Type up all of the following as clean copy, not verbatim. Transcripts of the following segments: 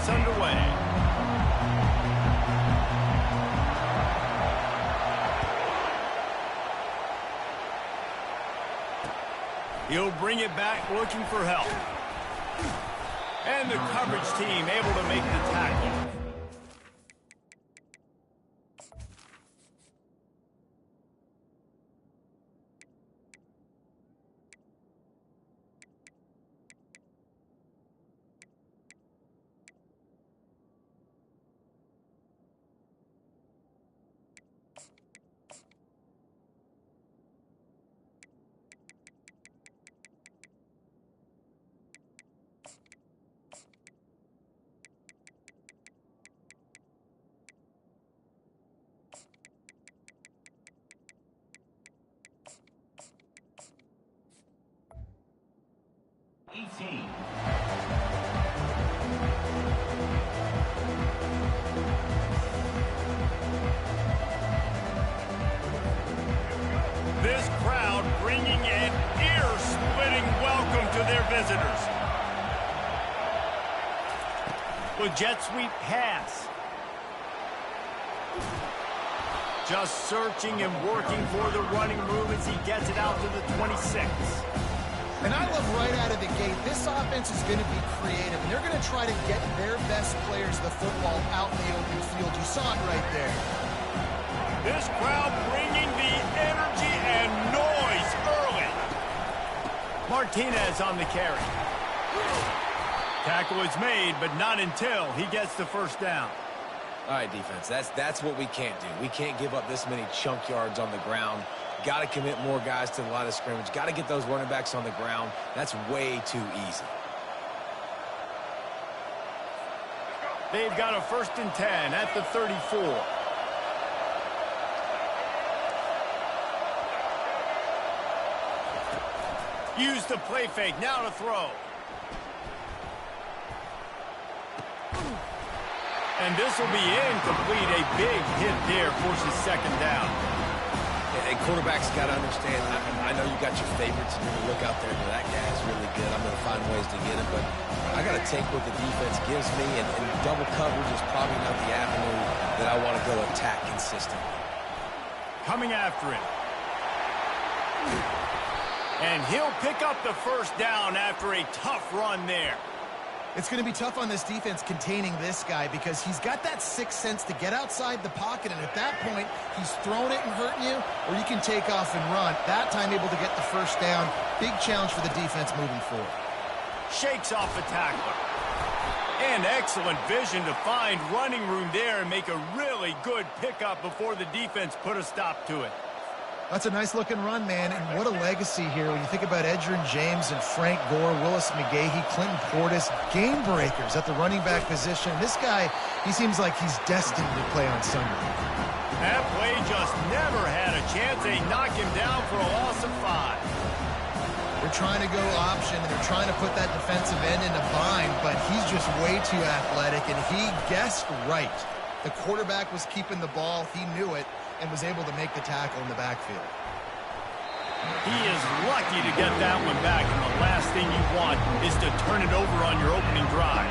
gets underway. He'll bring it back looking for help. And the coverage team able to make the tackle. This crowd bringing an ear-splitting welcome to their visitors. With jet sweep pass. Just searching and working for the running room as he gets it out to the 26. And I love right out of the gate, this offense is going to be creative, and they're going to try to get their best players the football out in the open field. You saw it right there. This crowd bringing the energy and noise early. Martinez on the carry. Tackle is made, but not until he gets the first down. All right, defense, that's what we can't do. We can't give up this many chunk yards on the ground. Got to commit more guys to the line of scrimmage. Got to get those running backs on the ground. That's way too easy. They've got a 1st and 10 at the 34. Use the play fake. Now to throw. And this will be incomplete. A big hit there forces 2nd down. Hey, quarterbacks got to understand, I know you got your favorites, and you're going to look out there and go, that guy's really good. I'm going to find ways to get him, but I got to take what the defense gives me, and double coverage is probably not the avenue that I want to go attack consistently. Coming after it. And he'll pick up the 1st down after a tough run there. It's going to be tough on this defense containing this guy because he's got that sixth sense to get outside the pocket, and at that point, he's throwing it and hurting you, or you can take off and run. That time able to get the 1st down. Big challenge for the defense moving forward. Shakes off the tackler. And excellent vision to find running room there and make a really good pickup before the defense put a stop to it. That's a nice-looking run, man, and what a legacy here. When you think about Edgerrin James and Frank Gore, Willis McGahee, Clinton Portis, game breakers at the running back position. This guy, he seems like he's destined to play on Sunday. That play just never had a chance. They knock him down for a loss of 5. They're trying to go option, and they're trying to put that defensive end in a bind, but he's just way too athletic, and he guessed right. The quarterback was keeping the ball. He knew it, and was able to make the tackle in the backfield. He is lucky to get that one back, and the last thing you want is to turn it over on your opening drive.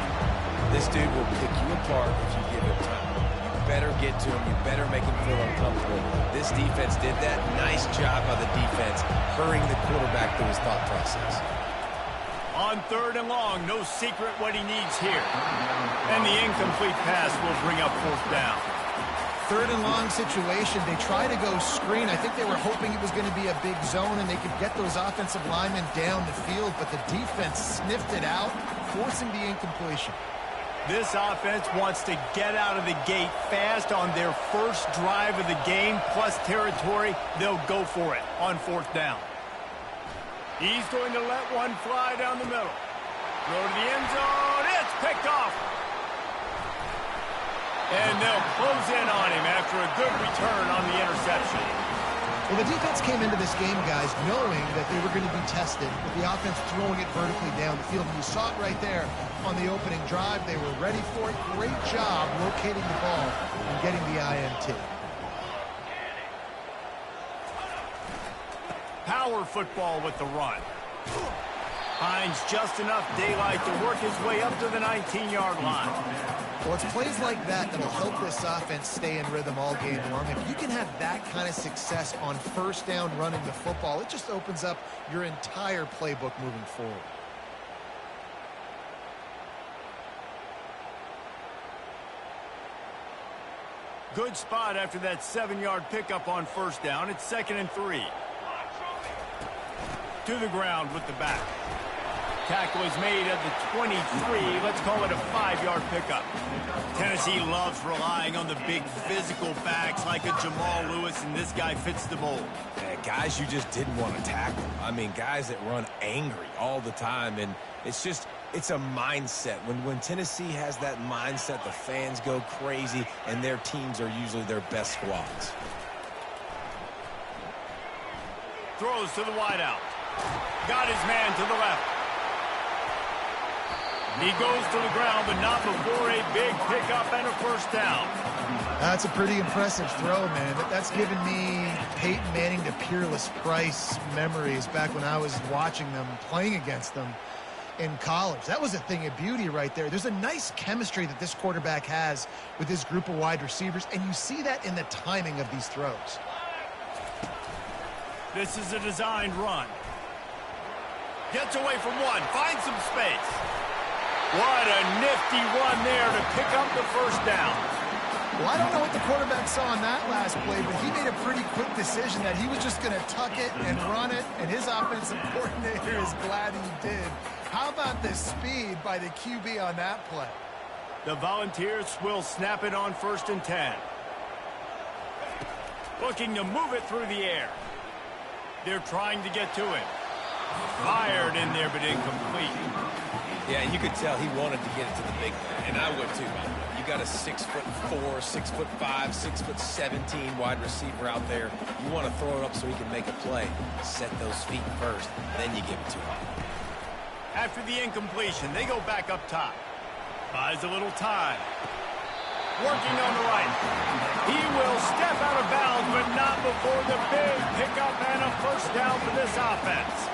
This dude will pick you apart if you give him time. You better get to him. You better make him feel uncomfortable. This defense did that. Nice job by the defense, hurrying the quarterback through his thought process. On 3rd and long, no secret what he needs here. And the incomplete pass will bring up 4th down. 3rd and long situation. They try to go screen. I think they were hoping it was going to be a big zone and they could get those offensive linemen down the field, but the defense sniffed it out, forcing the incompletion. This offense wants to get out of the gate fast on their first drive of the game, plus territory. They'll go for it on 4th down. He's going to let one fly down the middle. Throw to the end zone. It's picked off. And they'll close in on him after a good return on the interception. Well, the defense came into this game, guys, knowing that they were going to be tested with the offense throwing it vertically down the field. And you saw it right there on the opening drive. They were ready for it. Great job locating the ball and getting the INT. Power football with the run. Finds just enough daylight to work his way up to the 19-yard line. Well, it's plays like that that'll help this offense stay in rhythm all game long. If you can have that kind of success on first down running the football, it just opens up your entire playbook moving forward. Good spot after that 7-yard pickup on first down. It's 2nd and 3. To the ground with the back. Tackle is made at the 23. Let's call it a 5-yard pickup. Tennessee loves relying on the big physical backs like a Jamal Lewis, and this guy fits the mold. Yeah, guys you just didn't want to tackle. I mean, guys that run angry all the time, and it's a mindset. When Tennessee has that mindset, the fans go crazy, and their teams are usually their best squads. Throws to the wideout. Got his man to the left. He goes to the ground, but not before a big pickup and a first down. That's a pretty impressive throw, man. That's given me Peyton Manning to Peerless Price memories back when I was watching them, playing against them in college. That was a thing of beauty right there. There's a nice chemistry that this quarterback has with his group of wide receivers, and you see that in the timing of these throws. This is a designed run. Gets away from one, finds some space. What a nifty run there to pick up the first down. Well, I don't know what the quarterback saw on that last play, but he made a pretty quick decision that he was just going to tuck it and run it, and his offensive coordinator is glad he did. How about the speed by the QB on that play? The Volunteers will snap it on 1st and 10. Looking to move it through the air. They're trying to get to it. Fired in there, but incomplete. Yeah, and you could tell he wanted to get it to the big man, and I would too, by the way. You got a 6'4", 6'5", 6'17" wide receiver out there. You want to throw it up so he can make a play. Set those feet first, then you give it to him. After the incompletion, they go back up top. Buys a little time. Working on the right. He will step out of bounds, but not before the big pickup and a first down for this offense.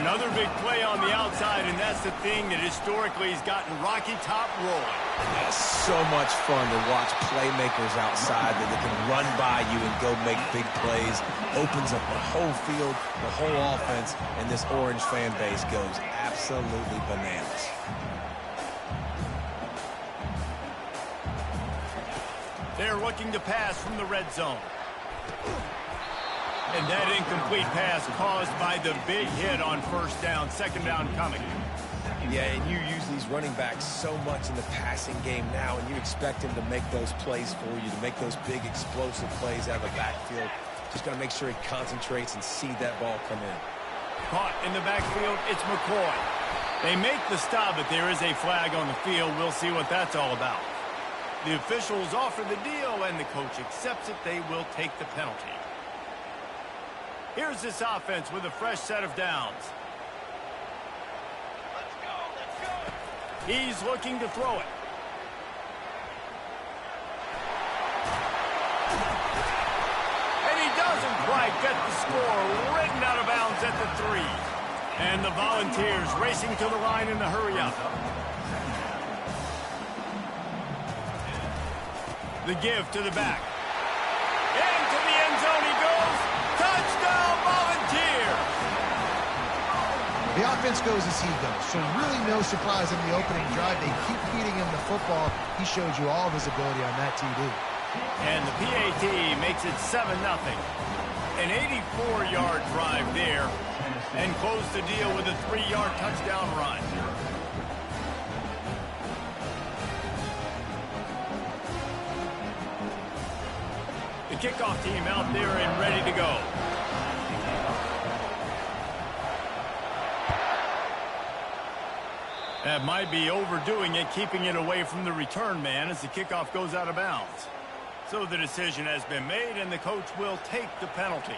Another big play on the outside, and that's the thing that historically has gotten Rocky Top rolling. That's so much fun to watch playmakers outside that they can run by you and go make big plays. Opens up the whole field, the whole offense, and this Orange fan base goes absolutely bananas. They're looking to pass from the red zone. And that incomplete pass caused by the big hit on first down, 2nd down coming. Yeah, and you use these running backs so much in the passing game now, and you expect him to make those plays for you, to make those big explosive plays out of the backfield. Just got to make sure he concentrates and see that ball come in. Caught in the backfield, it's McCoy. They make the stop, but there is a flag on the field. We'll see what that's all about. The officials offer the deal, and the coach accepts it. They will take the penalty. Here's this offense with a fresh set of downs. Let's go. He's looking to throw it. And he doesn't quite get the score. Written out of bounds at the 3. And the Volunteers racing to the line in the hurry-up. The give to the back. Into the end zone he goes. Touchdown, Volunteers! The offense goes as he goes, so really no surprise in the opening drive. They keep feeding him the football. He showed you all of his ability on that TD. And the PAT makes it 7-0. An 84-yard drive there, and close the deal with a 3-yard touchdown run. The kickoff team out there and ready to go. That might be overdoing it, keeping it away from the return man as the kickoff goes out of bounds. So the decision has been made, and the coach will take the penalty.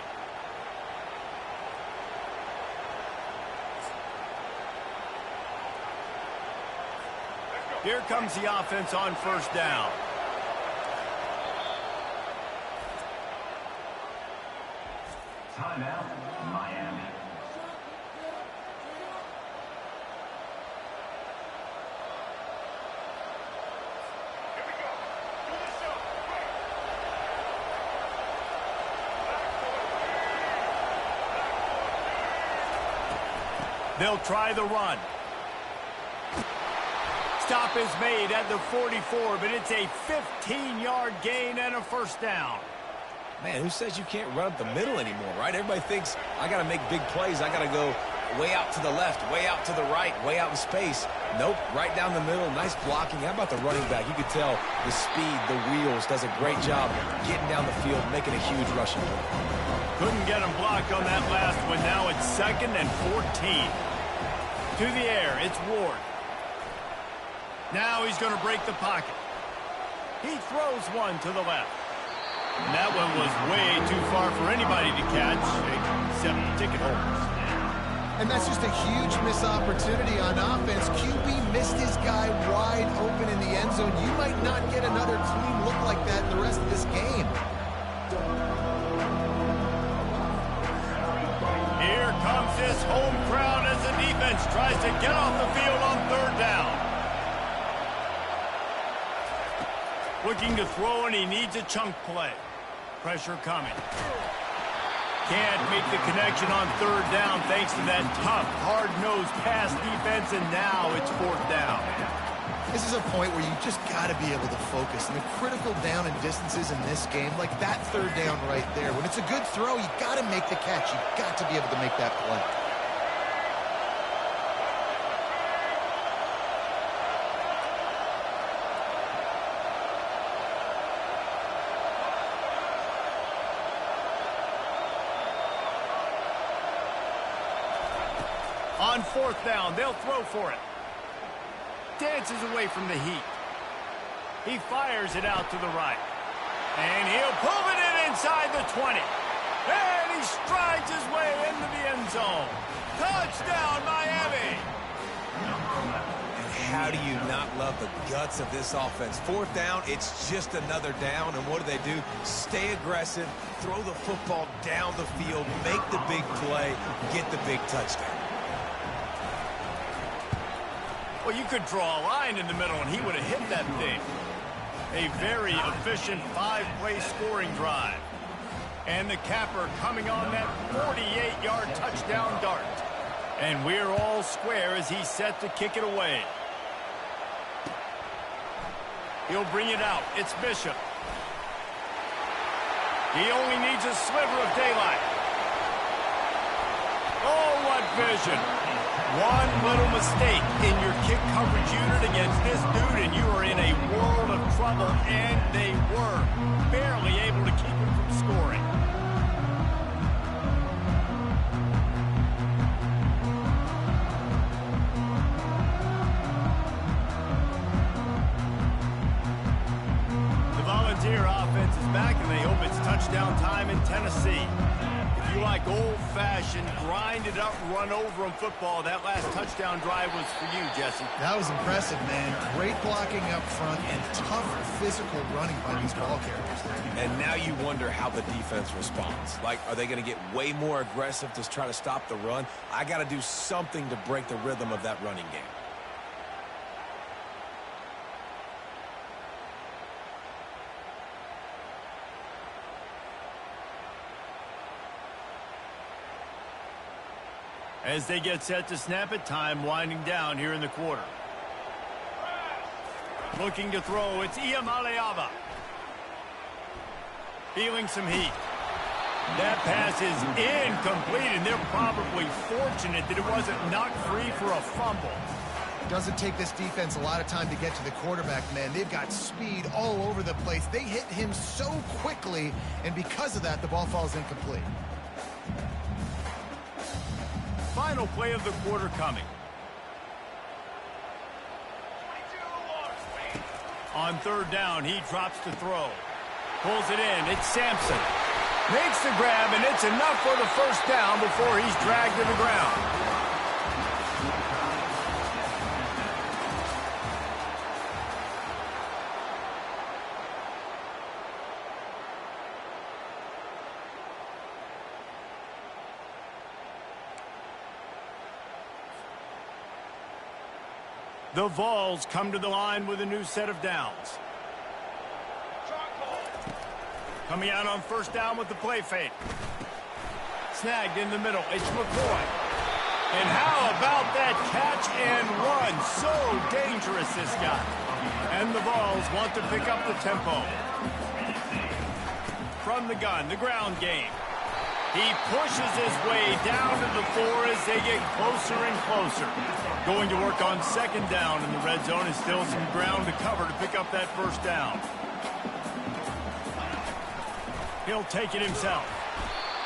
Here comes the offense on first down. Timeout, Miami. They'll try the run. Stop is made at the 44, but it's a 15-yard gain and a first down. Man, who says you can't run up the middle anymore, right? Everybody thinks, I got to make big plays. I got to go way out to the left, way out to the right, way out in space. Nope, right down the middle. Nice blocking. How about the running back? You could tell the speed, the wheels, does a great job getting down the field, making a huge rushing play. Couldn't get him blocked on that last one. Now it's 2nd and 14. To the air, it's Ward. Now he's going to break the pocket. He throws one to the left. And that one was way too far for anybody to catch, except ticket holders. And that's just a huge missed opportunity on offense. QB missed his guy wide open in the end zone. You might not get another clean look like that the rest of this game. Here comes this home crowd as the defense tries to get off the field on 3rd down. Looking to throw, and he needs a chunk play. Pressure coming. Can't make the connection on 3rd down thanks to that tough, hard-nosed pass defense, and now it's 4th down. This is a point where you just got to be able to focus. And the critical down and distances in this game, like that 3rd down right there, when it's a good throw, you got to make the catch. You got to be able to make that play. On 4th down, they'll throw for it. Dances away from the heat. He fires it out to the right. And he'll pull it in inside the 20. And he strides his way into the end zone. Touchdown, Miami! And how do you not love the guts of this offense? 4th down, it's just another down. And what do? Stay aggressive, throw the football down the field, make the big play, get the big touchdown. Well, you could draw a line in the middle, and he would have hit that thing. A very efficient 5-play scoring drive. And the capper coming on that 48-yard touchdown dart. And we're all square as he's set to kick it away. He'll bring it out. It's Bishop. He only needs a sliver of daylight. Oh, what vision. One little mistake in your kick coverage unit against this dude, and you are in a world of trouble, and they were barely able to keep him from scoring. The Volunteer offense is back, and they hope it's touchdown time in Tennessee. If you like old-fashioned, grinded-up, run-over-'em football, that last touchdown drive was for you, Jesse. That was impressive, man. Great blocking up front and tough physical running by these ball carriers there. And now you wonder how the defense responds. Like, are they going to get way more aggressive to try to stop the run? I got to do something to break the rhythm of that running game. As they get set to snap it, time winding down here in the quarter. Looking to throw, it's Iamaleava. Feeling some heat. That pass is incomplete, and they're probably fortunate that it wasn't knocked free for a fumble. Doesn't take this defense a lot of time to get to the quarterback, man. They've got speed all over the place. They hit him so quickly, and because of that, the ball falls incomplete. Final play of the quarter coming. On 3rd down, he drops to throw. Pulls it in. It's Sampson. Makes the grab, and it's enough for the first down before he's dragged to the ground. The Vols come to the line with a new set of downs. Coming out on 1st down with the play fake. Snagged in the middle. It's McCoy. And how about that catch and run? So dangerous, this guy. And the Vols want to pick up the tempo. From the gun, the ground game. He pushes his way down to the 4 as they get closer and closer. Going to work on second down in the red zone, and still some ground to cover to pick up that first down. He'll take it himself.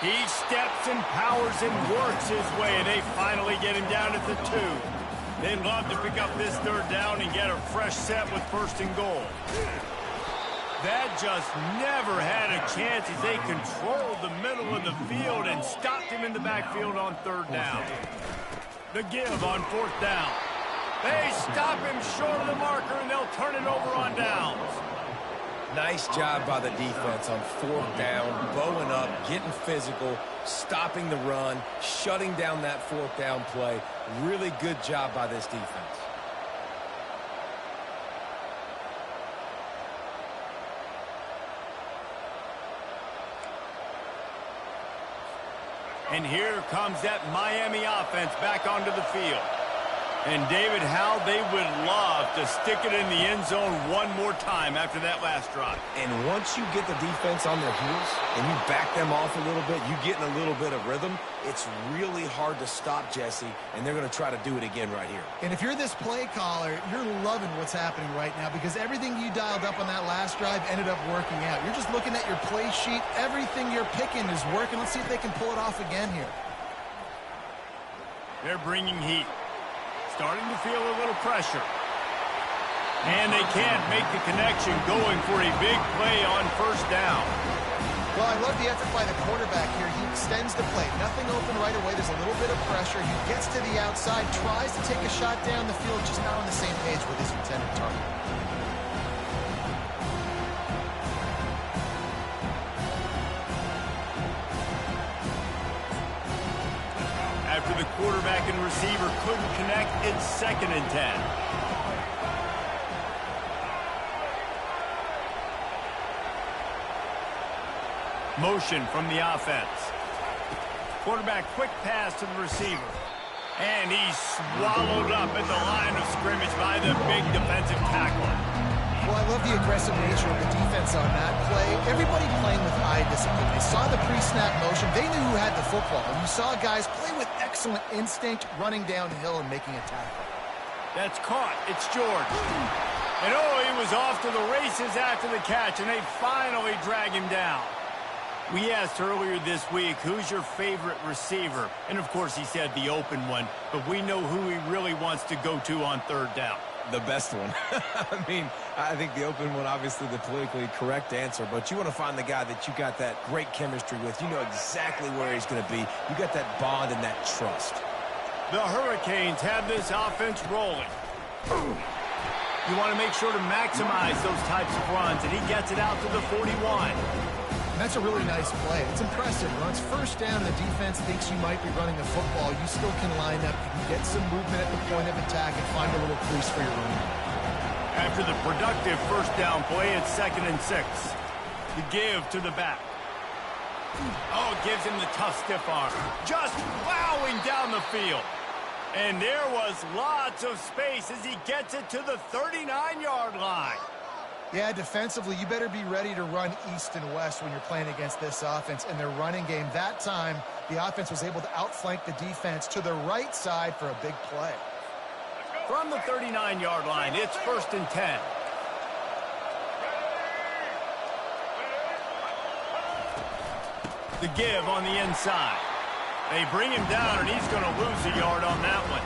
He steps and powers and works his way, and they finally get him down at the 2. They'd love to pick up this third down and get a fresh set with first and goal. That just never had a chance as they controlled the middle of the field and stopped him in the backfield on third down. The give on fourth down. They stop him short of the marker, and they'll turn it over on downs. Nice job by the defense on fourth down, bowing up, getting physical, stopping the run, shutting down that fourth down play. Really good job by this defense. And here comes that Miami offense back onto the field. And David, how they would love to stick it in the end zone one more time after that last drive. And once you get the defense on their heels and you back them off a little bit, you get in a little bit of rhythm, it's really hard to stop Jesse, and they're going to try to do it again right here. And if you're this play caller, you're loving what's happening right now because everything you dialed up on that last drive ended up working out. You're just looking at your play sheet. Everything you're picking is working. Let's see if they can pull it off again here. They're bringing heat. Starting to feel a little pressure. And they can't make the connection, going for a big play on first down. Well, I love the effort by the quarterback here. He extends the play. Nothing open right away. There's a little bit of pressure. He gets to the outside, tries to take a shot down the field, just not on the same page with his intended target. After the quarterback and receiver couldn't connect, it's 2nd and 10. Motion from the offense. Quarterback quick pass to the receiver. And he's swallowed up at the line of scrimmage by the big defensive tackle. Well, I love the aggressive nature of the defense on that play. Everybody playing with eye discipline. They saw the pre-snap motion. They knew who had the football. And you saw guys play with excellent instinct, running downhill and making a tackle. That's caught. It's George. And oh, he was off to the races after the catch, and they finally drag him down. We asked earlier this week, who's your favorite receiver? And, of course, he said the open one, but we know who he really wants to go to on third down. The best one. I mean, I think the open one, obviously the politically correct answer, but you want to find the guy that you got that great chemistry with. You know exactly where he's going to be. You got that bond and that trust. The Hurricanes have this offense rolling. You want to make sure to maximize those types of runs, and he gets it out to the 41. That's a really nice play. It's impressive. When it's first down, the defense thinks you might be running the football. You still can line up. You can get some movement at the point of attack and find a little crease for your running. After the productive first down play, it's 2nd and 6. The give to the back. Oh, gives him the tough stiff arm. Just plowing down the field. And there was lots of space as he gets it to the 39-yard line. Yeah, defensively, you better be ready to run east and west when you're playing against this offense. In their running game, that time, the offense was able to outflank the defense to the right side for a big play. From the 39-yard line, it's 1st and 10. The give on the inside. They bring him down, and he's going to lose a yard on that one.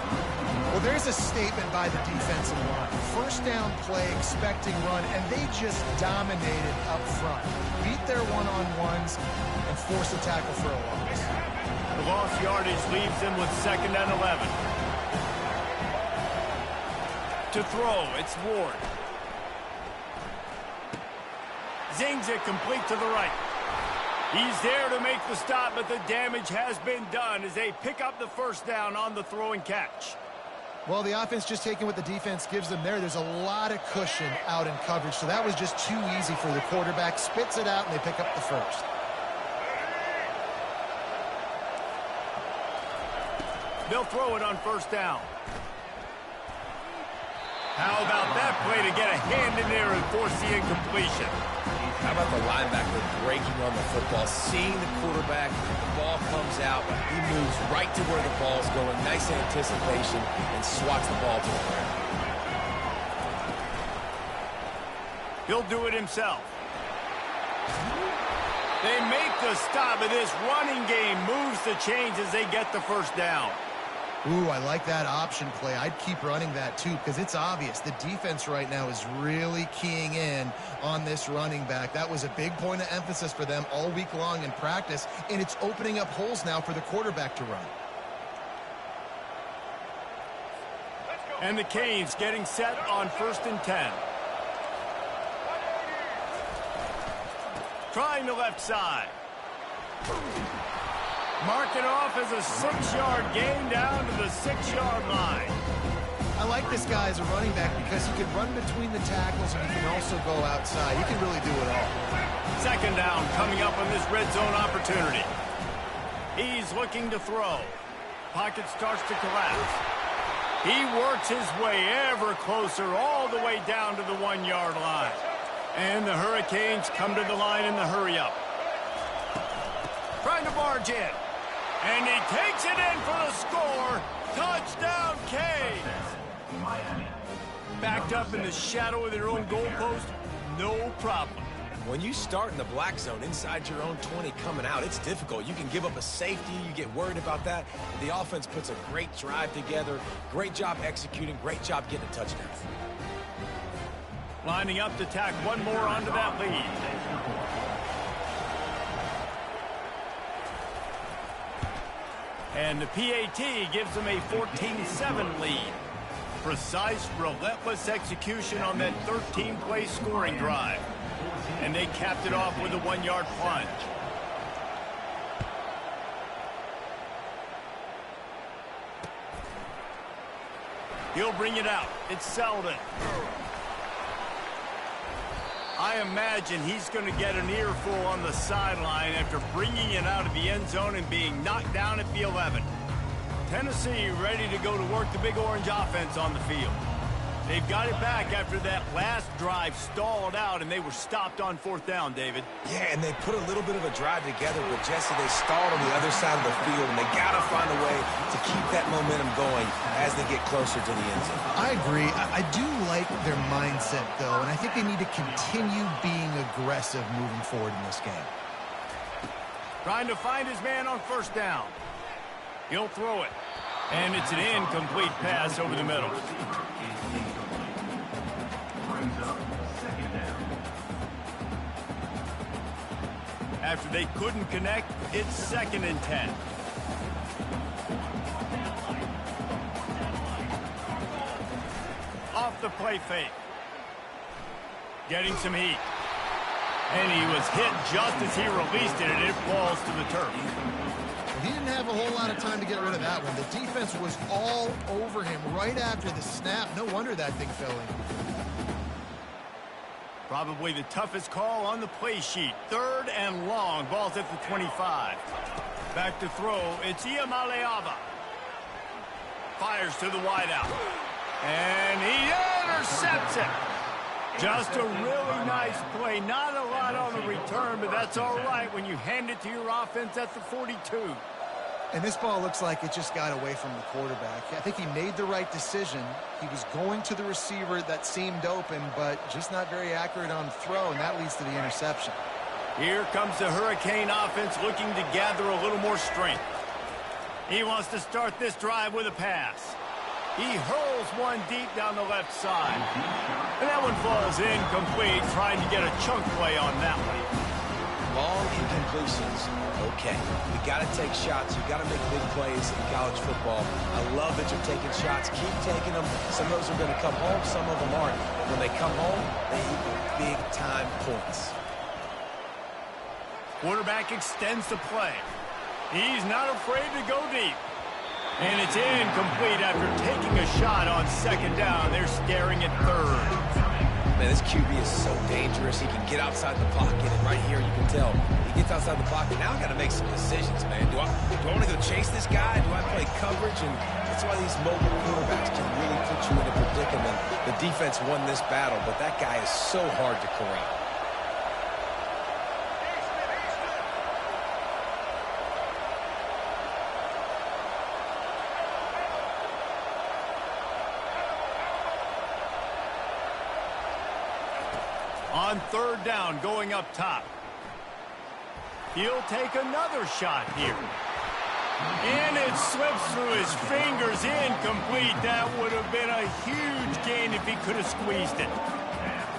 Well, there's a statement by the defensive line. First down play, expecting run, and they just dominated up front. Beat their one-on-ones and force a tackle for a loss. The lost yardage leaves them with 2nd and 11. To throw, it's Ward. Zings it complete to the right. He's there to make the stop, but the damage has been done as they pick up the first down on the throwing catch. Well, the offense just taking what the defense gives them there. There's a lot of cushion out in coverage, so that was just too easy for the quarterback. Spits it out, and they pick up the first. They'll throw it on first down. How about that play to get a hand in there and force the incompletion? How about the linebacker breaking on the football, seeing the quarterback, the ball comes out, he moves right to where the ball's going, nice anticipation, and swats the ball to the ground. He'll do it himself. They make the stop, and this running game moves the chains as they get the first down. Ooh, I like that option play. I'd keep running that too because it's obvious the defense right now is really keying in on this running back. That was a big point of emphasis for them all week long in practice, and it's opening up holes now for the quarterback to run. And the Canes getting set on 1st and 10. Trying the left side. Mark it off as a 6-yard gain down to the 6-yard line. I like this guy as a running back because he can run between the tackles and he can also go outside. He can really do it all. 2nd down coming up on this red zone opportunity. He's looking to throw. Pocket starts to collapse. He works his way ever closer all the way down to the 1-yard line. And the Hurricanes come to the line in the hurry-up. Trying to barge in. And he takes it in for the score. Touchdown, Canes. Backed up in the shadow of their own goalpost, no problem. When you start in the black zone inside your own 20 coming out, it's difficult. You can give up a safety. You get worried about that. The offense puts a great drive together. Great job executing. Great job getting a touchdown. Lining up to tack one more onto that lead. And the PAT gives them a 14-7 lead. Precise, relentless execution on that 13-play scoring drive. And they capped it off with a 1-yard plunge. He'll bring it out. It's Selden. I imagine he's going to get an earful on the sideline after bringing it out of the end zone and being knocked down at the 11. Tennessee ready to go to work the Big Orange offense on the field. They've got it back after that last drive stalled out, and they were stopped on 4th down, David. Yeah, and they put a little bit of a drive together, but Jesse, they stalled on the other side of the field, and they got to find a way to keep that momentum going as they get closer to the end zone. I agree. I do like their mindset, though, and I think they need to continue being aggressive moving forward in this game. Trying to find his man on 1st down. He'll throw it. And it's an incomplete pass over the middle. After they couldn't connect, it's 2nd and 10. Off the play fake. Getting some heat. And he was hit just as he released it, and it falls to the turf. He didn't have a whole lot of time to get rid of that one. The defense was all over him right after the snap. No wonder that thing fell in. Probably the toughest call on the play sheet. 3rd and long. Ball's at the 25. Back to throw. It's Iamaleava. Fires to the wideout. And he intercepts it. Just a really nice play. Not a lot on the return, but that's all right when you hand it to your offense at the 42. And this ball looks like it just got away from the quarterback. I think he made the right decision. He was going to the receiver that seemed open, but just not very accurate on throw, and that leads to the interception. Here comes the Hurricane offense looking to gather a little more strength. He wants to start this drive with a pass. He hurls one deep down the left side. And that one falls incomplete, trying to get a chunk play on that one. Long incompletions, okay. You got to take shots. You got to make big plays in college football. I love that you're taking shots. Keep taking them. Some of those are going to come home. Some of them aren't. When they come home, they equal big-time points. Quarterback extends the play. He's not afraid to go deep. And it's incomplete after taking a shot on 2nd down. They're staring at 3rd. Man, this QB is so dangerous. He can get outside the pocket, and right here you can tell he gets outside the pocket. Now I got to make some decisions, man. Do I want to go chase this guy? Do I play coverage? And that's why these mobile quarterbacks can really put you in a predicament. The defense won this battle, but that guy is so hard to corral. On third down, going up top. He'll take another shot here. And it slips through his fingers, incomplete. That would have been a huge gain if he could have squeezed it.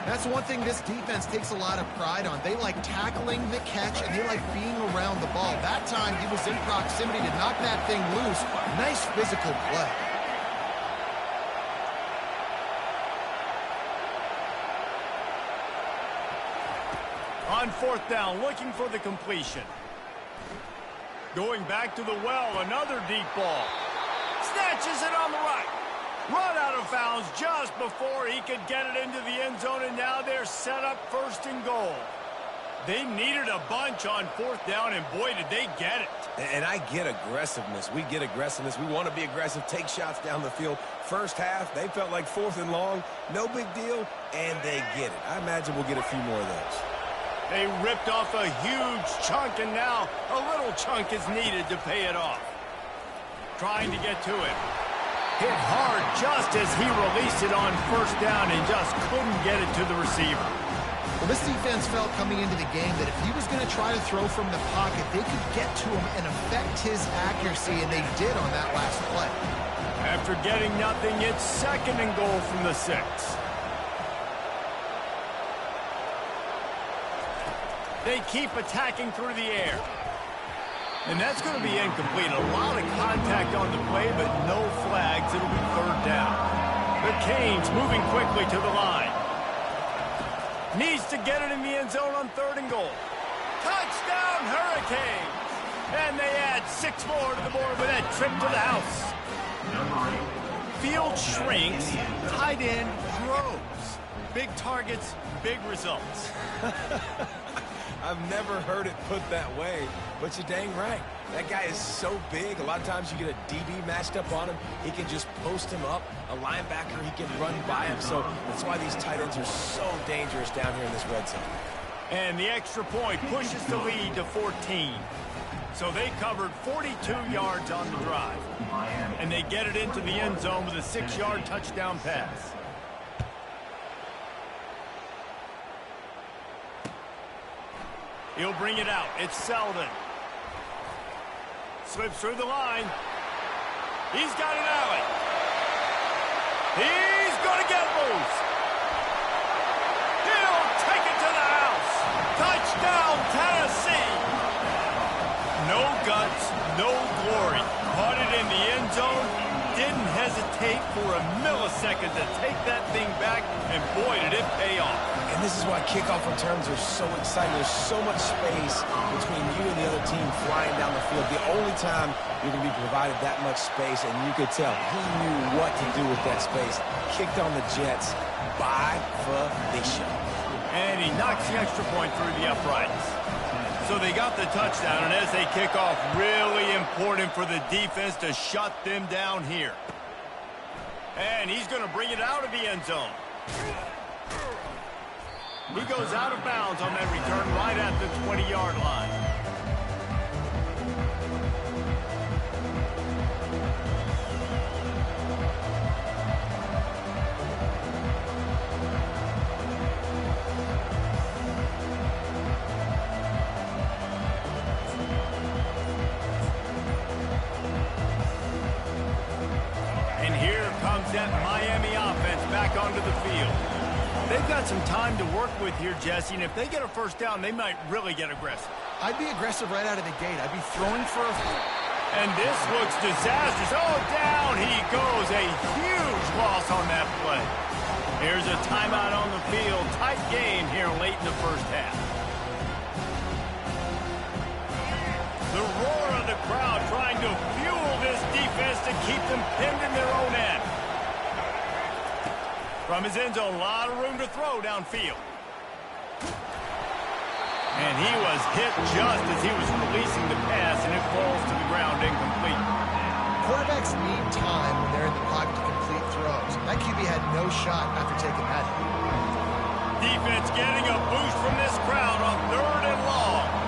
That's one thing this defense takes a lot of pride on. They like tackling the catch, and they like being around the ball. That time, he was in proximity to knock that thing loose. Nice physical play. On fourth down, looking for the completion. Going back to the well, another deep ball. Snatches it on the right. Run out of bounds just before he could get it into the end zone, and now they're set up first and goal. They needed a bunch on fourth down, and boy, did they get it. And I get aggressiveness. We get aggressiveness. We want to be aggressive, take shots down the field. First half, they felt like fourth and long. No big deal, and they get it. I imagine we'll get a few more of those. They ripped off a huge chunk, and now a little chunk is needed to pay it off. Trying to get to it. Hit hard just as he released it on first down and just couldn't get it to the receiver. Well, this defense felt coming into the game that if he was going to try to throw from the pocket, they could get to him and affect his accuracy, and they did on that last play. After getting nothing, it's second and goal from the 6. They keep attacking through the air. And that's going to be incomplete. A lot of contact on the play, but no flags. It'll be third down. The Canes moving quickly to the line. Needs to get it in the end zone on third and goal. Touchdown, Hurricanes! And they add 6 more to the board with that trip to the house. Field shrinks, tight end grows. Big targets, big results. I've never heard it put that way, but you're dang right. That guy is so big. A lot of times you get a DB matched up on him. He can just post him up. A linebacker, he can run by him. So that's why these tight ends are so dangerous down here in this red zone. And the extra point pushes the lead to 14. So they covered 42 yards on the drive. And they get it into the end zone with a 6-yard touchdown pass. He'll bring it out. It's Selden. Slips through the line. He's got an alley. He's going to get loose. He'll take it to the house. Touchdown, Tennessee. No guts, no glory. Caught it in the end zone. Didn't hesitate for a millisecond to take that thing back, and boy, did it pay off. And this is why kickoff returns are so exciting. There's so much space between you and the other team flying down the field. The only time you're going to be provided that much space, and you could tell he knew what to do with that space. Kicked on the Jets by Felicia. And he knocks the extra point through the uprights. So they got the touchdown, and as they kick off, really important for the defense to shut them down here. And he's going to bring it out of the end zone. He goes out of bounds on that return right at the 20-yard line. And here comes that Miami offense back onto the field. They've got some time to work with here, Jesse, and if they get a first down, they might really get aggressive. I'd be aggressive right out of the gate. I'd be throwing for a... And this looks disastrous. Oh, down he goes. A huge loss on that play. Here's a timeout on the field. Tight game here late in the first half. The roar of the crowd trying to fuel this defense to keep them pinned in their own end. From his end zone, a lot of room to throw downfield. And he was hit just as he was releasing the pass, and it falls to the ground incomplete. Quarterbacks need time when they're in the pocket to complete throws. That QB had no shot after taking that hit. Defense getting a boost from this crowd on 3rd and long.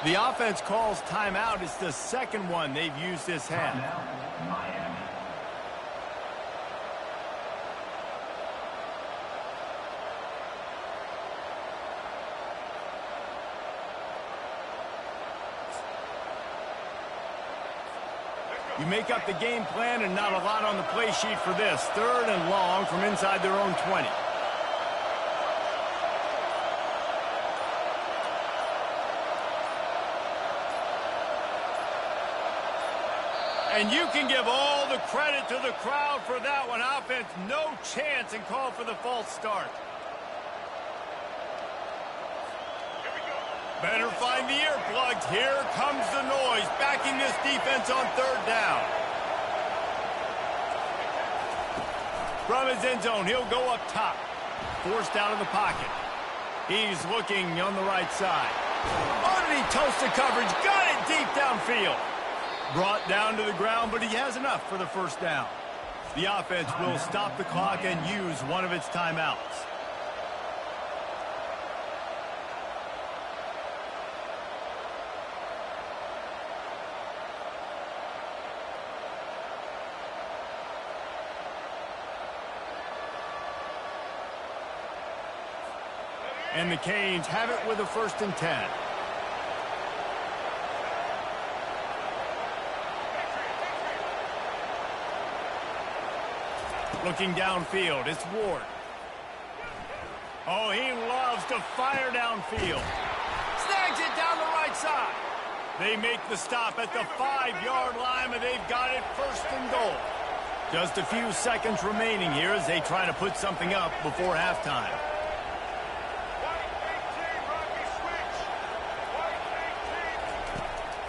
The offense calls timeout. It's the second one they've used this half. You make up the game plan and not a lot on the play sheet for this. 3rd and long from inside their own 20. And you can give all the credit to the crowd for that one. Offense, no chance, and call for the false start. Better find the earplugs. Here comes the noise, backing this defense on 3rd down. From his end zone, he'll go up top. Forced out of the pocket. He's looking on the right side. Underneath toasted coverage, got it deep downfield. Brought down to the ground, but he has enough for the 1st down. The offense will stop the clock and use one of its timeouts. And the Canes have it with a 1st and 10. Looking downfield, it's Ward. Oh, he loves to fire downfield. Snags it down the right side. They make the stop at the 5-yard line, and they've got it 1st and goal. Just a few seconds remaining here as they try to put something up before halftime.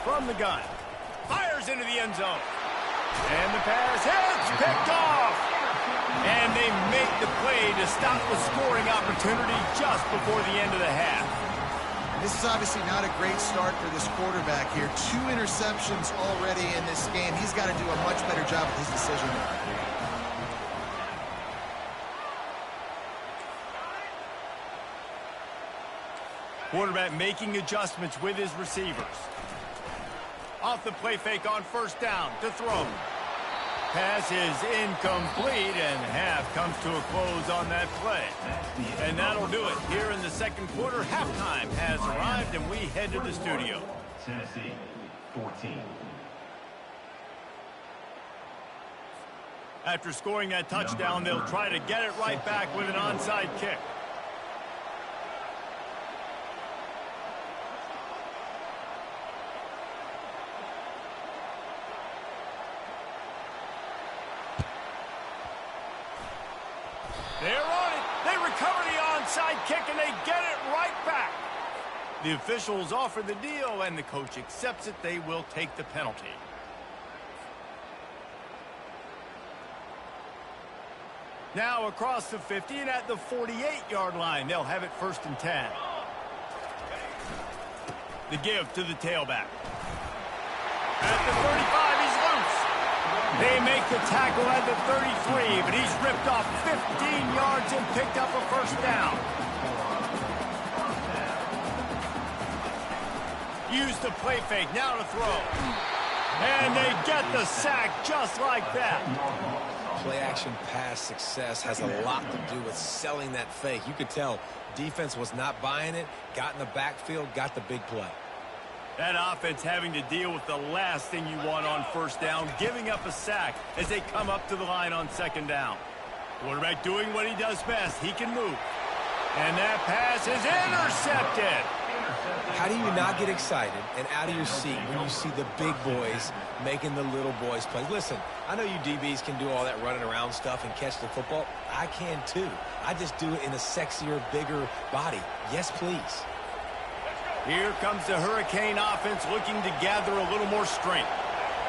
From the gun. Fires into the end zone. And the pass hits, picked off. And they make the play to stop the scoring opportunity just before the end of the half. This is obviously not a great start for this quarterback here. 2 interceptions already in this game. He's got to do a much better job with his decision making. Quarterback making adjustments with his receivers. Off the play fake on 1st down to throw. Pass is incomplete, and half comes to a close on that play. And that'll do it. Here in the 2nd quarter, halftime has arrived, and we head to the studio. Tennessee, 14. After scoring that touchdown, they'll try to get it right back with an onside kick. They're on it. They recover the onside kick, and they get it right back. The officials offer the deal, and the coach accepts it. They will take the penalty. Now across the 50 and at the 48-yard line, they'll have it 1st and 10. The give to the tailback. At the 35, he's loose. They make the tackle at the 33, but he's ripped off 15 yards and picked up a 1st down. Use the play fake, now to throw. And they get the sack just like that. Play-action pass success has a lot to do with selling that fake. You could tell defense was not buying it, got in the backfield, got the big play. That offense having to deal with the last thing you want on 1st down, giving up a sack as they come up to the line on 2nd down. Quarterback doing what he does best. He can move. And that pass is intercepted. How do you not get excited and out of your seat when you see the big boys making the little boys play? Listen, I know you DBs can do all that running around stuff and catch the football. I can too. I just do it in a sexier, bigger body. Yes, please. Here comes the Hurricane offense looking to gather a little more strength.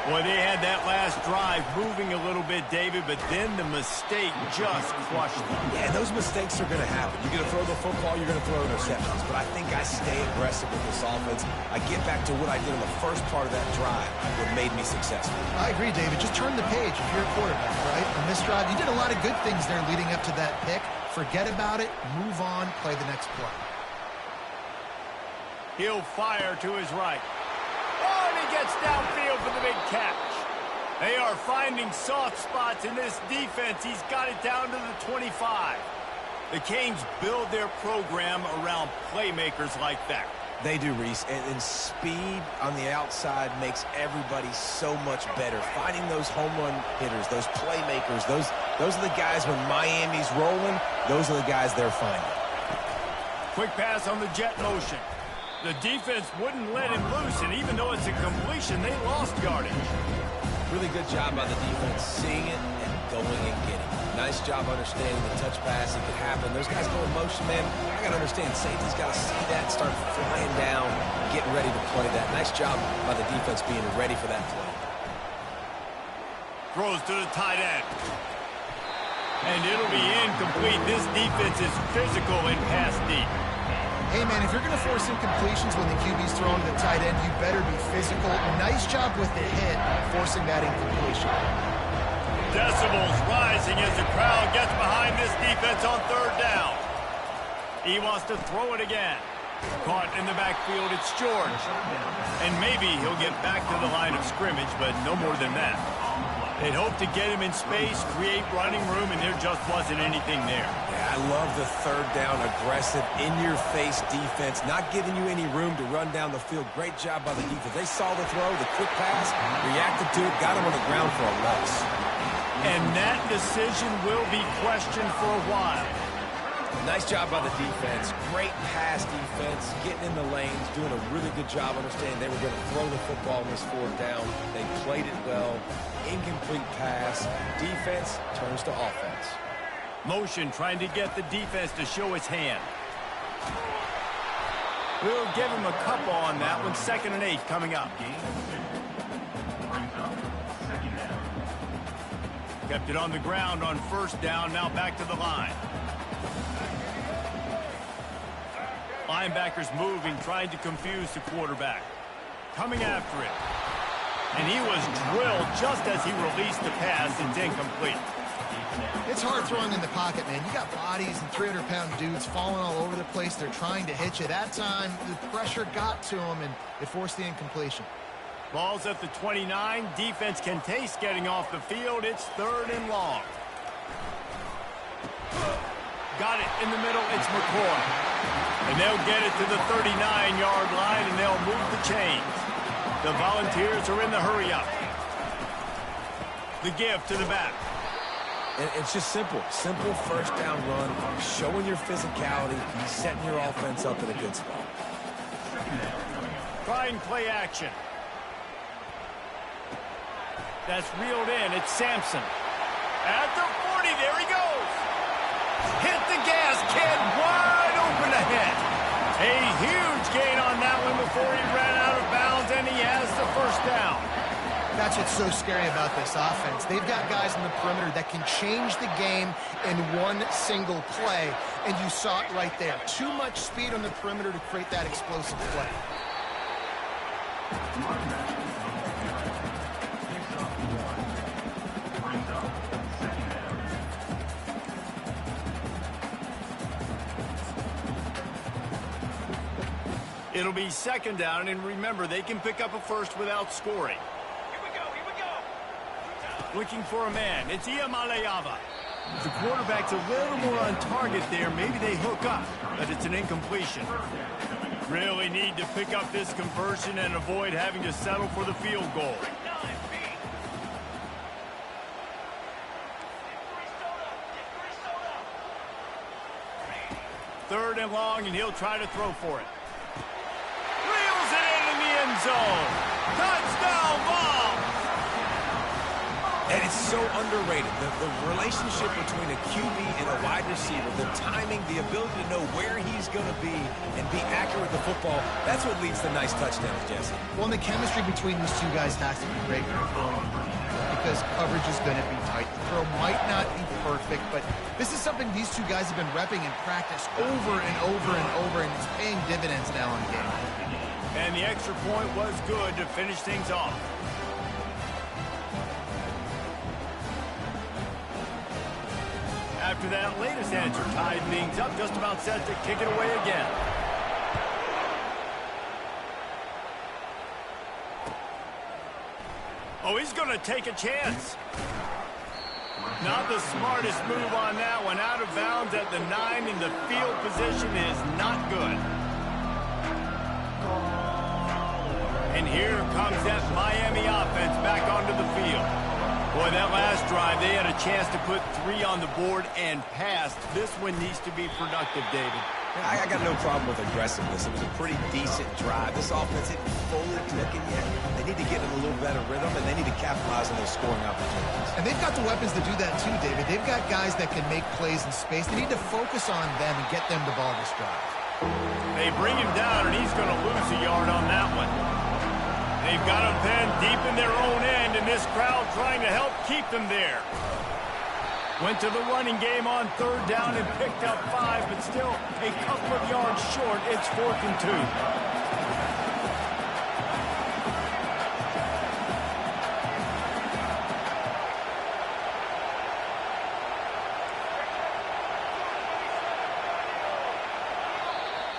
Boy, they had that last drive moving a little bit, David, but then the mistake just crushed them. Yeah, those mistakes are going to happen. You're going to throw the football, you're going to throw interceptions. But I think I stay aggressive with this offense. I get back to what I did in the first part of that drive that made me successful. I agree, David. Just turn the page if you're a quarterback, right? On this drive, you did a lot of good things there leading up to that pick. Forget about it, move on, play the next play. He'll fire to his right. Oh, and he gets downfield for the big catch. They are finding soft spots in this defense. He's got it down to the 25. The Canes build their program around playmakers like that. They do, Reese, and speed on the outside makes everybody so much better. Finding those home run hitters, those playmakers, those are the guys when Miami's rolling, those are the guys they're finding. Quick pass on the jet motion. The defense wouldn't let him loose, and even though it's a completion, they lost yardage. Really good job by the defense, seeing it and going and getting it. Nice job understanding the touch pass. It could happen. Those guys go in motion, man. I got to understand, safety's got to see that, start flying down, getting ready to play that. Nice job by the defense being ready for that play. Throws to the tight end. And it'll be incomplete. This defense is physical and pass deep. Hey, man, if you're going to force incompletions when the QB's throwing to the tight end, you better be physical. Nice job with the hit, forcing that incompletion. Decibels rising as the crowd gets behind this defense on third down. He wants to throw it again. Caught in the backfield, it's George. And maybe he'll get back to the line of scrimmage, but no more than that. They'd hope to get him in space, create running room, and there just wasn't anything there. Yeah, I love the third down, aggressive, in-your-face defense, not giving you any room to run down the field. Great job by the defense. They saw the throw, the quick pass, reacted to it, got him on the ground for a loss. And that decision will be questioned for a while. Nice job by the defense. Great pass defense, getting in the lanes, doing a really good job understanding they were going to throw the football on this fourth down. They played it well. Incomplete pass. Defense turns to offense. Motion trying to get the defense to show its hand. We'll give him a couple on that one. 2nd and 8 coming up. Kept it on the ground on first down. Now back to the line. Linebackers moving, trying to confuse the quarterback. Coming after it. And he was drilled just as he released the pass. It's incomplete. It's hard throwing in the pocket, man. You got bodies and 300-pound dudes falling all over the place. They're trying to hit you. That time, the pressure got to him, and it forced the incompletion. Ball's at the 29. Defense can taste getting off the field. It's 3rd and long. Got it in the middle. It's McCoy. And they'll get it to the 39-yard line, and they'll move the chains. The Volunteers are in the hurry-up. The give to the back. And it's just simple. Simple first down run, showing your physicality, setting your offense up in a good spot. Trying play action. That's reeled in. It's Sampson. At the 40, there he goes. Hit the gas, kid. Wide open ahead. A huge gain on that one before he ran out of bounds, and he has the first down. That's what's so scary about this offense. They've got guys in the perimeter that can change the game in one single play, and you saw it right there. Too much speed on the perimeter to create that explosive play. It'll be 2nd down, and remember, they can pick up a first without scoring. Looking for a man. It's Iamaleava. The quarterback's a little more on target there. Maybe they hook up, but it's an incompletion. Really need to pick up this conversion and avoid having to settle for the field goal. Third and long, and he'll try to throw for it. end zone. Touchdown ball. And it's so underrated. The relationship between a QB and a wide receiver, the timing, the ability to know where he's going to be and be accurate with the football, that's what leads to nice touchdowns, Jesse. Well, and the chemistry between these two guys has to be great because coverage is going to be tight. The throw might not be perfect, but this is something these two guys have been repping in practice over and over and over, and it's paying dividends now in the game. And the extra point was good to finish things off. After that latest answer tied things up, just about set to kick it away again. Oh, he's going to take a chance. Not the smartest move on that one. Out of bounds at the 9, and the field position is not good. And here comes that Miami offense back onto the field. Boy, that last drive, they had a chance to put 3 on the board and passed. This one needs to be productive, David. I got no problem with aggressiveness. It was a pretty decent drive. This offense isn't fully clicking yet. They need to get in a little better rhythm, and they need to capitalize on those scoring opportunities. And they've got the weapons to do that too, David. They've got guys that can make plays in space. They need to focus on them and get them the ball this drive. They bring him down, and he's going to lose a yard on that one. They've got him pinned deep in their own end, and this crowd trying to help keep them there. Went to the running game on 3rd down and picked up 5, but still a couple of yards short. It's 4th and 2.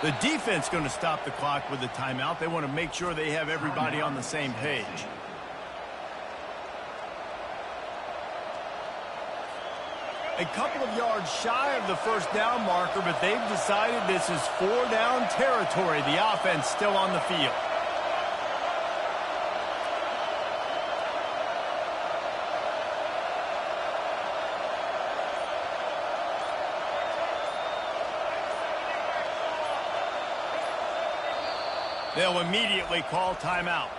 The defense going to stop the clock with a timeout. They want to make sure they have everybody on the same page. A couple of yards shy of the 1st down marker, but they've decided this is 4-down territory. The offense still on the field. They'll immediately call timeout.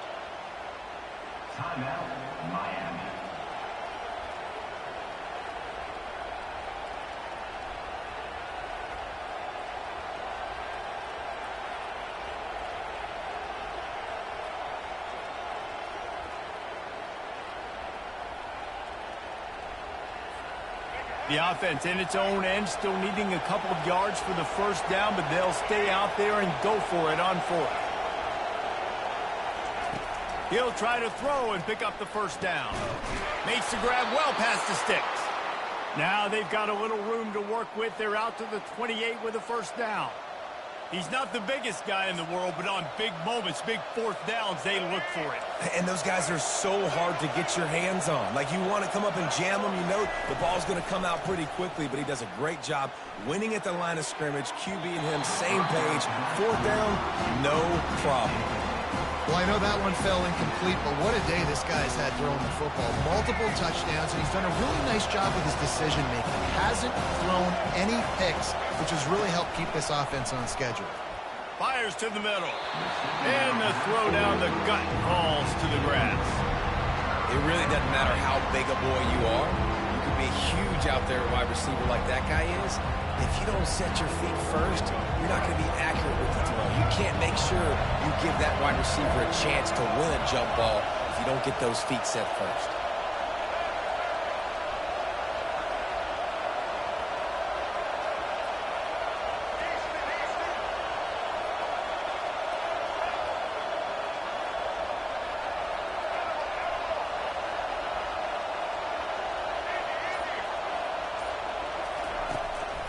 Timeout, Miami. The offense in its own end, still needing a couple of yards for the 1st down, but they'll stay out there and go for it on 4th. He'll try to throw and pick up the 1st down. Makes the grab well past the sticks. Now they've got a little room to work with. They're out to the 28 with a 1st down. He's not the biggest guy in the world, but on big moments, big 4th downs, they look for it. And those guys are so hard to get your hands on. Like, you want to come up and jam them. You know the ball's going to come out pretty quickly, but he does a great job winning at the line of scrimmage. QB and him, same page. 4th down, no problem. Well, I know that one fell incomplete, but what a day this guy's had throwing the football. Multiple touchdowns, and he's done a really nice job with his decision-making. Hasn't thrown any picks, which has really helped keep this offense on schedule. Fires to the middle. And the throw down the gut falls to the grass. It really doesn't matter how big a boy you are. You can be huge out there, a wide receiver like that guy is. If you don't set your feet first, you're not going to be accurate with the throw. You can't make sure you give that wide receiver a chance to win a jump ball if you don't get those feet set first.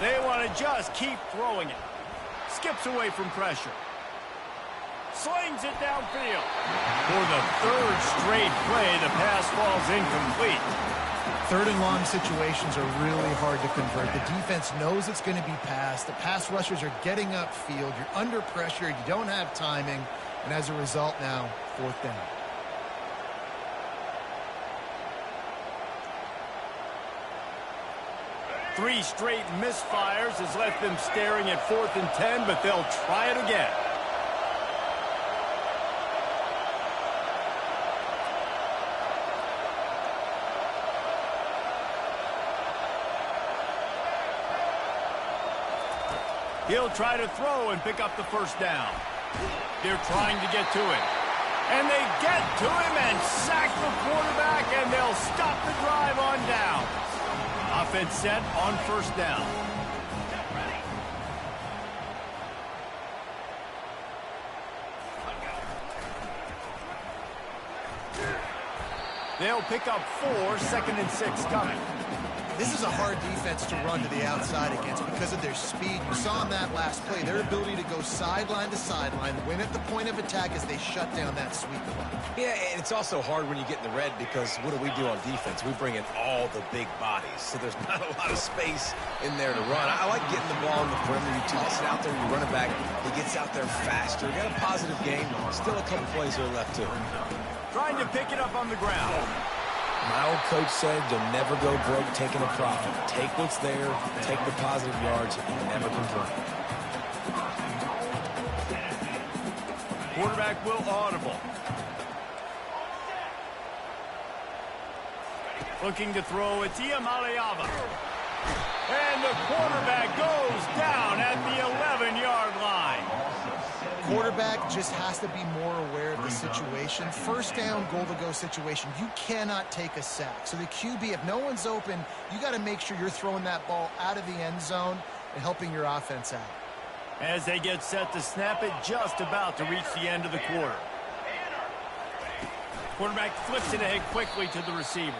They want to just keep throwing it. Skips away from pressure. Slings it downfield. For the 3rd straight play, the pass falls incomplete. 3rd and long situations are really hard to convert. The defense knows it's going to be passed. The pass rushers are getting upfield. You're under pressure. You don't have timing. And as a result now, 4th down. Three straight misfires has left them staring at 4th and 10, but they'll try it again. He'll try to throw and pick up the first down. They're trying to get to him. And they get to him and sack the quarterback, and they'll stop the drive on down. Offense set on first down. They'll pick up 4, 2nd and 6 coming. This is a hard defense to run to the outside against because of their speed. You saw in that last play, their ability to go sideline to sideline, win at the point of attack as they shut down that sweep play. Yeah, and it's also hard when you get in the red because what do we do on defense? We bring in all the big bodies, so there's not a lot of space in there to run. I like getting the ball on the perimeter. You toss it out there, you run it back. He gets out there faster. Got a positive game. Still a couple plays here left to him. Trying to pick it up on the ground. My old coach said you'll never go broke taking a profit. Take what's there, take the positive yards, and never complain. Quarterback will audible. Looking to throw, it's Iamaleava. And the quarterback goes down at the 11-yard line. Quarterback just has to be more aware of the situation. First down, goal-to-go situation. You cannot take a sack. So the QB, if no one's open, you got to make sure you're throwing that ball out of the end zone and helping your offense out. As they get set to snap it, just about to reach the end of the quarter. Quarterback flips it ahead quickly to the receiver.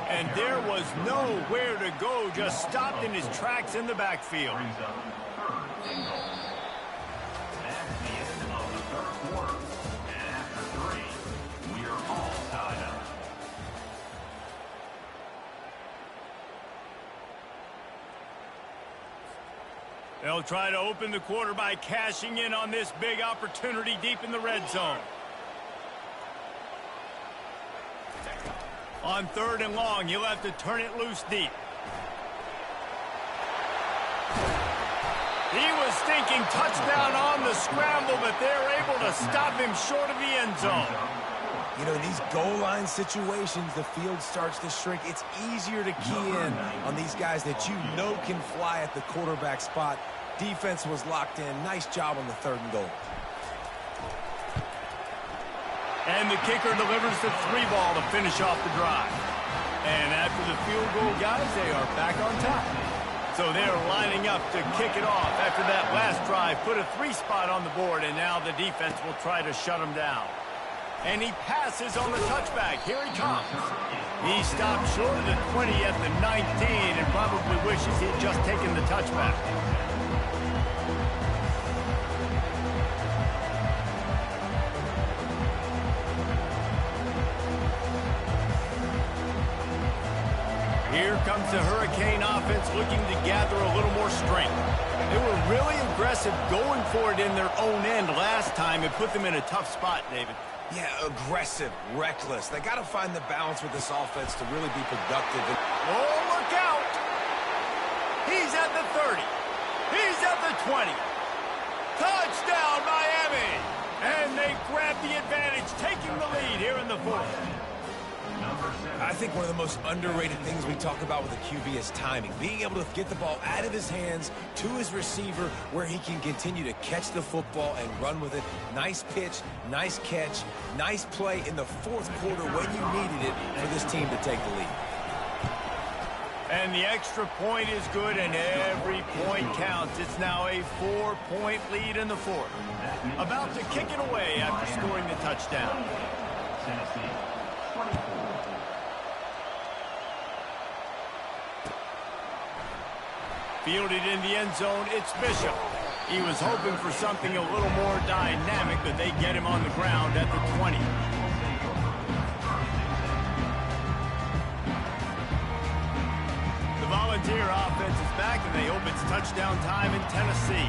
And there was nowhere to go, just stopped in his tracks in the backfield. They'll try to open the quarter by cashing in on this big opportunity deep in the red zone. On 3rd and long, you'll have to turn it loose deep. He was thinking touchdown on the scramble, but they're able to stop him short of the end zone. You know, in these goal line situations, the field starts to shrink. It's easier to key in on these guys that you know can fly at the quarterback spot. Defense was locked in. Nice job on the 3rd and goal. And the kicker delivers the 3 ball to finish off the drive. And after the field goal, guys, they are back on top. So they're lining up to kick it off after that last drive. Put a 3 spot on the board, and now the defense will try to shut them down. And he passes on the touchback. Here he comes. He stopped short of the 20 at the 19 and probably wishes he'd just taken the touchback. Here comes the Hurricane offense looking to gather a little more strength. They were really aggressive going for it in their own end last time. It put them in a tough spot, David. Yeah, aggressive, reckless. They got to find the balance with this offense to really be productive. Oh, look out! He's at the 30. He's at the 20. Touchdown, Miami! And they grab the advantage, taking the lead here in the 4th. I think one of the most underrated things we talk about with a QB is timing. Being able to get the ball out of his hands to his receiver where he can continue to catch the football and run with it. Nice pitch, nice catch, nice play in the 4th quarter when you needed it for this team to take the lead. And the extra point is good, and every point counts. It's now a 4-point lead in the 4th. About to kick it away after scoring the touchdown. Fielded in the end zone, it's Bishop. He was hoping for something a little more dynamic, but they get him on the ground at the 20. The Volunteer offense is back, and they hope it's touchdown time in Tennessee.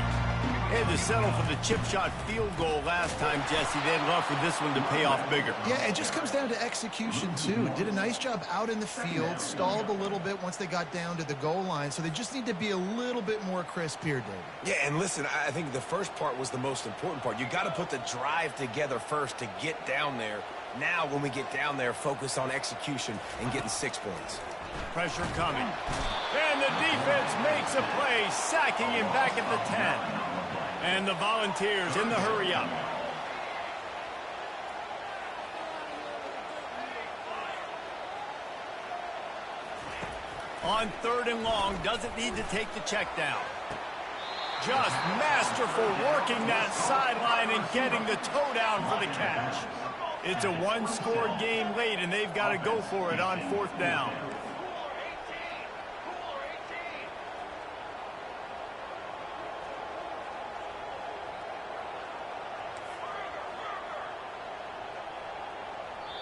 They had to settle for the chip shot field goal last time, Jesse. They'd love for this one to pay off bigger. Yeah, it just comes down to execution, too. Did a nice job out in the field, stalled a little bit once they got down to the goal line, so they just need to be a little bit more crisp here, David. Yeah, and listen, I think the first part was the most important part. You got to put the drive together first to get down there. Now, when we get down there, focus on execution and getting 6 points. Pressure coming. And the defense makes a play, sacking him back at the 10. And the Volunteers in the hurry-up. On 3rd and long, doesn't need to take the check down. Just masterful working that sideline and getting the toe down for the catch. It's a one-score game late, and they've got to go for it on 4th down.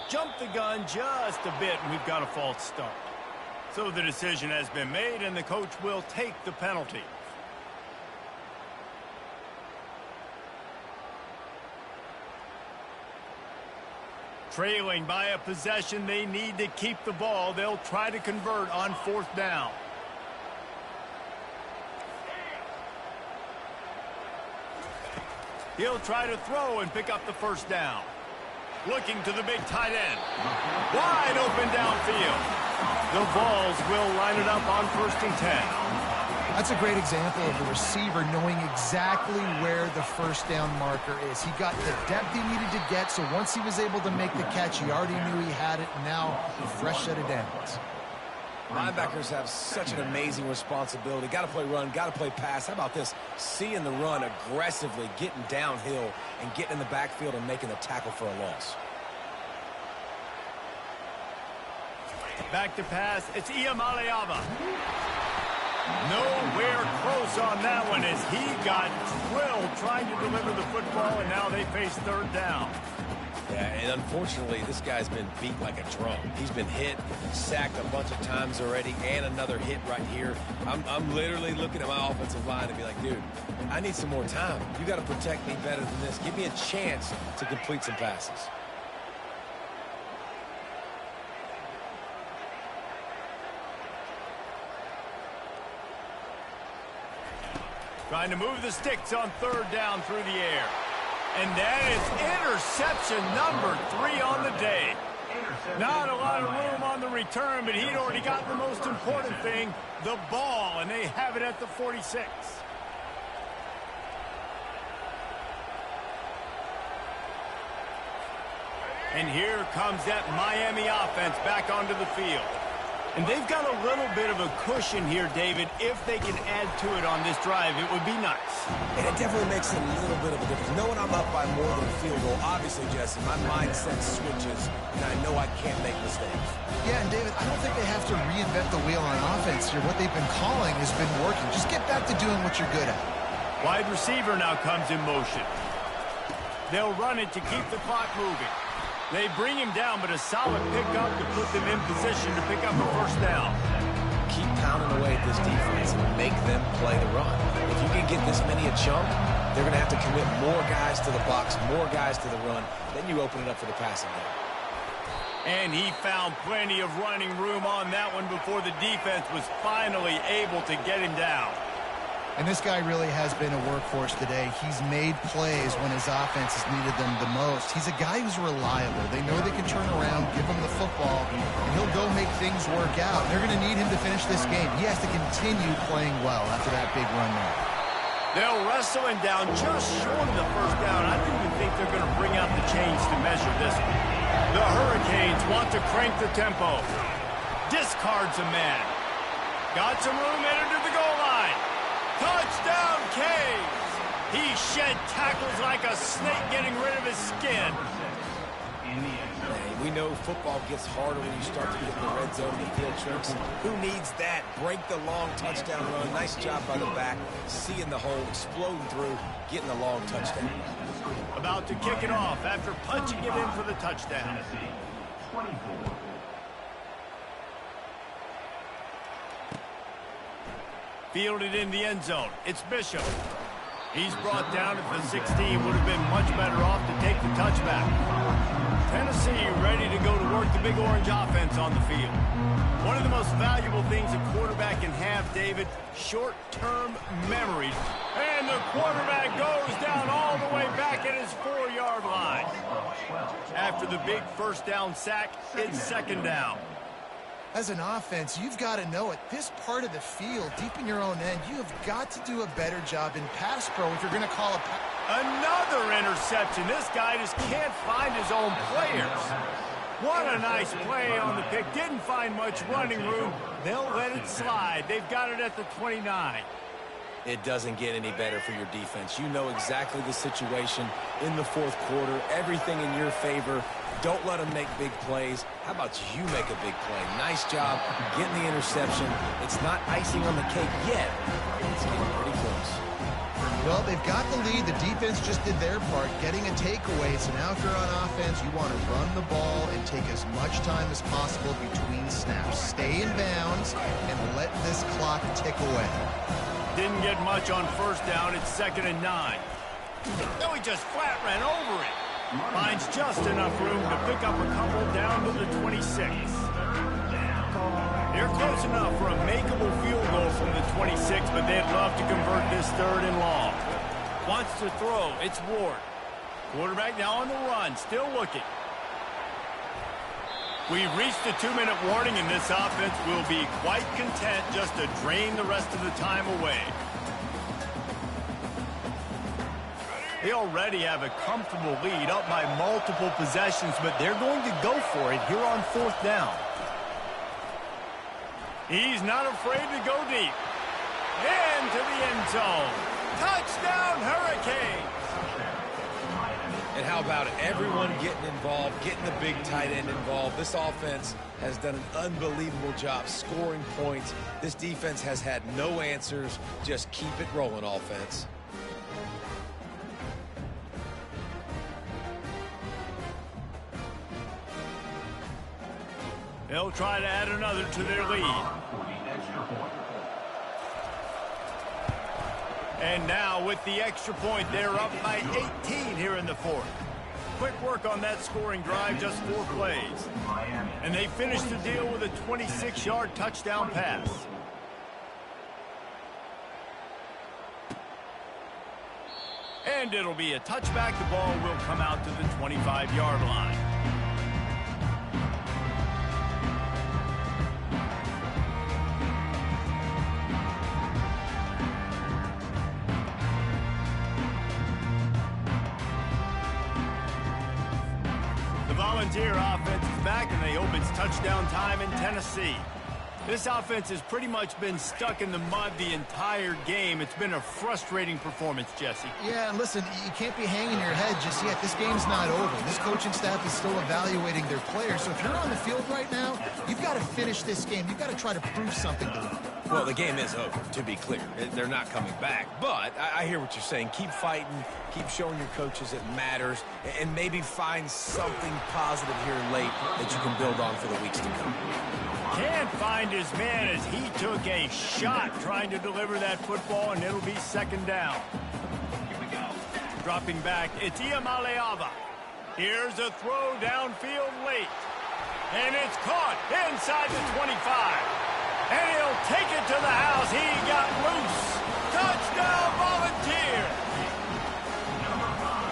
Jumped the gun just a bit, and we've got a false start. So the decision has been made, and the coach will take the penalty. Trailing by a possession, they need to keep the ball. They'll try to convert on 4th down. He'll try to throw and pick up the 1st down. Looking to the big tight end. Wide open downfield. The Vols will line it up on 1st and 10. That's a great example of the receiver knowing exactly where the 1st down marker is. He got the depth he needed to get, so once he was able to make the catch, he already knew he had it, and now a fresh set of downs. Linebackers have such an amazing responsibility. Got to play run, got to play pass. How about this? Seeing the run aggressively, getting downhill, and getting in the backfield and making the tackle for a loss. Back to pass. It's Iamaleava. Nowhere close on that one as he got drilled trying to deliver the football, and now they face 3rd down. Yeah, and unfortunately, this guy's been beat like a drum. He's been hit, sacked a bunch of times already, and another hit right here. I'm literally looking at my offensive line and be like, dude, I need some more time. You got to protect me better than this. Give me a chance to complete some passes. Trying to move the sticks on 3rd down through the air. And that is interception number 3 on the day. Not a lot of room on the return, but he'd already got the most important thing, the ball, and they have it at the 46. And here comes that Miami offense back onto the field. And they've got a little bit of a cushion here, David. If they can add to it on this drive, it would be nice. And it definitely makes a little bit of a difference. Knowing I'm up by more than a field goal, obviously, Jesse, my mindset switches, and I know I can't make mistakes. Yeah, and David, I don't think they have to reinvent the wheel on offense here. What they've been calling has been working. Just get back to doing what you're good at. Wide receiver now comes in motion. They'll run it to keep the clock moving. They bring him down, but a solid pickup to put them in position to pick up a 1st down. Keep pounding away at this defense and make them play the run. If you can get this many a chunk, they're going to have to commit more guys to the box, more guys to the run. Then you open it up for the passing game. And he found plenty of running room on that one before the defense was finally able to get him down. And this guy really has been a workhorse today. He's made plays when his offense has needed them the most. He's a guy who's reliable. They know they can turn around, give him the football, and he'll go make things work out. They're going to need him to finish this game. He has to continue playing well after that big run there. They'll wrestle him down just short of the 1st down. I don't even think they're going to bring out the chains to measure this one. The Hurricanes want to crank the tempo. Discards a man. Got some room, entered to the goal line. Touchdown, Caves! He shed tackles like a snake getting rid of his skin. We know football gets harder when you start to get in the red zone and field tricks. Who needs that? Break the long touchdown run. Nice job by the back. Seeing the hole, exploding through, getting the long touchdown. About to kick it off after punching it in for the touchdown. Fielded in the end zone. It's Bishop. He's brought down at the 16. Would have been much better off to take the touchback. Tennessee ready to go to work the Big Orange offense on the field. One of the most valuable things a quarterback can have, David, short-term memories. And the quarterback goes down all the way back at his 4-yard line. After the big 1st down sack, it's 2nd down. As an offense, you've got to know at this part of the field, deep in your own end, you have got to do a better job in pass pro if you're going to call a pass. Another interception. This guy just can't find his own players. What a nice play on the pick. Didn't find much running room. They'll let it slide. They've got it at the 29. It doesn't get any better for your defense. You know exactly the situation in the fourth quarter. Everything in your favor. Don't let them make big plays. How about you make a big play? Nice job getting the interception. It's not icing on the cake yet. It's getting pretty close. Well, they've got the lead. The defense just did their part, getting a takeaway. So now if you're on offense, you want to run the ball and take as much time as possible between snaps. Stay in bounds and let this clock tick away. Didn't get much on first down. It's 2nd and 9. No, he just flat ran over it. Finds just enough room to pick up a couple down to the 26. They're close enough for a makeable field goal from the 26, but they'd love to convert this 3rd and long. Wants to throw. It's Ward. Quarterback now on the run. Still looking. We've reached the 2-minute warning, and this offense will be quite content just to drain the rest of the time away. They already have a comfortable lead, up by multiple possessions, but they're going to go for it here on 4th down. He's not afraid to go deep. Into the end zone. Touchdown, Hurricanes! And how about it? Everyone getting involved, getting the big tight end involved. This offense has done an unbelievable job scoring points. This defense has had no answers. Just keep it rolling, offense. They'll try to add another to their lead. And now with the extra point, they're up by 18 here in the 4th. Quick work on that scoring drive, just 4 plays. And they finish the deal with a 26-yard touchdown pass. And it'll be a touchback. The ball will come out to the 25-yard line. Volunteer offense is back, and they hope it's touchdown time in Tennessee. This offense has pretty much been stuck in the mud the entire game. It's been a frustrating performance, Jesse. Yeah, and listen, you can't be hanging your head just yet. This game's not over. This coaching staff is still evaluating their players. So if you're on the field right now, you've got to finish this game. You've got to try to prove something to them. Well, the game is over, to be clear. They're not coming back. But I hear what you're saying. Keep fighting. Keep showing your coaches it matters. And maybe find something positive here late that you can build on for the weeks to come. Can't find his man as he took a shot trying to deliver that football, and it'll be 2nd down. Dropping back, it's Iamaleava. Here's a throw downfield late. And it's caught inside the 25. And he'll take it to the house. He got loose. Touchdown, Volunteer.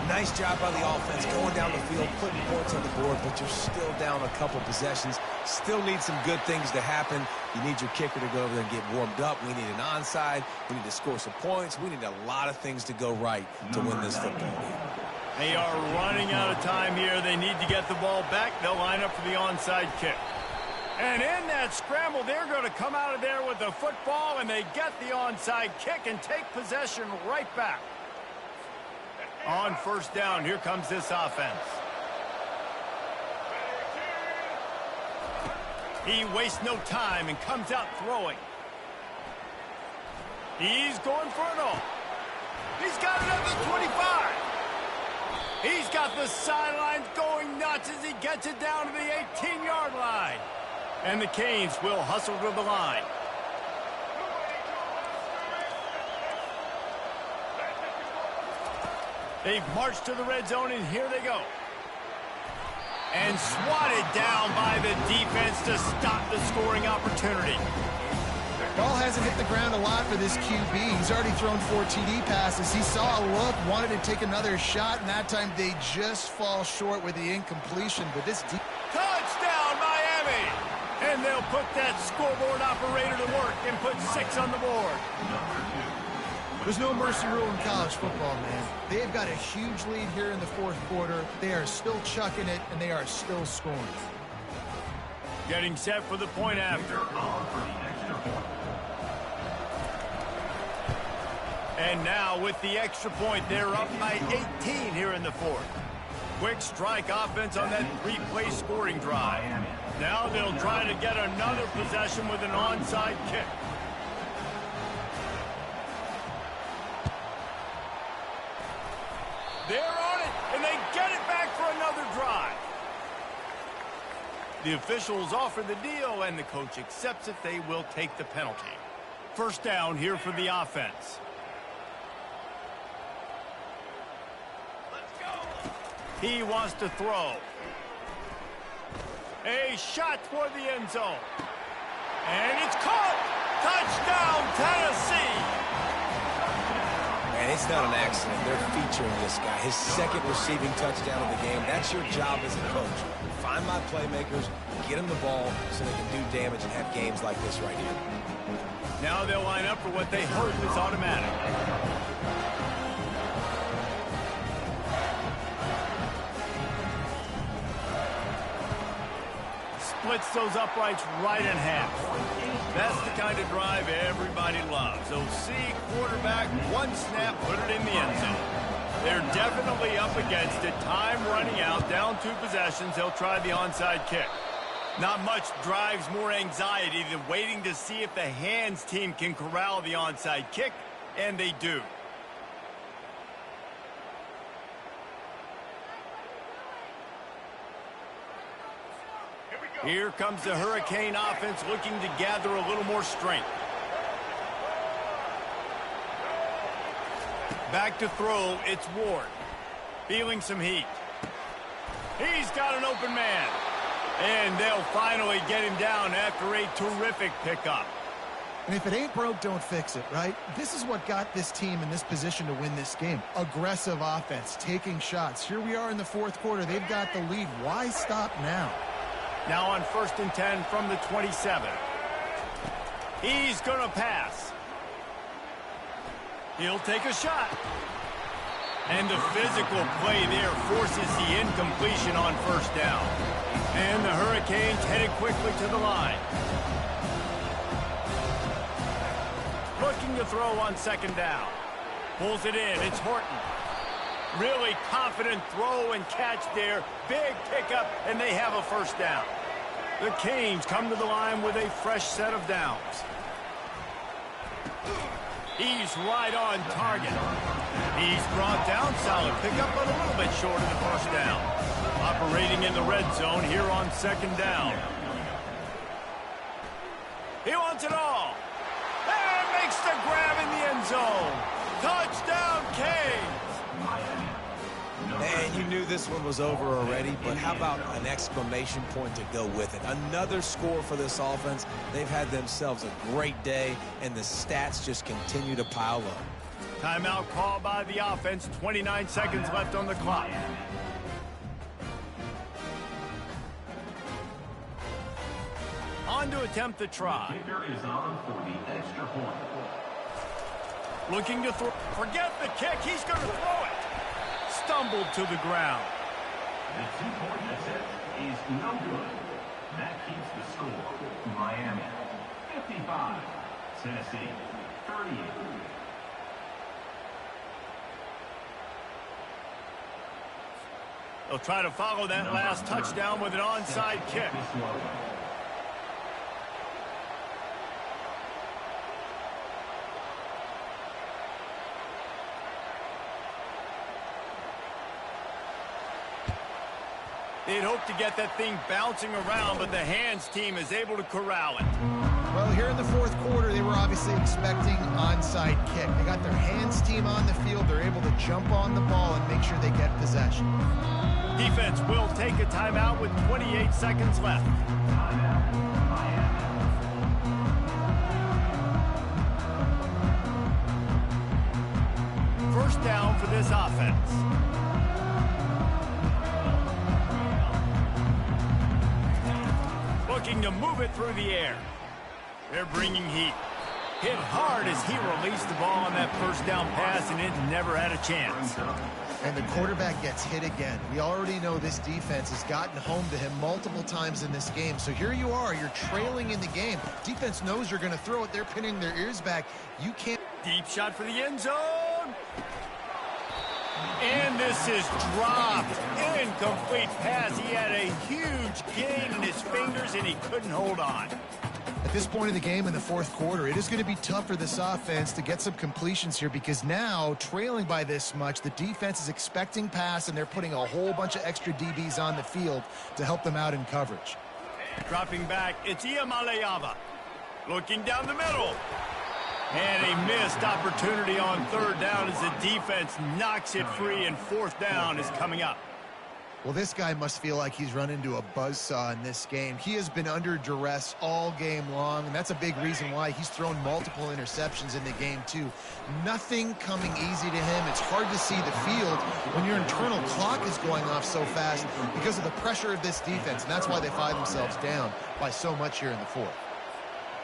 Nice job by the offense going down the field, putting points on the board, but you're still down a couple possessions. Still need some good things to happen. You need your kicker to go over there and get warmed up. We need an onside. We need to score some points. We need a lot of things to go right to win this football game. They are running out of time here. They need to get the ball back. They'll line up for the onside kick. And in that scramble, they're going to come out of there with the football, and they get the onside kick and take possession right back. On 1st down, here comes this offense. He wastes no time and comes out throwing. He's going for it all. He's got it at the 25. He's got the sidelines going nuts as he gets it down to the 18-yard line. And the Canes will hustle to the line. They've marched to the red zone, and here they go. And swatted down by the defense to stop the scoring opportunity. Ball hasn't hit the ground a lot for this QB. He's already thrown 4 TD passes. He saw a look, wanted to take another shot, and that time they just fall short with the incompletion. But this touchdown, Miami! And they'll put that scoreboard operator to work and put 6 on the board. There's no mercy rule in college football, man. They've got a huge lead here in the fourth quarter. They are still chucking it, and they are still scoring. Getting set for the point after. And now with the extra point, they're up by 18 here in the fourth. Quick strike offense on that 3-play scoring drive. Now they'll try to get another possession with an onside kick. They're on it, and they get it back for another drive. The officials offer the deal, and the coach accepts it. They will take the penalty. First down here for the offense. He wants to throw. A shot toward the end zone. And it's caught! Touchdown, Tennessee! And it's not an accident. They're featuring this guy. His second receiving touchdown of the game. That's your job as a coach. Find my playmakers, get them the ball so they can do damage and have games like this right here. Now they'll line up for what they hope is automatic. Splits those uprights right in half. That's the kind of drive everybody loves. OC, quarterback, one snap, put it in the end zone. They're definitely up against it. Time running out, down 2 possessions. They'll try the onside kick. Not much drives more anxiety than waiting to see if the hands team can corral the onside kick, and they do. Here comes the Hurricane offense looking to gather a little more strength. Back to throw, it's Ward. Feeling some heat. He's got an open man. And they'll finally get him down after a terrific pickup. And if it ain't broke, don't fix it, right? This is what got this team in this position to win this game. Aggressive offense, taking shots. Here we are in the fourth quarter. They've got the lead. Why stop now? Now on 1st and 10 from the 27. He's going to pass. He'll take a shot. And the physical play there forces the incompletion on 1st down. And the Hurricanes headed quickly to the line. Looking to throw on 2nd down. Pulls it in. It's Horton. Really confident throw and catch there. Big pickup, and they have a 1st down. The Canes come to the line with a fresh set of downs. He's right on target. He's brought down. Solid pickup, but a little bit short of the 1st down. Operating in the red zone here on 2nd down. He wants it all. And makes the grab in the end zone. Touchdown, Canes. And you knew this one was over already, but how about an exclamation point to go with it? Another score for this offense. They've had themselves a great day, and the stats just continue to pile up. Timeout called by the offense. 29 seconds left on the clock. On to attempt the try. Kicker is on for the extra point. Looking to throw. Forget the kick. He's going to throw it. Stumbled to the ground. The 2-point attempt is no good. That keeps the score. Miami 55, Tennessee 38. They'll try to follow that last touchdown with an onside kick. They'd hope to get that thing bouncing around, but the hands team is able to corral it. Well, here in the fourth quarter, they were obviously expecting onside kick. They got their hands team on the field. They're able to jump on the ball and make sure they get possession. Defense will take a timeout with 28 seconds left. First down for this offense. looking to move it through the air. They're bringing heat. Hit hard as he released the ball on that first down pass, and it never had a chance. And the quarterback gets hit again. We already know this defense has gotten home to him multiple times in this game. So here you are, you're trailing in the game. Defense knows you're going to throw it. They're pinning their ears back. You can't. Deep shot for the end zone. And this is dropped. Incomplete pass. He had a huge gain in his fingers, and he couldn't hold on. At this point in the game in the fourth quarter, it is going to be tough for this offense to get some completions here because now, trailing by this much, the defense is expecting pass, and they're putting a whole bunch of extra DBs on the field to help them out in coverage. Dropping back, it's Iamaleava. Looking down the middle. And a missed opportunity on third down as the defense knocks it free, and fourth down is coming up. Well, this guy must feel like he's run into a buzzsaw in this game. He has been under duress all game long, and that's a big reason why he's thrown multiple interceptions in the game, too. Nothing coming easy to him. It's hard to see the field when your internal clock is going off so fast because of the pressure of this defense, and that's why they find themselves down by so much here in the fourth.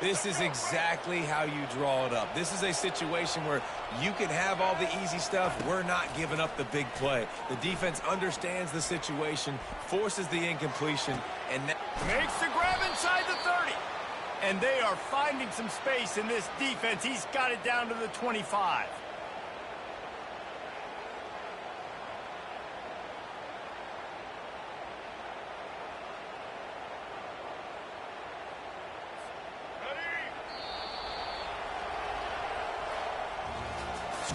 This is exactly how you draw it up. This is a situation where you can have all the easy stuff. We're not giving up the big play. The defense understands the situation, forces the incompletion, and makes the grab inside the 30. And they are finding some space in this defense. He's got it down to the 25.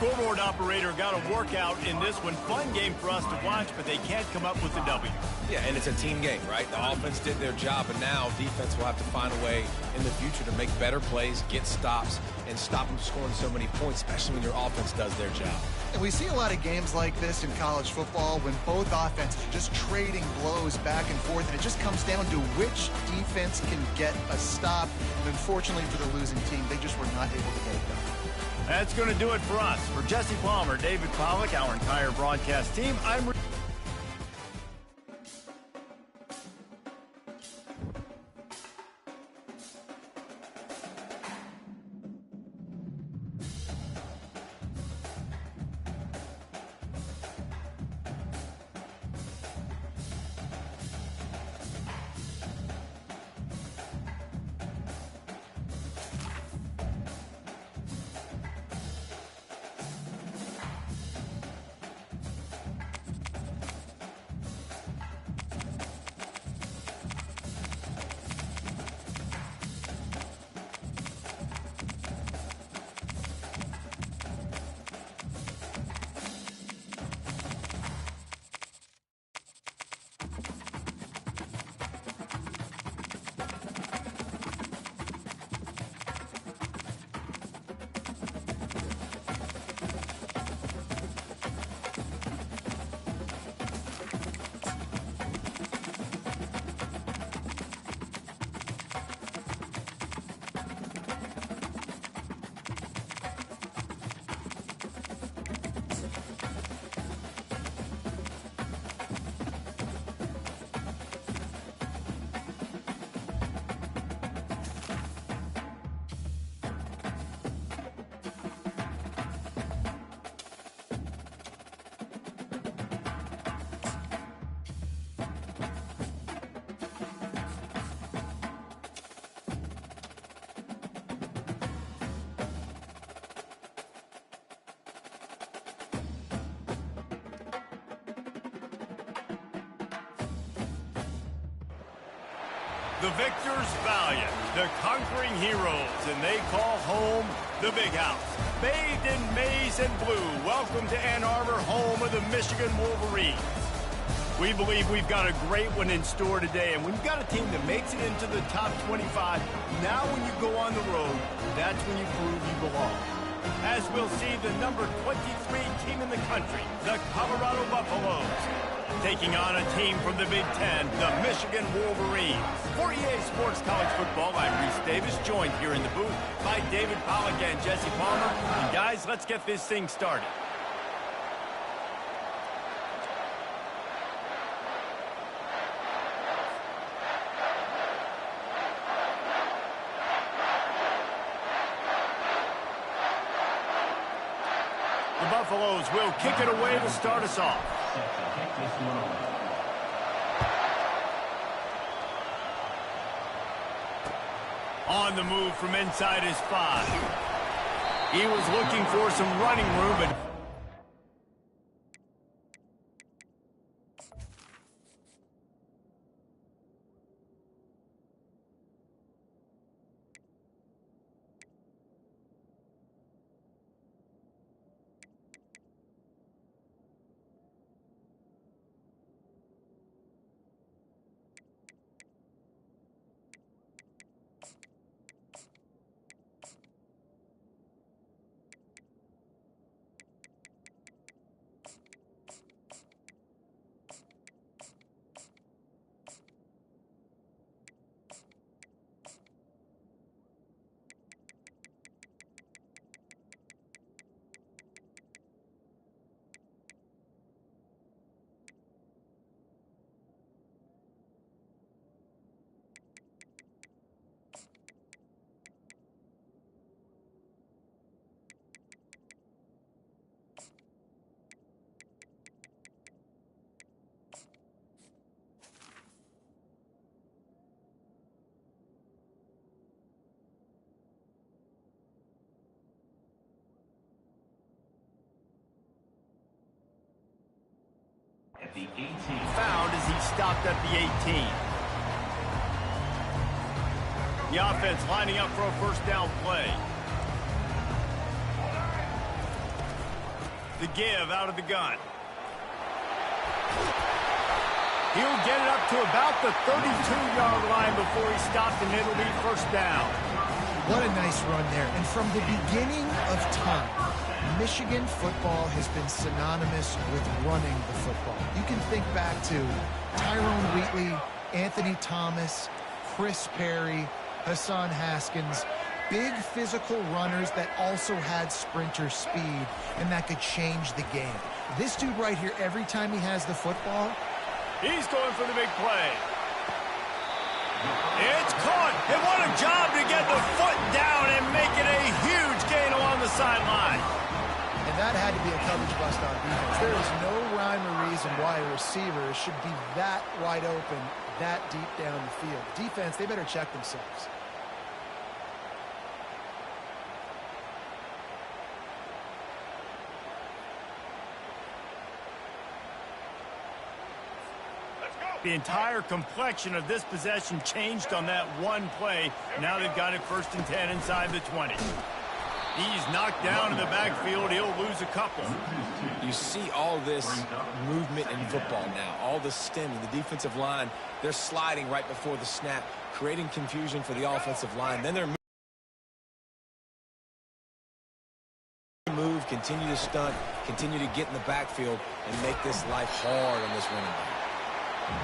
Scoreboard operator got a workout in this one. Fun game for us to watch, but they can't come up with the W. Yeah, and it's a team game, right? The offense did their job, and now defense will have to find a way in the future to make better plays, get stops, and stop them scoring so many points, especially when your offense does their job. And we see a lot of games like this in college football when both offenses are just trading blows back and forth, and it just comes down to which defense can get a stop. And unfortunately for the losing team, they just were not able to get it done. That's going to do it for us. For Jesse Palmer, David Pollack, our entire broadcast team, I'm... The victors valiant, the conquering heroes, and they call home the Big House. Bathed in maize and blue, welcome to Ann Arbor, home of the Michigan Wolverines. We believe we've got a great one in store today, and when you've got a team that makes it into the top 25, now when you go on the road, that's when you prove you belong. As we'll see, the number 23 team in the country, the Colorado Buffaloes, taking on a team from the Big Ten, the Michigan Wolverines. For EA Sports College Football, I'm Reese Davis, joined here in the booth by David Pollack and Jesse Palmer. And guys, let's get this thing started. Buffaloes will kick it away to start us off. On the move from inside his 5. He was looking for some running room, but At the 18. found as he stopped at the 18. The offense lining up for a first down play. The give out of the gun. He'll get it up to about the 32-yard line before he stopped, and it'll be first down. What a nice run there. And from the beginning of time, Michigan football has been synonymous with running the football. You can think back to Tyrone Wheatley, Anthony Thomas, Chris Perry, Hassan Haskins, big physical runners that also had sprinter speed and that could change the game. This dude right here, every time he has the football, he's going for the big play. It's caught, and what a job to get the foot down and make it a huge gain along the sideline. And that had to be a coverage bust on defense. There is no rhyme or reason why a receiver should be that wide open, that deep down the field. Defense, they better check themselves. The entire complexion of this possession changed on that one play. Now they've got it 1st and 10 inside the 20. He's knocked down in the backfield. He'll lose a couple. You see all this movement in football now, all the stemming, the defensive line, they're sliding right before the snap, creating confusion for the offensive line. Then they're move, continue to stunt, continue to get in the backfield and make this life hard on this running back.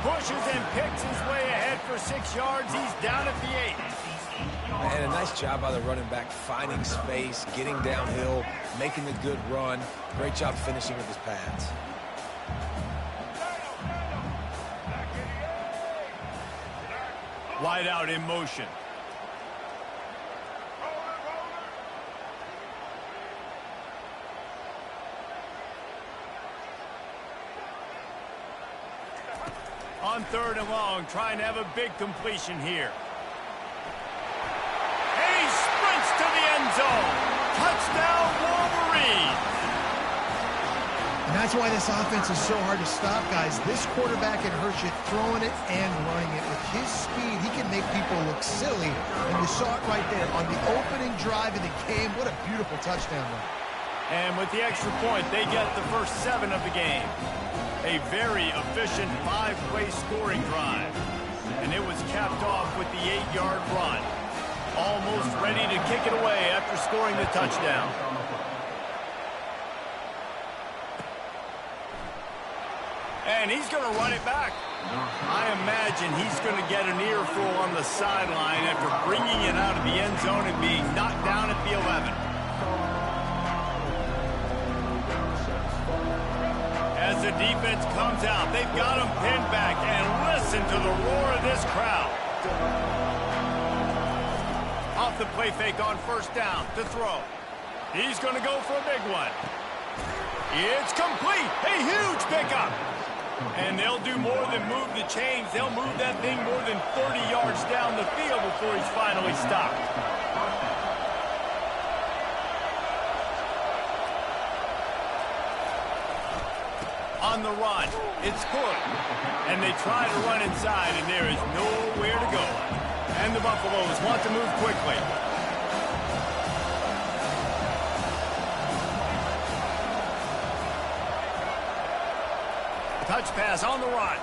Pushes and picks his way ahead for 6 yards. He's down at the 8. And a nice job by the running back, finding space, getting downhill, making a good run. Great job finishing with his pads. Wide out in motion. On 3rd and long, trying to have a big completion here. And he sprints to the end zone. Touchdown, Wolverine. And that's why this offense is so hard to stop, guys. This quarterback can hurt you throwing it and running it. With his speed, he can make people look silly. And you saw it right there on the opening drive of the game. What a beautiful touchdown run. And with the extra point, they get the first 7 of the game. A very efficient 5-play scoring drive. And it was capped off with the 8-yard run. Almost ready to kick it away after scoring the touchdown. And he's going to run it back. I imagine he's going to get an earful on the sideline after bringing it out of the end zone and being knocked down at the 11. As the defense comes out, they've got him pinned back, and listen to the roar of this crowd. Off the play fake on 1st down to throw. He's going to go for a big one. It's complete. A huge pickup. And they'll do more than move the chains. They'll move that thing more than 30 yards down the field before he's finally stopped. On the run, it's good. And they try to run inside, and there is nowhere to go. And the Buffaloes want to move quickly. Touch pass on the run.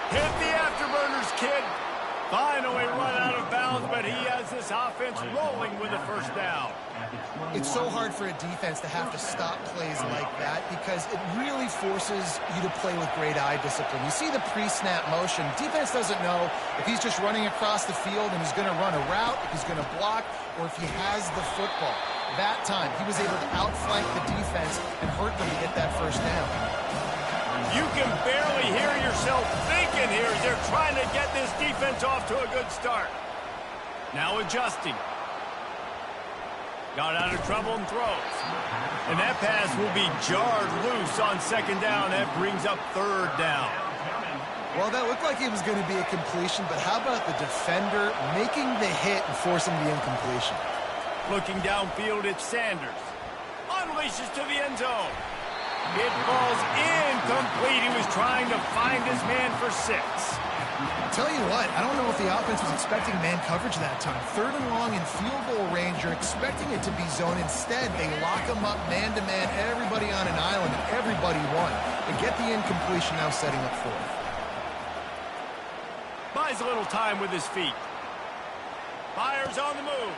Hit the afterburners, kid. Finally run out of bounds, but he has this offense rolling with a first down. It's so hard for a defense to have to stop plays like that because it really forces you to play with great eye discipline. You see the pre-snap motion. Defense doesn't know if he's just running across the field and he's going to run a route, if he's going to block, or if he has the football. That time, he was able to outflank the defense and hurt them to get that first down. You can barely hear yourself thinking here as they're trying to get this defense off to a good start. Now adjusting. Got out of trouble and throws. And that pass will be jarred loose on second down. That brings up third down. Well, that looked like it was going to be a completion, but how about the defender making the hit and forcing the incompletion? Looking downfield, it's Sanders. Unleashes to the end zone. It falls incomplete. He was trying to find his man for 6. Tell you what, I don't know if the offense was expecting man coverage that time. Third and long in field goal range, you're expecting it to be zone. Instead, they lock him up man-to-man, everybody on an island, and everybody won. They get the incompletion, now setting up fourth. Buys a little time with his feet. Fires on the move.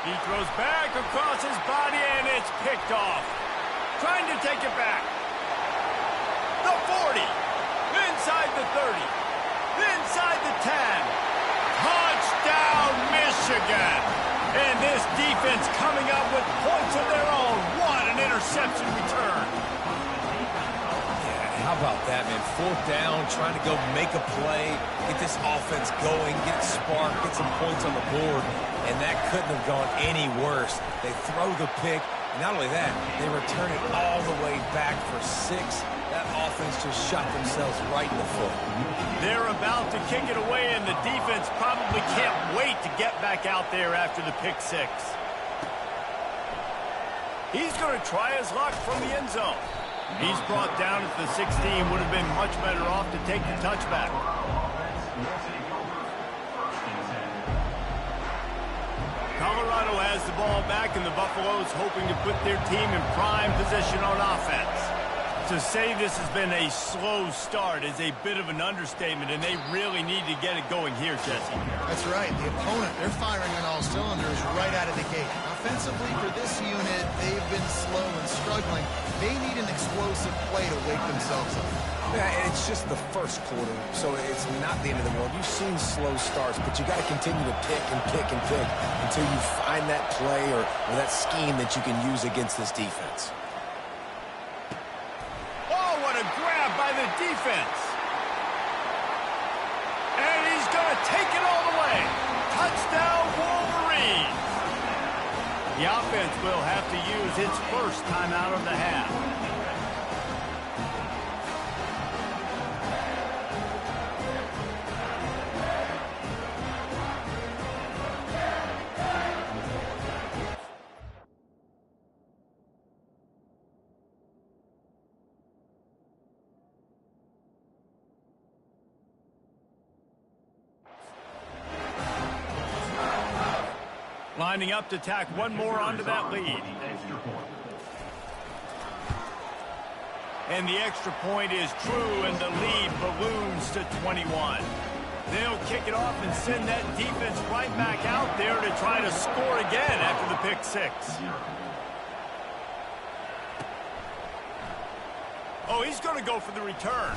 He throws back across his body, and it's picked off. Trying to take it back. The 40. Inside the 30. Inside the 10. Touchdown, Michigan. And this defense coming up with points of their own. What an interception return. Yeah, how about that, man? Fourth down, trying to go make a play, get this offense going, get it sparked, get some points on the board. And that couldn't have gone any worse. They throw the pick. Not only that, they return it all the way back for 6. That offense just shot themselves right in the foot. They're about to kick it away, and the defense probably can't wait to get back out there after the pick 6. He's going to try his luck from the end zone. He's brought down at the 16. Would have been much better off to take the touchback. Colorado has the ball back, and the Buffaloes hoping to put their team in prime position on offense. To say this has been a slow start is a bit of an understatement, and they really need to get it going here, Jesse. That's right. The opponent, they're firing on all cylinders right out of the gate. Offensively, for this unit, they've been slow and struggling. They need an explosive play to wake themselves up. Yeah, and it's just the first quarter, so it's not the end of the world. You've seen slow starts, but you got to continue to pick and pick and pick until you find that play or that scheme that you can use against this defense. Oh, what a grab by the defense. And he's going to take it all the way. Touchdown, Wolverine. The offense will have to use its first timeout of the half. Lining up to tack one more onto that lead. And the extra point is true, and the lead balloons to 21. They'll kick it off and send that defense right back out there to try to score again after the pick 6. Oh, he's going to go for the return.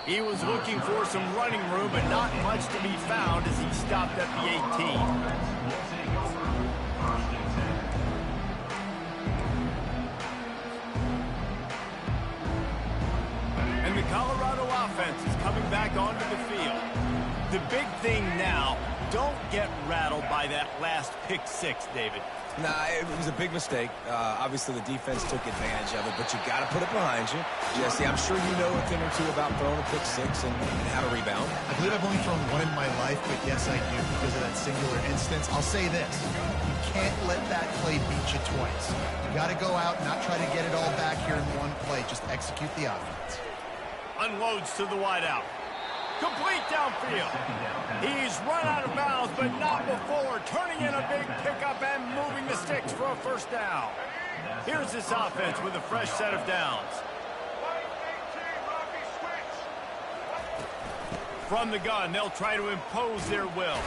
He was looking for some running room, but not much to be found as he stopped at the 18. And the Colorado offense is coming back onto the field. The big thing now, don't get rattled by that last pick 6, David. Nah, it was a big mistake. Obviously, the defense took advantage of it, but you got to put it behind you. Jesse, I'm sure you know a thing or two about throwing a pick six and how to rebound. I believe I've only thrown one in my life, but yes, I do because of that singular instance. I'll say this. You can't let that play beat you twice. You got to go out and not try to get it all back here in one play. Just execute the offense. Unloads to the wideout. Complete downfield. He's run out of bounds, but not before turning in a big pickup and moving the sticks for a first down. Here's this offense with a fresh set of downs. From the gun, they'll try to impose their will.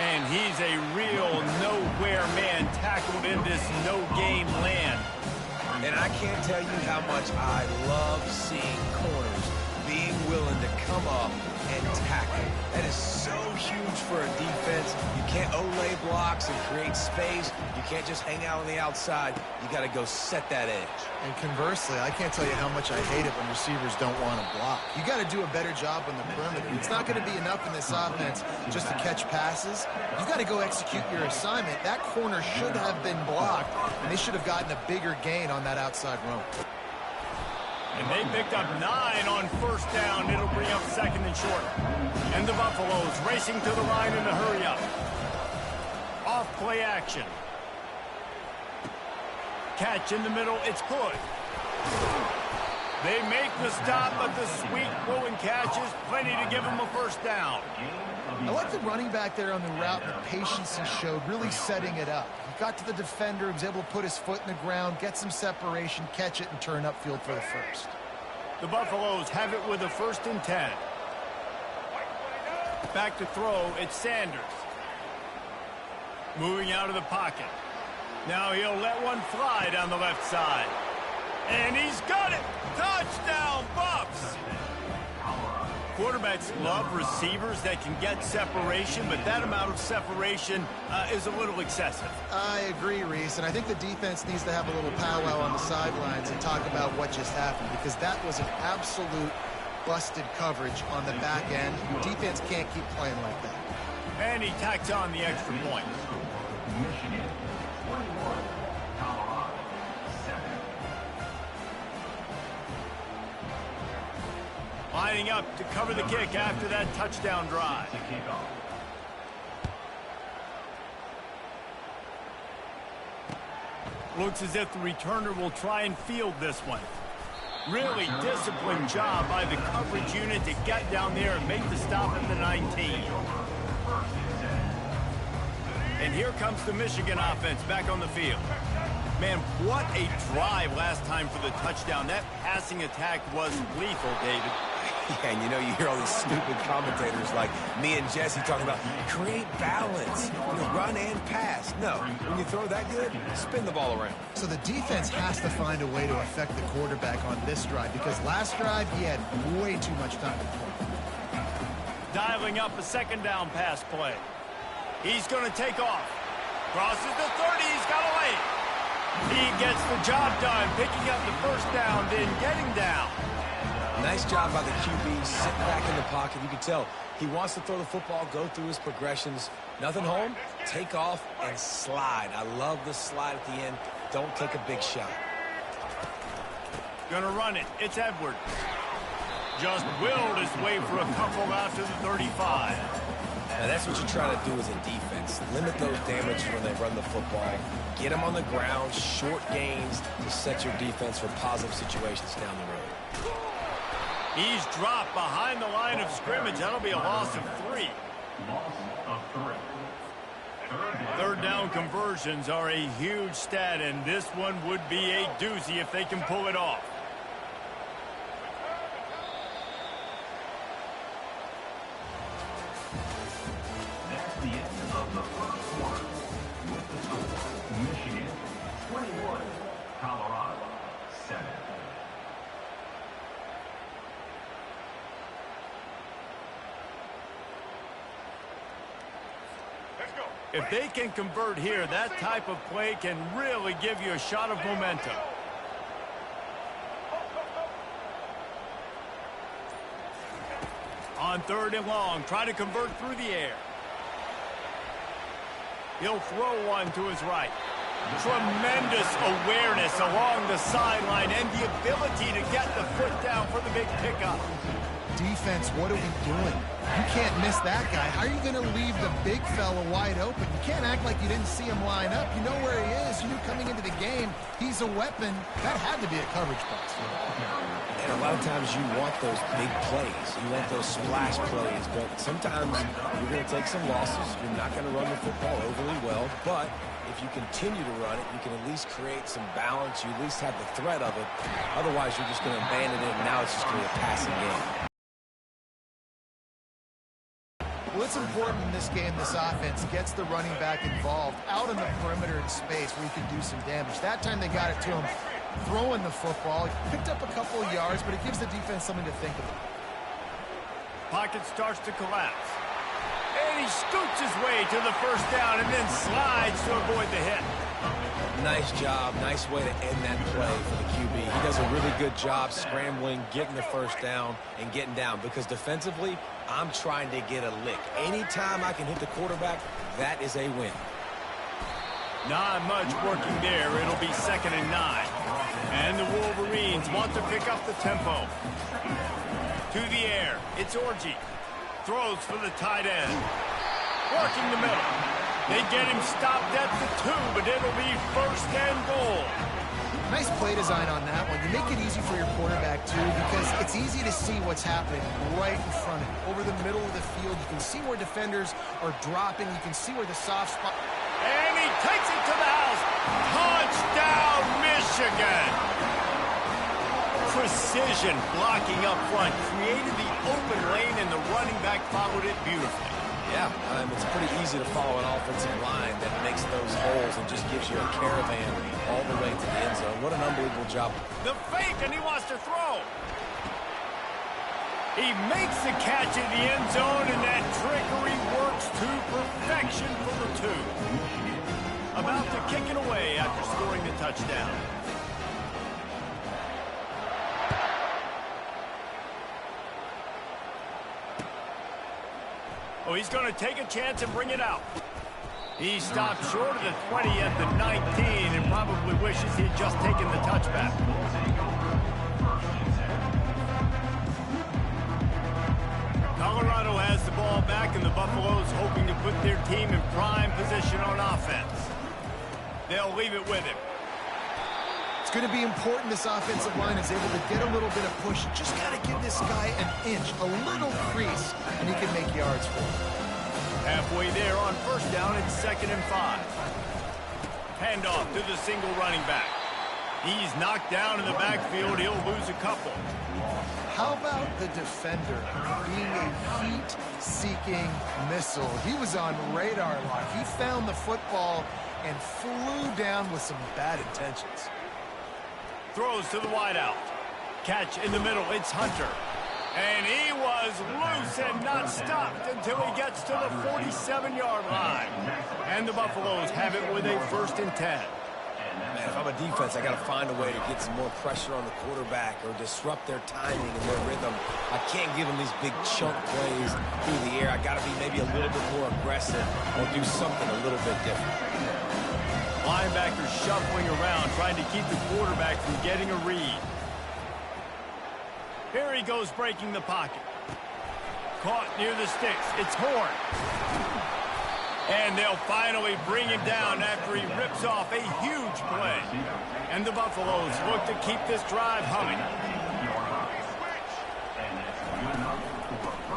And he's a real nowhere man tackled in this no-game land. And I can't tell you how much I love seeing corners being willing to come up and tackle. That is so huge for a defense. You can't olay blocks and create space. You can't just hang out on the outside. You got to go set that edge. And conversely, I can't tell you how much I hate it when receivers don't want to block. You got to do a better job on the perimeter. It's not going to be enough in this offense just to catch passes. You got to go execute your assignment. That corner should have been blocked, and they should have gotten a bigger gain on that outside run. And they picked up 9 on first down. It'll bring up second and short. And the Buffaloes racing to the line in a hurry up. Off play action. Catch in the middle. It's good. They make the stop, but the sweet throw and catch is plenty to give them a first down. I like the running back there on the route, the patience he showed, really setting it up. He got to the defender, he was able to put his foot in the ground, get some separation, catch it, and turn upfield for the first. The Buffaloes have it with a 1st and 10. Back to throw, it's Sanders. Moving out of the pocket. Now he'll let one fly down the left side. And he's got it! Touchdown, Buffs! Quarterbacks love receivers that can get separation, but that amount of separation is a little excessive. I agree, Reese, and I think the defense needs to have a little powwow on the sidelines and talk about what just happened, because that was an absolute busted coverage on the back end. Defense can't keep playing like that. And he tacks on the extra point. Michigan, 21. Colorado, 7. Lining up to cover the kick after that touchdown drive. To kick off. Looks as if the returner will try and field this one. Really disciplined job by the coverage unit to get down there and make the stop at the 19. And here comes the Michigan offense back on the field. Man, what a drive last time for the touchdown. That passing attack was lethal, David. Yeah, and you know, you hear all these stupid commentators like me and Jesse talking about create balance, run and pass. No, when you throw that good, spin the ball around. So the defense has to find a way to affect the quarterback on this drive, because last drive he had way too much time to throw. Dialing up a second down pass play. He's going to take off. Crosses the 30. He's got a lane. He gets the job done, picking up the first down, then getting down. Nice job by the QB, sitting back in the pocket. You can tell he wants to throw the football, go through his progressions. Nothing home, take off, and slide. I love the slide at the end. Don't take a big shot. Gonna run it. It's Edwards. Just willed his way for a couple out to the 35. Now that's what you try to do as a defense. Limit those damages when they run the football. Get them on the ground, short gains to set your defense for positive situations down the road. He's dropped behind the line of scrimmage. That'll be a loss of 3. Loss of 3. Third down conversions are a huge stat, and this one would be a doozy if they can pull it off. That's the end of the first quarter. With the score, Michigan, 21. Colorado, 7. If they can convert here, that type of play can really give you a shot of momentum. On 3rd and long, try to convert through the air. He'll throw one to his right. Tremendous awareness along the sideline and the ability to get the foot down for the big pickup. Defense, what are we doing? You can't miss that guy. How are you going to leave the big fella wide open? You can't act like you didn't see him line up. You know where he is. You knew coming into the game he's a weapon. That had to be a coverage bust. And a lot of times you want those big plays. You want those splash plays. But sometimes you're going to take some losses. You're not going to run the football overly well. But if you continue to run it, you can at least create some balance. You at least have the threat of it. Otherwise, you're just going to abandon it, and now it's just going to be a passing game. Well, it's important in this game this offense gets the running back involved out on the perimeter in space where he can do some damage. That time they got it to him throwing the football. He picked up a couple of yards, but it gives the defense something to think about. Pocket starts to collapse. And he scoots his way to the first down and then slides to avoid the hit. Nice job. Nice way to end that play for the QB. He does a really good job scrambling, getting the first down, and getting down. Because defensively, I'm trying to get a lick. Anytime I can hit the quarterback, that is a win. Not much working there. It'll be 2nd and 9. And the Wolverines want to pick up the tempo. To the air. It's Orji. Throws for the tight end. Working the middle. They get him stopped at the 2, but it'll be 1st and goal. Nice play design on that one. You make it easy for your quarterback, too, because it's easy to see what's happening right in front of you. Over the middle of the field, you can see where defenders are dropping. You can see where the soft spot... And he takes it to the house. Touchdown, Michigan. Precision blocking up front. Created the open lane, and the running back followed it beautifully. Yeah, it's pretty easy to follow an offensive line that makes those holes and just gives you a caravan all the way to the end zone. What an unbelievable job. The fake, and he wants to throw. He makes the catch in the end zone, and that trickery works to perfection for the 2. About to kick it away after scoring the touchdown. Oh, he's going to take a chance and bring it out. He stopped short of the 20 at the 19 and probably wishes he had just taken the touchback. Colorado has the ball back, and the Buffaloes hoping to put their team in prime position on offense. They'll leave it with him. It's going to be important this offensive line is able to get a little bit of push. Just got to give this guy an inch, a little crease, and he can make yards for him. Halfway there on 1st down, it's 2nd and 5. Handoff to the single running back. He's knocked down in the backfield. He'll lose a couple. How about the defender being a heat-seeking missile? He was on radar lock. He found the football and flew down with some bad intentions. Throws to the wideout. Catch in the middle. It's Hunter. And he was loose and not stopped until he gets to the 47-yard line. And the Buffaloes have it with a 1st and 10. Man, if I'm a defense, I got to find a way to get some more pressure on the quarterback or disrupt their timing and their rhythm. I can't give them these big chunk plays through the air. I got to be maybe a little bit more aggressive or do something a little bit different. Linebackers shuffling around, trying to keep the quarterback from getting a read. Here he goes, breaking the pocket. Caught near the sticks. It's Horn. And they'll finally bring him down after he rips off a huge play. And the Buffaloes look to keep this drive humming.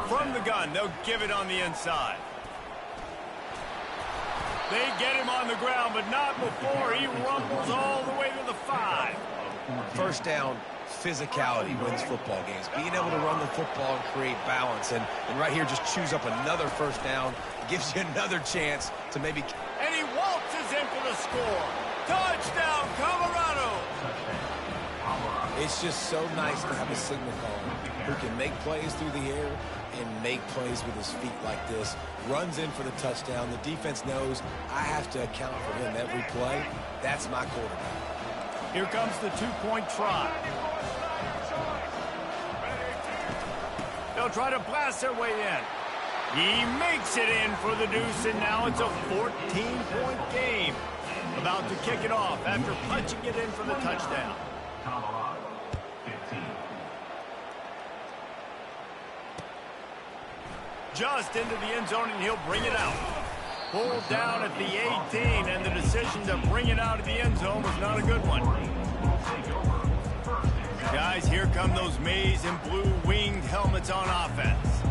From the gun, they'll give it on the inside. They get him on the ground, but not before he rumbles all the way to the 5. 1st down, physicality wins football games. Being able to run the football and create balance. And right here, just choose up another 1st down. Gives you another chance to maybe... And he waltzes in for the score. Touchdown, Colorado! It's just so nice to have a signal caller who can make plays through the air and make plays with his feet like this. Runs in for the touchdown. The defense knows I have to account for him every play. That's my quarterback. Here comes the 2-point try. They'll try to blast their way in. He makes it in for the deuce, and now it's a 14-point game. About to kick it off after punching it in for the touchdown. Colorado, 15. Just into the end zone, and he'll bring it out. Pulled down at the 18, and the decision to bring it out of the end zone was not a good one. Guys, here come those maize and blue winged helmets on offense.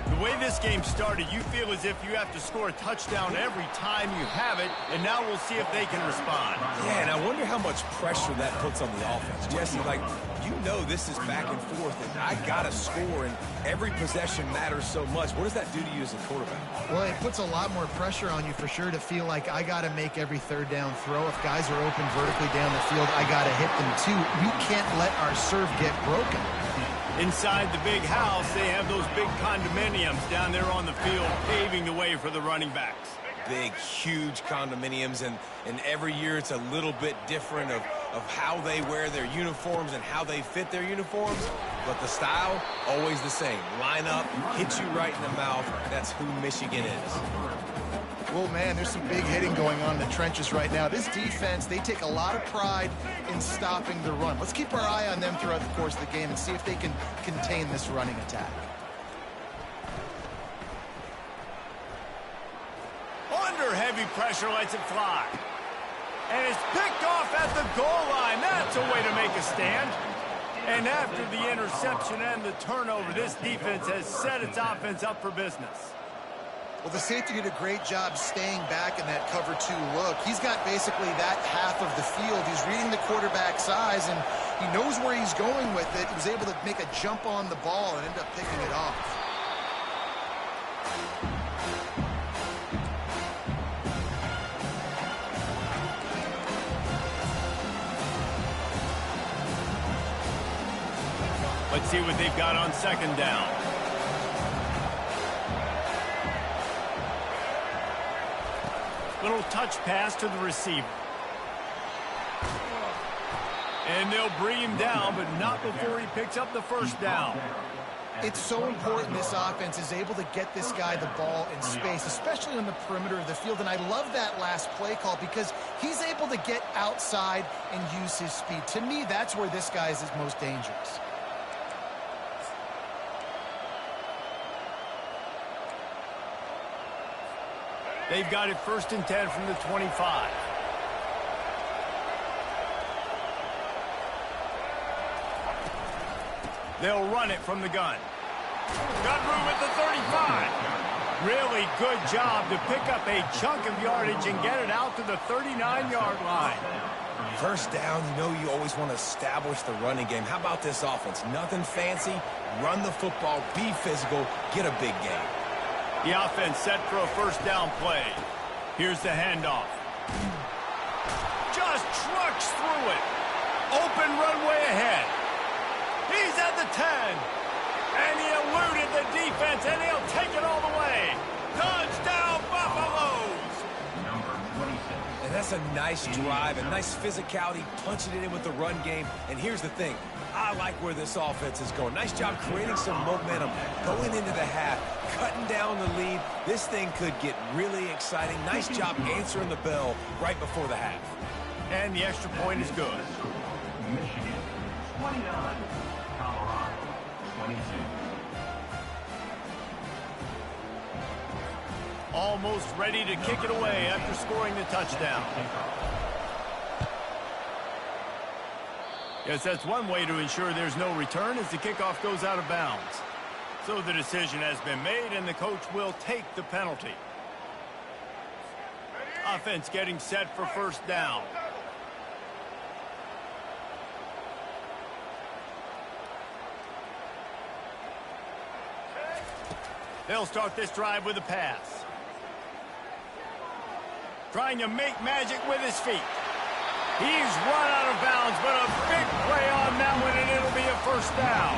The way this game started, you feel as if you have to score a touchdown every time you have it, and now we'll see if they can respond. Yeah, and I wonder how much pressure that puts on the offense. Jesse, like, you know this is back and forth, and I got to score, and every possession matters so much. What does that do to you as a quarterback? Well, it puts a lot more pressure on you for sure to feel like I got to make every third down throw. If guys are open vertically down the field, I got to hit them too. We can't let our serve get broken. Inside the big house, they have those big condominiums down there on the field paving the way for the running backs. Big, huge condominiums, and every year it's a little bit different of how they wear their uniforms and how they fit their uniforms, but the style, always the same. Line up, hit you right in the mouth. That's who Michigan is. Well, man, there's some big hitting going on in the trenches right now. This defense, they take a lot of pride in stopping the run. Let's keep our eye on them throughout the course of the game and see if they can contain this running attack. Under heavy pressure, lets it fly. And it's picked off at the goal line. That's a way to make a stand. And after the interception and the turnover, this defense has set its offense up for business. Well, the safety did a great job staying back in that cover 2 look. He's got basically that half of the field. He's reading the quarterback's eyes, and he knows where he's going with it. He was able to make a jump on the ball and end up picking it off. Let's see what they've got on second down. Little touch pass to the receiver. And they'll bring him down, but not before he picks up the first down. It's so important this offense is able to get this guy the ball in space, especially on the perimeter of the field. And I love that last play call because he's able to get outside and use his speed. To me, that's where this guy is most dangerous. They've got it 1st and 10 from the 25. They'll run it from the gun. Got room at the 35. Really good job to pick up a chunk of yardage and get it out to the 39-yard line. First down, you know you always want to establish the running game. How about this offense? Nothing fancy. Run the football, be physical, get a big game. The offense set for a first down play. Here's the handoff. Just trucks through it. Open runway ahead. He's at the 10. And he eluded the defense, and he'll take it all the way. Touchdown, Buffaloes! Number 26. And that's a nice drive, a nice physicality, punching it in with the run game. And here's the thing. I like where this offense is going. Nice job creating some momentum, going into the half, cutting down the lead. This thing could get really exciting. Nice job answering the bell right before the half. And the extra point is good. Michigan, 29. Colorado, 22. Almost ready to kick it away after scoring the touchdown. Yes, that's one way to ensure there's no return as the kickoff goes out of bounds. So the decision has been made, and the coach will take the penalty. Offense getting set for first down. They'll start this drive with a pass. Trying to make magic with his feet. He's run out of bounds, but a big play on that one, and it'll be a first down.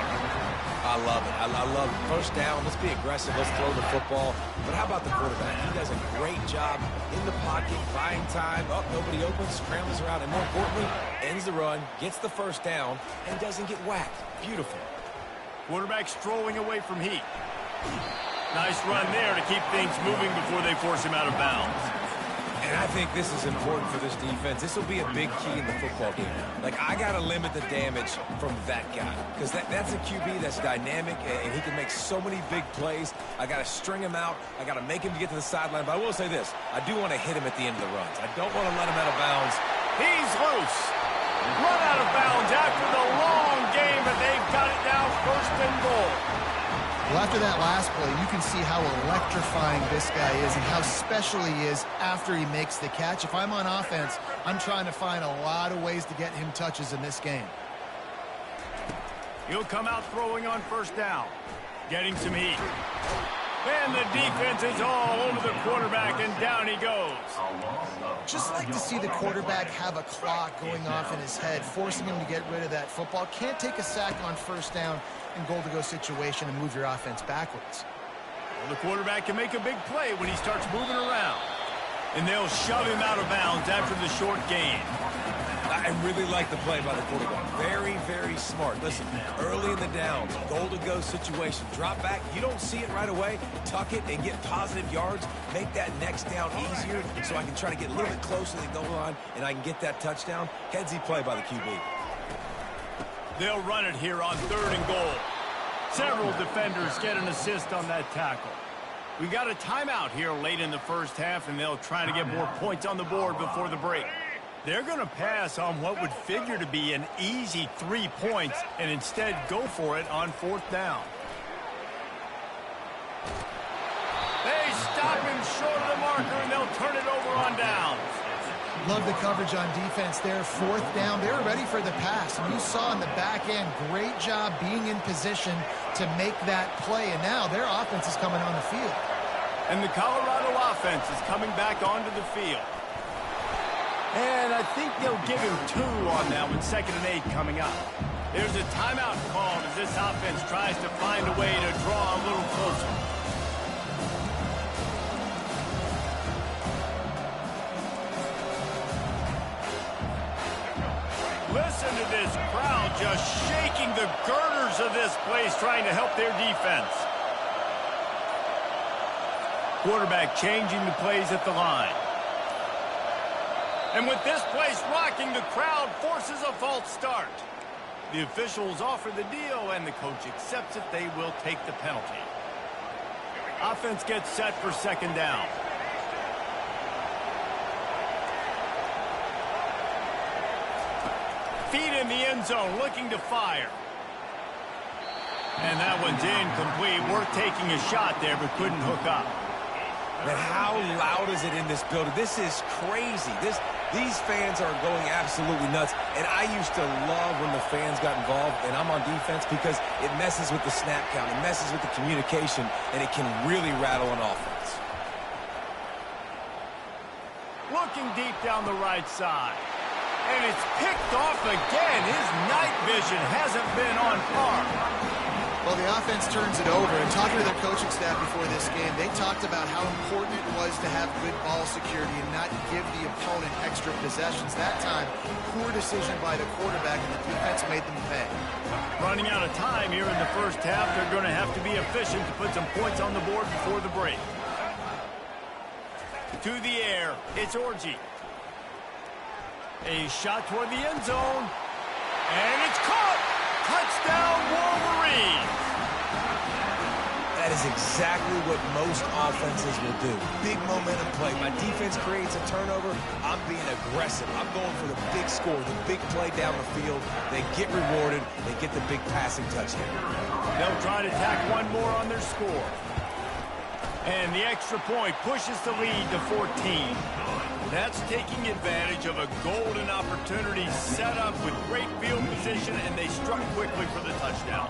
I love it. I love it. First down, let's be aggressive. Let's throw the football. But how about the quarterback? He does a great job in the pocket, buying time. Up, nobody opens, scrambles around, and more importantly, ends the run, gets the first down, and doesn't get whacked. Beautiful. Quarterback strolling away from heat. Nice run there to keep things moving before they force him out of bounds. And I think this is important for this defense. This will be a big key in the football game. Like, I got to limit the damage from that guy because that's a QB that's dynamic, and he can make so many big plays. I got to string him out. I got to make him get to the sideline. But I will say this. I do want to hit him at the end of the runs. I don't want to let him out of bounds. He's loose. Run out of bounds after the long game, but they've got it now first and goal. Well, after that last play, you can see how electrifying this guy is and how special he is after he makes the catch. If I'm on offense, I'm trying to find a lot of ways to get him touches in this game. He'll come out throwing on first down. Getting some heat. And the defense is all over the quarterback, and down he goes. Just like to see the quarterback have a clock going off in his head, forcing him to get rid of that football. Can't take a sack on first down in goal-to-go situation and move your offense backwards. Well, the quarterback can make a big play when he starts moving around. And they'll shove him out of bounds after the short gain. I really like the play by the quarterback. Very, very smart. Listen, early in the downs, goal-to-go situation, drop back. You don't see it right away. Tuck it and get positive yards. Make that next down easier so I can try to get a little bit closer to the goal line and I can get that touchdown. Headsy play by the QB. They'll run it here on 3rd and goal. Several defenders get an assist on that tackle. We got a timeout here late in the first half, and they'll try to get more points on the board before the break. They're going to pass on what would figure to be an easy 3 points and instead go for it on 4th down. They stop him short of the marker, and they'll turn it over on downs. Love the coverage on defense there. 4th down. They were ready for the pass. And you saw in the back end, great job being in position to make that play. And now their offense is coming on the field. And the Colorado offense is coming back onto the field. And I think they'll give him 2 on that one, 2nd and 8 coming up. There's a timeout called as this offense tries to find a way to draw a little closer. Listen to this crowd just shaking the girders of this place, trying to help their defense. Quarterback changing the plays at the line. And with this place rocking, the crowd forces a false start. The officials offer the deal, and the coach accepts it. They will take the penalty. Offense gets set for 2nd down. Feet in the end zone, looking to fire. And that one's incomplete. Worth taking a shot there, but couldn't hook up. Man, how loud is it in this building? This is crazy. These fans are going absolutely nuts. And I used to love when the fans got involved, and I'm on defense because it messes with the snap count. It messes with the communication, and it can really rattle an offense. Looking deep down the right side. And it's picked off again. His night vision hasn't been on par. Well, the offense turns it over, and talking to their coaching staff before this game, they talked about how important it was to have good ball security and not give the opponent extra possessions. That time, poor decision by the quarterback, and the defense made them pay. Running out of time here in the first half, they're going to have to be efficient to put some points on the board before the break. To the air, it's Orji. A shot toward the end zone, and it's caught! Touchdown, Wolverines! That is exactly what most offenses will do. Big momentum play. My defense creates a turnover. I'm being aggressive. I'm going for the big score, the big play down the field. They get rewarded. They get the big passing touchdown. They'll try to tack one more on their score. And the extra point pushes the lead to 14. That's taking advantage of a golden opportunity set up with great field position, and they struck quickly for the touchdown.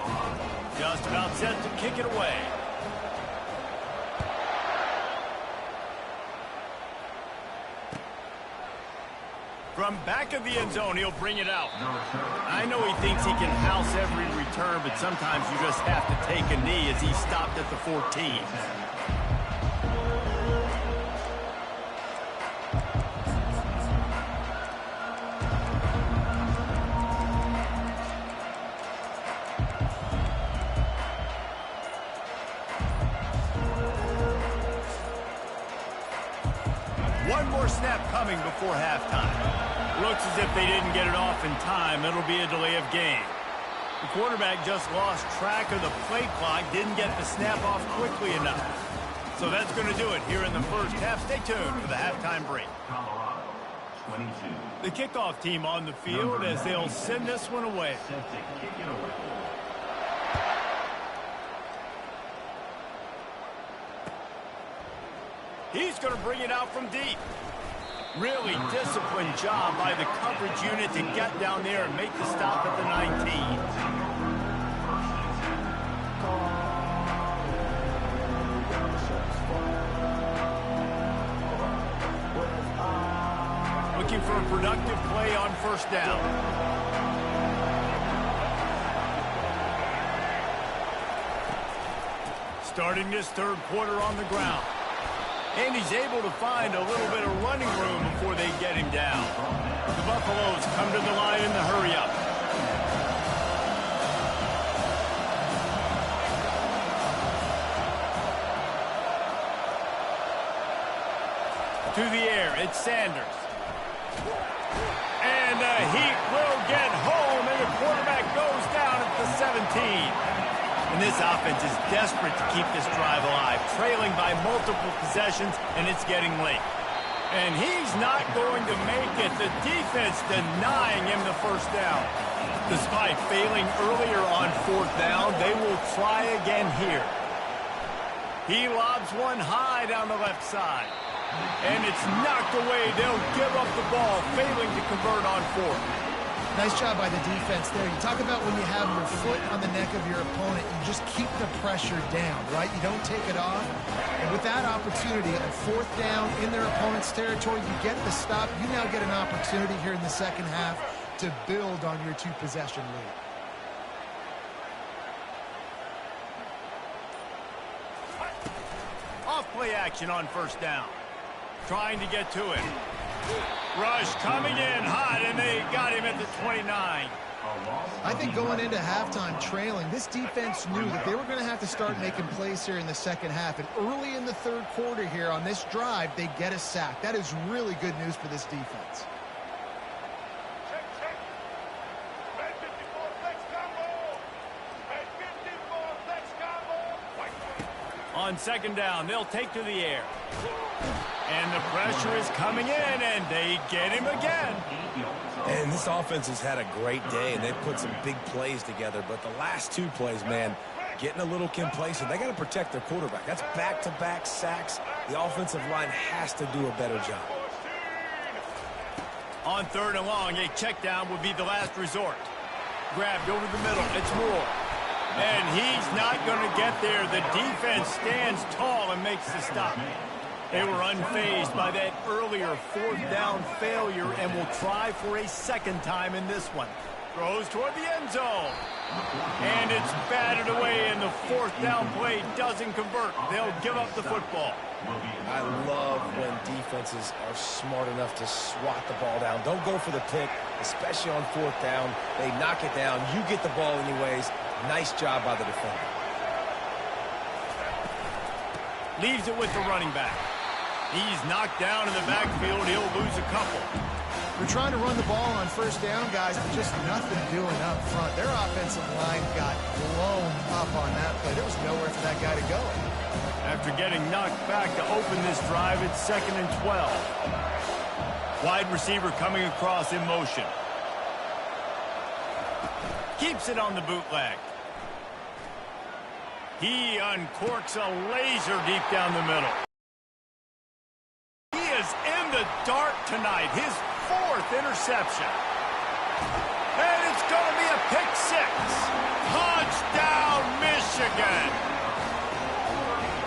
Just about set to kick it away. From back of the end zone, he'll bring it out. I know he thinks he can house every return, but sometimes you just have to take a knee as he stopped at the 14. One more snap coming before halftime. Looks as if they didn't get it off in time. It'll be a delay of game. The quarterback just lost track of the play clock, didn't get the snap off quickly enough. So that's going to do it here in the first half. Stay tuned for the halftime break. Colorado, 22. The kickoff team on the field as they'll send this one away. Set to kick it away. He's going to bring it out from deep. Really disciplined job by the coverage unit to get down there and make the stop at the 19. Looking for a productive play on first down. Starting this third quarter on the ground. And he's able to find a little bit of running room before they get him down. The Buffaloes come to the line in the hurry-up. To the air, it's Sanders. And the Heat will get home, and the quarterback goes down at the 17. And this offense is desperate to keep this drive alive, trailing by multiple possessions, and it's getting late. And he's not going to make it. The defense denying him the first down. Despite failing earlier on fourth down, they will try again here. He lobs one high down the left side. And it's knocked away. They'll give up the ball, failing to convert on fourth. Nice job by the defense there. You talk about when you have your foot on the neck of your opponent, you just keep the pressure down, right? You don't take it off. And with that opportunity on fourth down in their opponent's territory, you get the stop. You now get an opportunity here in the second half to build on your two-possession lead. Off play action on first down. Trying to get to it. Rush coming in hot, and they got him at the 29. I think going into halftime trailing, this defense knew that they were going to have to start making plays here in the second half. And early in the third quarter here on this drive, they get a sack. That is really good news for this defense. On second down, they'll take to the air. And the pressure is coming in, and they get him again. And this offense has had a great day, and they've put some big plays together. But the last two plays, man, getting a little complacent. They got to protect their quarterback. That's back-to-back sacks. The offensive line has to do a better job. On third and long, a check down would be the last resort. Grabbed over the middle. It's Moore. And he's not going to get there. The defense stands tall and makes the stop. They were unfazed by that earlier fourth down failure and will try for a second time in this one. Throws toward the end zone. And it's batted away, and the fourth down play doesn't convert. They'll give up the football. I love when defenses are smart enough to swat the ball down. Don't go for the pick, especially on fourth down. They knock it down. You get the ball anyways. Nice job by the defender. Leaves it with the running back. He's knocked down in the backfield. He'll lose a couple. They're trying to run the ball on first down, guys, but just nothing doing up front. Their offensive line got blown up on that play. There was nowhere for that guy to go. After getting knocked back to open this drive, it's 2nd and 12. Wide receiver coming across in motion. Keeps it on the bootleg. He uncorks a laser deep down the middle. He is in the dark tonight. His 4th interception. And it's going to be a pick 6. Touchdown, Michigan.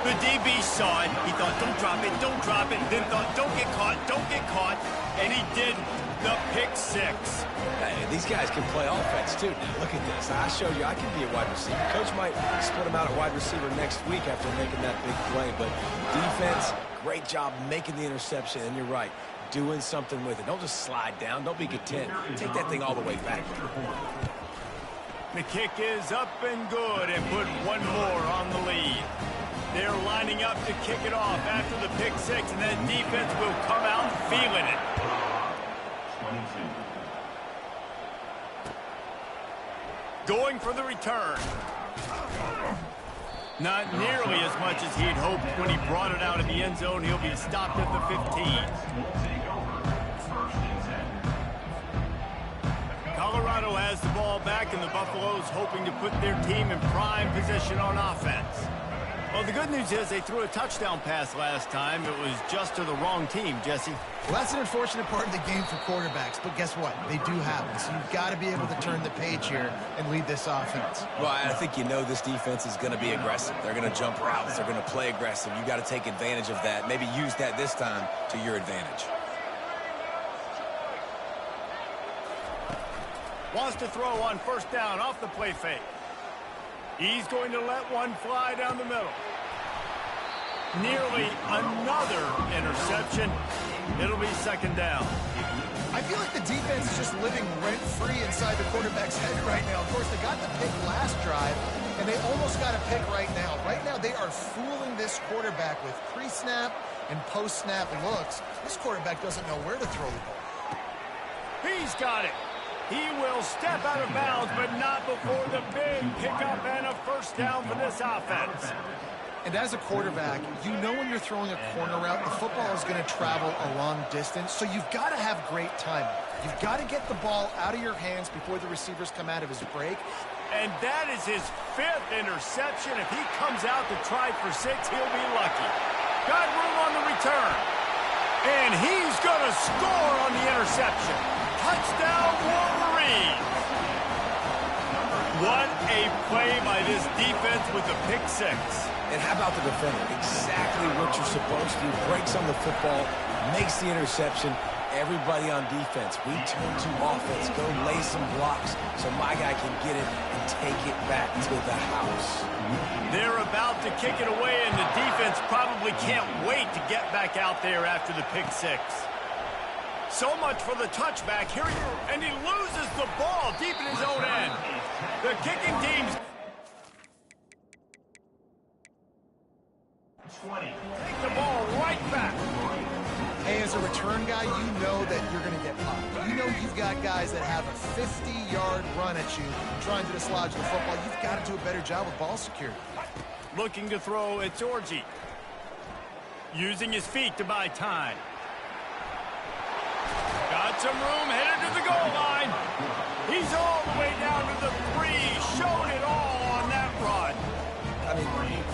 The DB saw it. He thought, don't drop it, don't drop it. Then thought, don't get caught, don't get caught. And he did the pick 6. Hey, these guys can play offense, too. Now, look at this. I showed you I can be a wide receiver. Coach might split him out at wide receiver next week after making that big play. But defense, great job making the interception. And you're right, doing something with it. Don't just slide down. Don't be content. Take that thing all the way back. The kick is up and good, and put one more on the lead. They're lining up to kick it off after the pick 6, and that defense will come out feeling it. 22. Going for the return. Not nearly as much as he'd hoped when he brought it out of the end zone. He'll be stopped at the 15. Colorado has the ball back, and the Buffaloes hoping to put their team in prime position on offense. Well, the good news is they threw a touchdown pass last time. It was just to the wrong team, Jesse. Well, that's an unfortunate part of the game for quarterbacks, but guess what? They do happen, so you've got to be able to turn the page here and lead this offense. Well, I think you know this defense is going to be aggressive. They're going to jump routes. They're going to play aggressive. You got to take advantage of that. Maybe use that this time to your advantage. Wants to throw on first down off the play fake. He's going to let one fly down the middle. Nearly another interception. It'll be second down. I feel like the defense is just living rent-free inside the quarterback's head right now. Of course, they got the pick last drive, and they almost got a pick right now. Right now, they are fooling this quarterback with pre-snap and post-snap looks. This quarterback doesn't know where to throw the ball. He's got it. He will step out of bounds, but not before the big pickup and a first down for this offense. And as a quarterback, you know when you're throwing a corner route, the football is going to travel a long distance, so you've got to have great timing. You've got to get the ball out of your hands before the receivers come out of his break. And that is his 5th interception. If he comes out to try for 6, he'll be lucky. Got room on the return. And he's going to score on the interception. Touchdown, Wolverines! What a play by this defense with the pick 6. And how about the defender? Exactly what you're supposed to do. Breaks on the football, makes the interception. Everybody on defense, we turn to offense. Go lay some blocks so my guy can get it and take it back to the house. They're about to kick it away, and the defense probably can't wait to get back out there after the pick 6. So much for the touchback. Here he is, and he loses the ball deep in his own end. The kicking team's 20. take the ball right back. Hey, as a return guy, you know that you're going to get popped. You know you've got guys that have a 50-yard run at you trying to dislodge the football. You've got to do a better job with ball security. Looking to throw, it's Orji. Using his feet to buy time. Got some room, headed to the goal line. He's all the way down to the 3, showed it all on that run. I mean,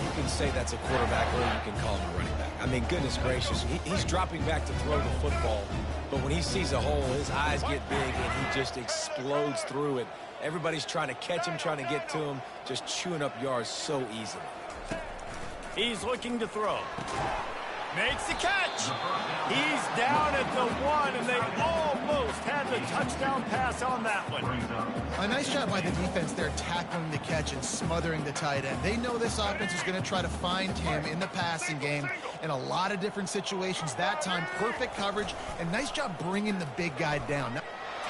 you can say that's a quarterback or you can call him a running back. I mean, goodness gracious, he's dropping back to throw the football, but when he sees a hole, his eyes get big and he just explodes through it. Everybody's trying to catch him, trying to get to him, just chewing up yards so easily. He's looking to throw. Makes the catch. He's down at the 1, and they almost had the touchdown pass on that one. A nice job by the defense there tackling the catch and smothering the tight end. They know this offense is going to try to find him in the passing game in a lot of different situations. That time, perfect coverage, and nice job bringing the big guy down.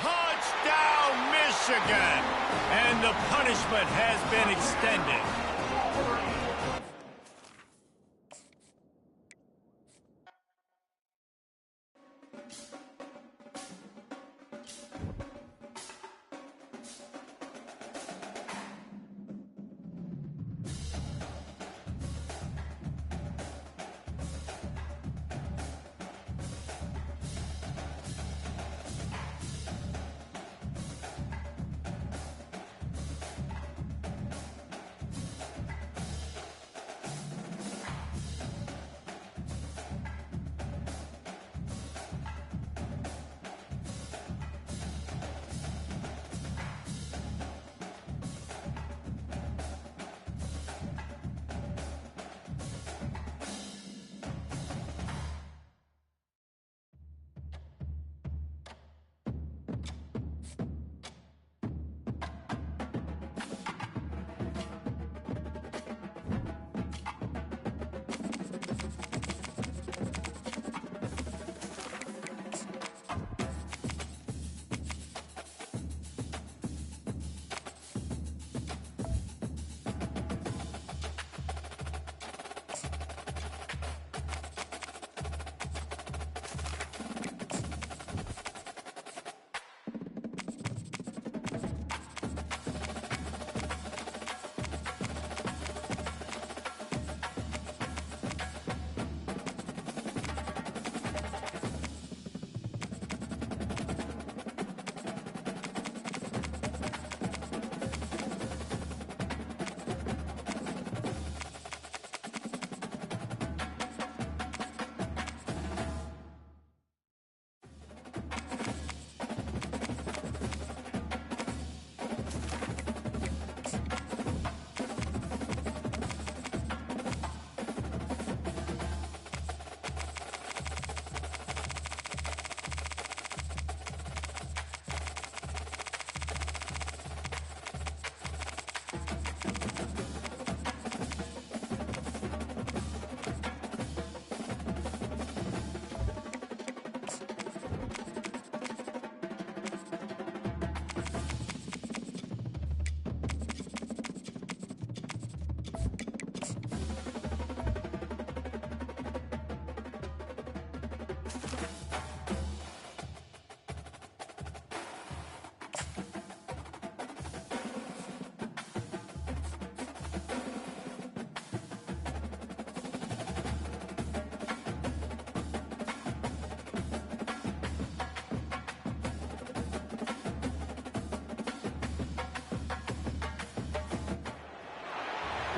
Touchdown, Michigan! And the punishment has been extended.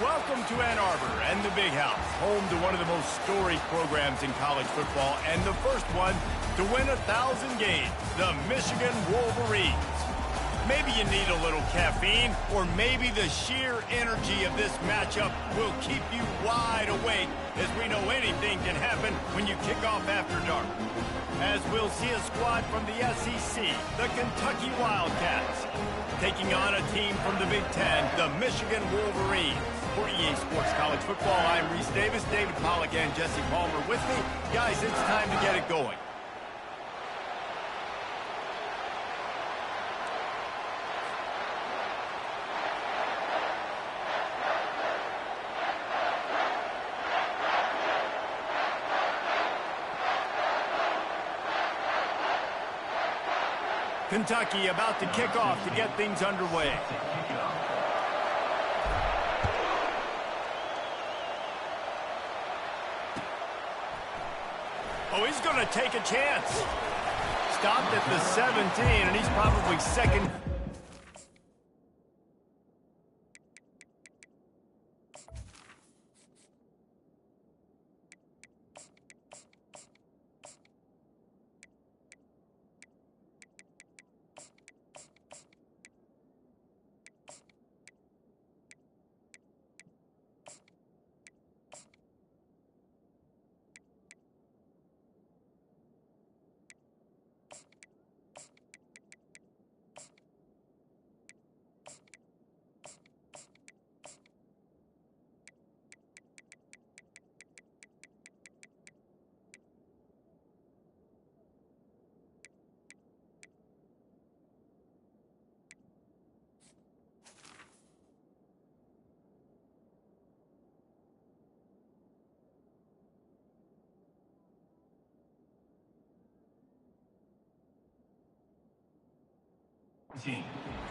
Welcome to Ann Arbor and the Big House, home to one of the most storied programs in college football and the first one to win 1,000 games, the Michigan Wolverines. Maybe you need a little caffeine, or maybe the sheer energy of this matchup will keep you wide awake, as we know anything can happen when you kick off after dark. As we'll see a squad from the SEC, the Kentucky Wildcats, taking on a team from the Big Ten, the Michigan Wolverines. For EA Sports College Football, I'm Reese Davis, David Pollack, and Jesse Palmer with me. Guys, it's time to get it going. Kentucky about to kick off to get things underway. Oh, he's going to take a chance. Stopped at the 17, and he's probably second.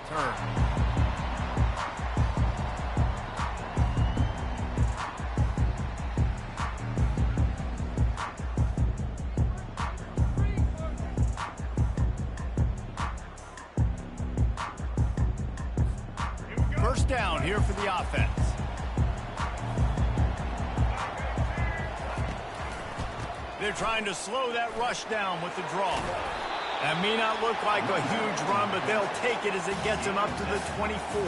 Turn. First down here for the offense. They're trying to slow that rush down with the draw. That may not look like a huge run, but they'll take it as it gets them up to the 24.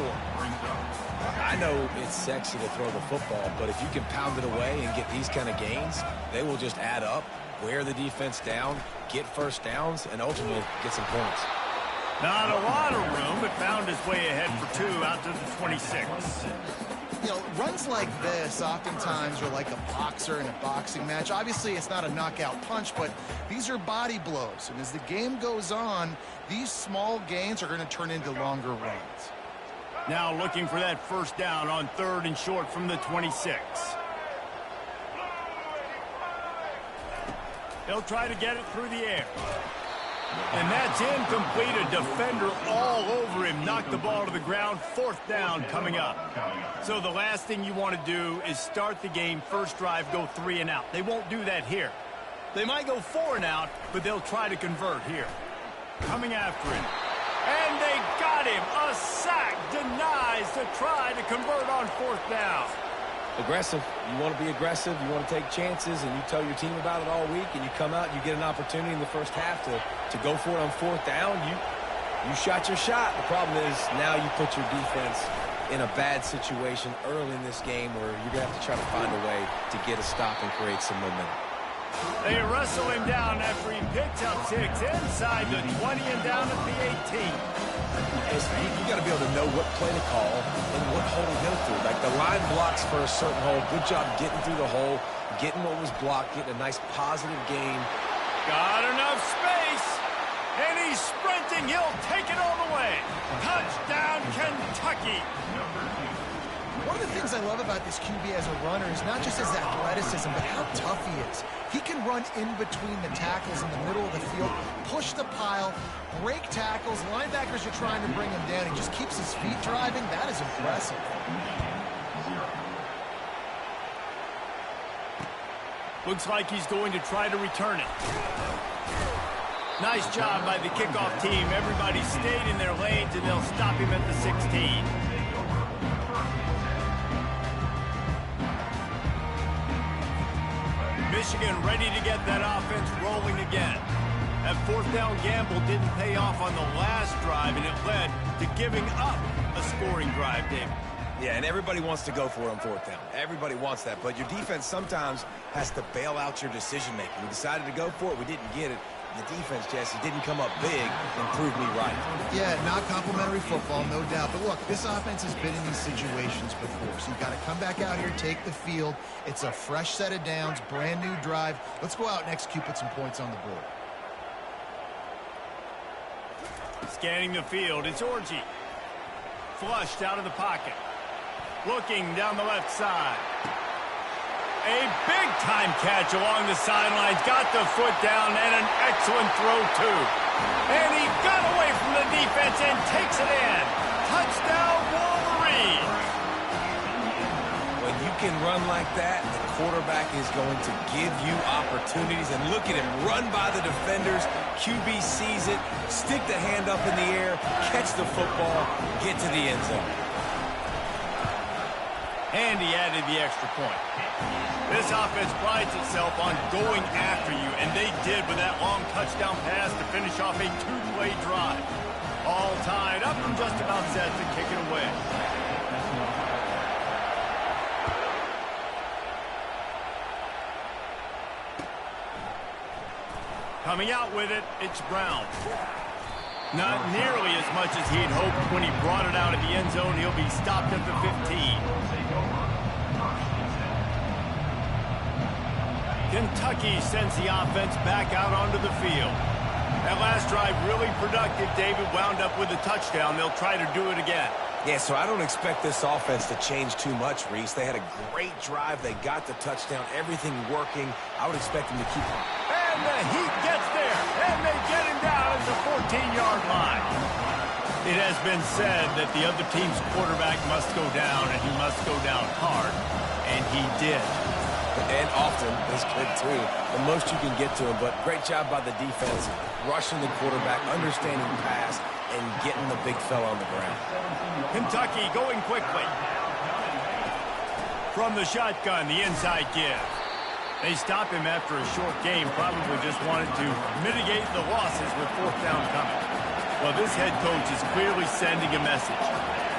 I know it's sexy to throw the football, but if you can pound it away and get these kind of gains, they will just add up, wear the defense down, get first downs, and ultimately get some points. Not a lot of room, but found his way ahead for 2 out to the 26. You know, runs like this oftentimes are like a boxer in a boxing match. Obviously, it's not a knockout punch, but these are body blows. And as the game goes on, these small gains are going to turn into longer runs. Now looking for that first down on 3rd and short from the 26. They'll try to get it through the air. And that's incomplete. A defender all over him. Knocked the ball to the ground. 4th down coming up. So the last thing you want to do is start the game, first drive, go 3 and out. They won't do that here. They might go 4 and out, but they'll try to convert here. Coming after him. And they got him. A sack denies to try to convert on 4th down. Aggressive. You want to be aggressive. You want to take chances, and you tell your team about it all week, and you come out and you get an opportunity in the first half to go for it on 4th down. You shot your shot. The problem is now you put your defense in a bad situation early in this game where you're going to have to try to find a way to get a stop and create some momentum. They wrestle him down after he picks up 6 inside the 20 and down at the 18. You got to be able to know what play to call and what hole to go through. Like the line blocks for a certain hole. Good job getting through the hole, getting what was blocked, getting a nice positive gain. Got enough space, and he's sprinting. He'll take it all the way. Touchdown, Kentucky. One of the things I love about this QB as a runner is not just his athleticism, but how tough he is. He can run in between the tackles in the middle of the field, push the pile, break tackles. Linebackers are trying to bring him down. He just keeps his feet driving. That is impressive. Looks like he's going to try to return it. Nice job by the kickoff team. Everybody stayed in their lanes, and they'll stop him at the 16. Michigan ready to get that offense rolling again. That fourth down gamble didn't pay off on the last drive, and it led to giving up a scoring drive, David. Yeah, and everybody wants to go for it on fourth down. Everybody wants that, but your defense sometimes has to bail out your decision-making. We decided to go for it. We didn't get it. The defense, Jesse, didn't come up big and prove me right. Yeah, not complimentary football, no doubt. But look, this offense has been in these situations before, so you've got to come back out here, take the field. It's a fresh set of downs, brand new drive. Let's go out and execute, put some points on the board. Scanning the field, it's Orji. Flushed out of the pocket. Looking down the left side. A big-time catch along the sidelines. Got the foot down and an excellent throw, too. And he got away from the defense and takes it in. Touchdown, Wolverine. When you can run like that, the quarterback is going to give you opportunities. And look at him run by the defenders. QB sees it, stick the hand up in the air, catch the football, get to the end zone. And he added the extra point. This offense prides itself on going after you, and they did with that long touchdown pass to finish off a two-play drive. All tied up and just about set to kick it away. Coming out with it, it's Brown. Not nearly as much as he'd hoped when he brought it out of the end zone. He'll be stopped at the 15. Kentucky sends the offense back out onto the field. That last drive really productive. David wound up with a touchdown. They'll try to do it again. Yeah, so I don't expect this offense to change too much, Reese. They had a great drive. They got the touchdown. Everything working. I would expect them to keep it. And the Heat gets there. And they get him down at the 14-yard line. It has been said that the other team's quarterback must go down, and he must go down hard. And he did. And often is good, too. The most you can get to him, but great job by the defense, rushing the quarterback, understanding pass, and getting the big fella on the ground. Kentucky going quickly. From the shotgun, the inside give. They stop him after a short game, probably just wanted to mitigate the losses with fourth down coming. Well, this head coach is clearly sending a message.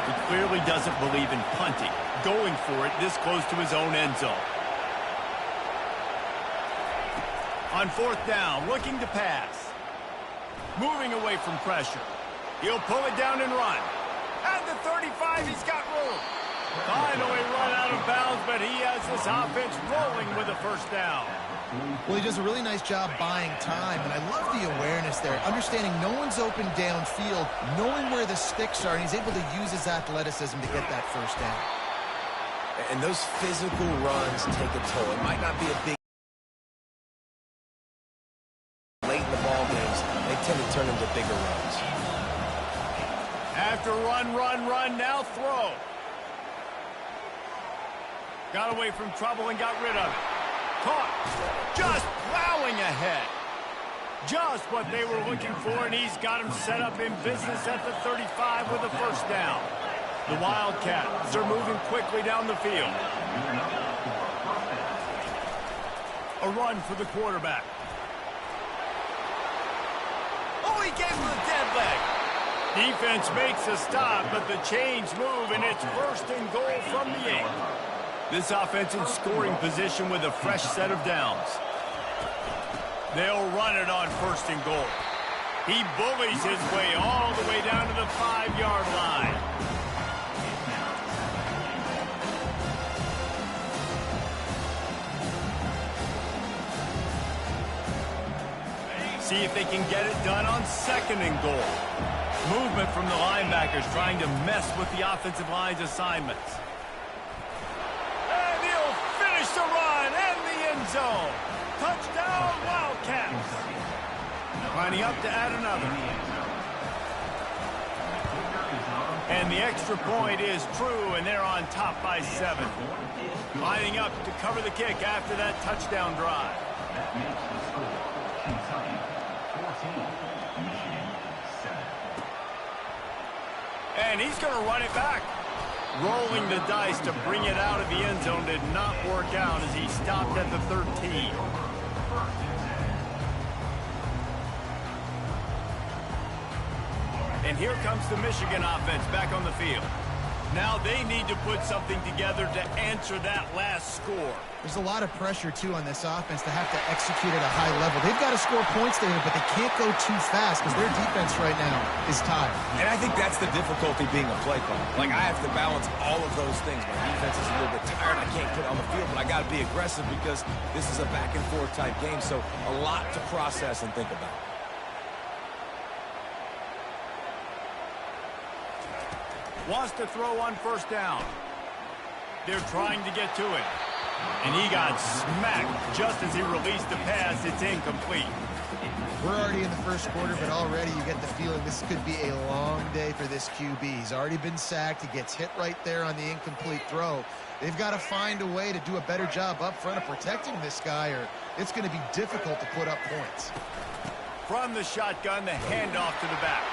He clearly doesn't believe in punting, going for it this close to his own end zone. On fourth down, looking to pass. Moving away from pressure. He'll pull it down and run. At the 35, he's got room. Finally run out of bounds, but he has this offense rolling with a first down. Well, he does a really nice job buying time, and I love the awareness there, understanding no one's open downfield, knowing where the sticks are, and he's able to use his athleticism to get that first down. And those physical runs take a toll. It might not be a big late in the ball games. They tend to turn into bigger runs. After run, now throw. Got away from trouble and got rid of it. Caught. Just plowing ahead. Just what they were looking for, and he's got him set up in business at the 35 with a first down. The Wildcats are moving quickly down the field. A run for the quarterback. Oh, he gave him a dead leg. Defense makes a stop, but the chains move, and it's first and goal from the 8. This offense in scoring position with a fresh set of downs. They'll run it on first and goal. He bullies his way all the way down to the 5-yard line. See if they can get it done on second and goal. Movement from the linebackers trying to mess with the offensive line's assignments. And he'll finish the run and the end zone. Touchdown, Wildcats. Lining up to add another. And the extra point is true, and they're on top by 7. Lining up to cover the kick after that touchdown drive. That makes the score Kentucky 14, Michigan 7. And he's going to run it back. Rolling the dice to bring it out of the end zone did not work out as he stopped at the 13. And here comes the Michigan offense back on the field. Now they need to put something together to answer that last score. There's a lot of pressure, too, on this offense to have to execute at a high level. They've got to score points there, but they can't go too fast because their defense right now is tired. And I think that's the difficulty being a play caller. Like, I have to balance all of those things. My defense is a little bit tired. I can't put it on the field, but I got to be aggressive because this is a back-and-forth type game, so a lot to process and think about. Wants to throw on first down. They're trying to get to it. And he got smacked just as he released the pass. It's incomplete. We're already in the first quarter, but already you get the feeling this could be a long day for this QB. He's already been sacked. He gets hit right there on the incomplete throw. They've got to find a way to do a better job up front of protecting this guy, or it's going to be difficult to put up points. From the shotgun, the handoff to the back.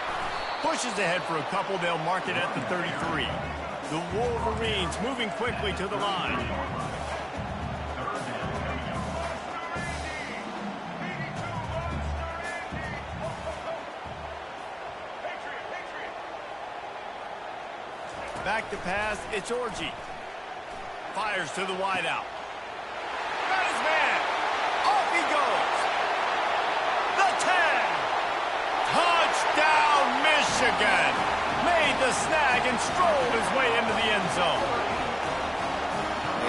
Pushes ahead for a couple. They'll mark it at the 33. The Wolverines moving quickly to the line. Back to pass, it's Orji. Fires to the wideout. Got his man. Off he goes. The 10. Touchdown, Michigan. Made the snag and strolled his way into the end zone.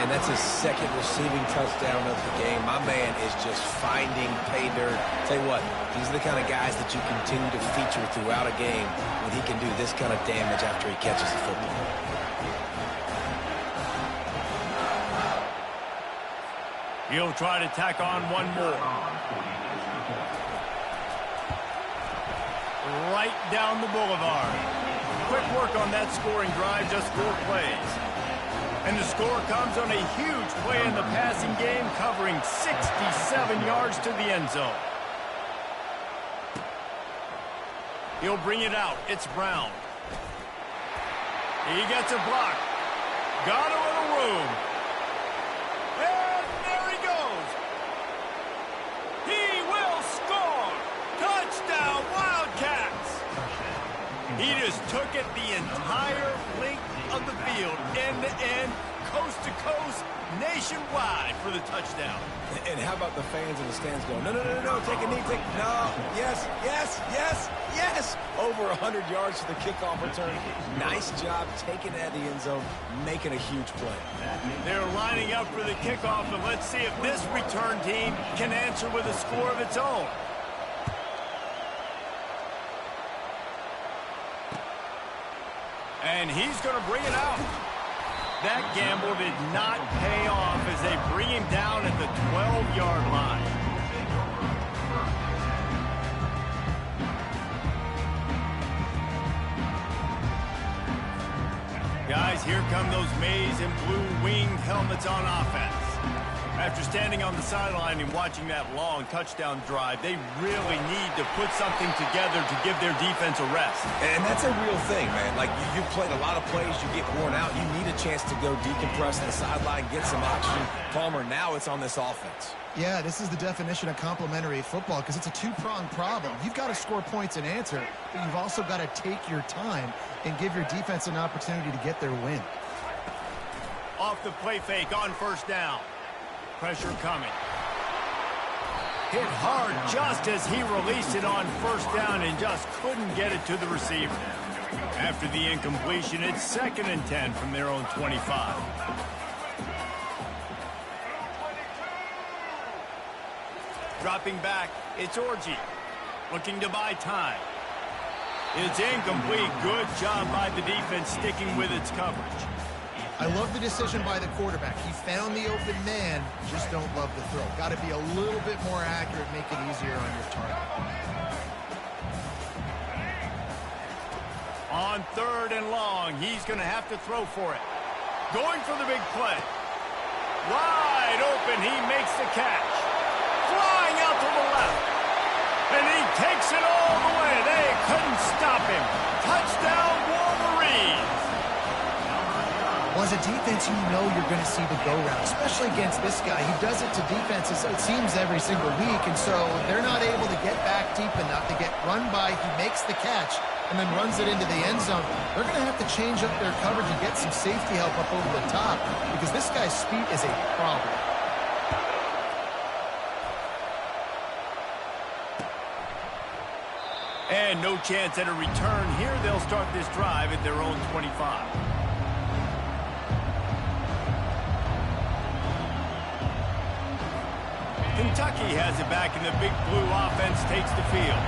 And that's his second receiving touchdown of the game. My man is just finding pay dirt. Tell you what, these are the kind of guys that you continue to feature throughout a game when he can do this kind of damage after he catches the football. He'll try to tack on one more. Right down the boulevard. Quick work on that scoring drive, just 4 plays. And the score comes on a huge play in the passing game, covering 67 yards to the end zone. He'll bring it out. It's Brown. He gets a block. Got a little room. And there he goes. He will score. Touchdown, Wildcats. He just took it the entire length of the field, end to end, coast to coast, nationwide for the touchdown. And how about the fans in the stands going, no, no, no, no, take a knee, no, yes, yes, yes, yes. Over 100 yards to the kickoff return. Nice job taking it out of the end zone, making a huge play. They're lining up for the kickoff, and let's see if this return team can answer with a score of its own. And he's going to bring it out. That gamble did not pay off as they bring him down at the 12-yard line. Guys, here come those maize and blue winged helmets on offense. After standing on the sideline and watching that long touchdown drive, they really need to put something together to give their defense a rest. And that's a real thing, man. Like, you've played a lot of plays, you get worn out, you need a chance to go decompress on the sideline, get some oxygen. Palmer, now it's on this offense. Yeah, this is the definition of complementary football because it's a two-pronged problem. You've got to score points and answer, but you've also got to take your time and give your defense an opportunity to get their win. Off the play fake on first down. Pressure coming. Hit hard just as he released it on first down and just couldn't get it to the receiver. After the incompletion, it's 2nd and 10 from their own 25. Dropping back, it's Orji. Looking to buy time. It's incomplete. Good job by the defense sticking with its coverage. I love the decision by the quarterback. He found the open man, just don't love the throw. Got to be a little bit more accurate, make it easier on your target. On 3rd and long, he's going to have to throw for it. Going for the big play. Wide open, he makes the catch. Flying out to the left. And he takes it all the way. They couldn't stop him. Touchdown, Wolverines. Well, as a defense, you know you're going to see the go-round, especially against this guy. He does it to defenses, it seems, every single week, and so they're not able to get back deep enough to get run by. He makes the catch and then runs it into the end zone. They're going to have to change up their coverage and get some safety help up over the top because this guy's speed is a problem. And no chance at a return here. They'll start this drive at their own 25. Kentucky has it back, and the Big Blue offense takes the field.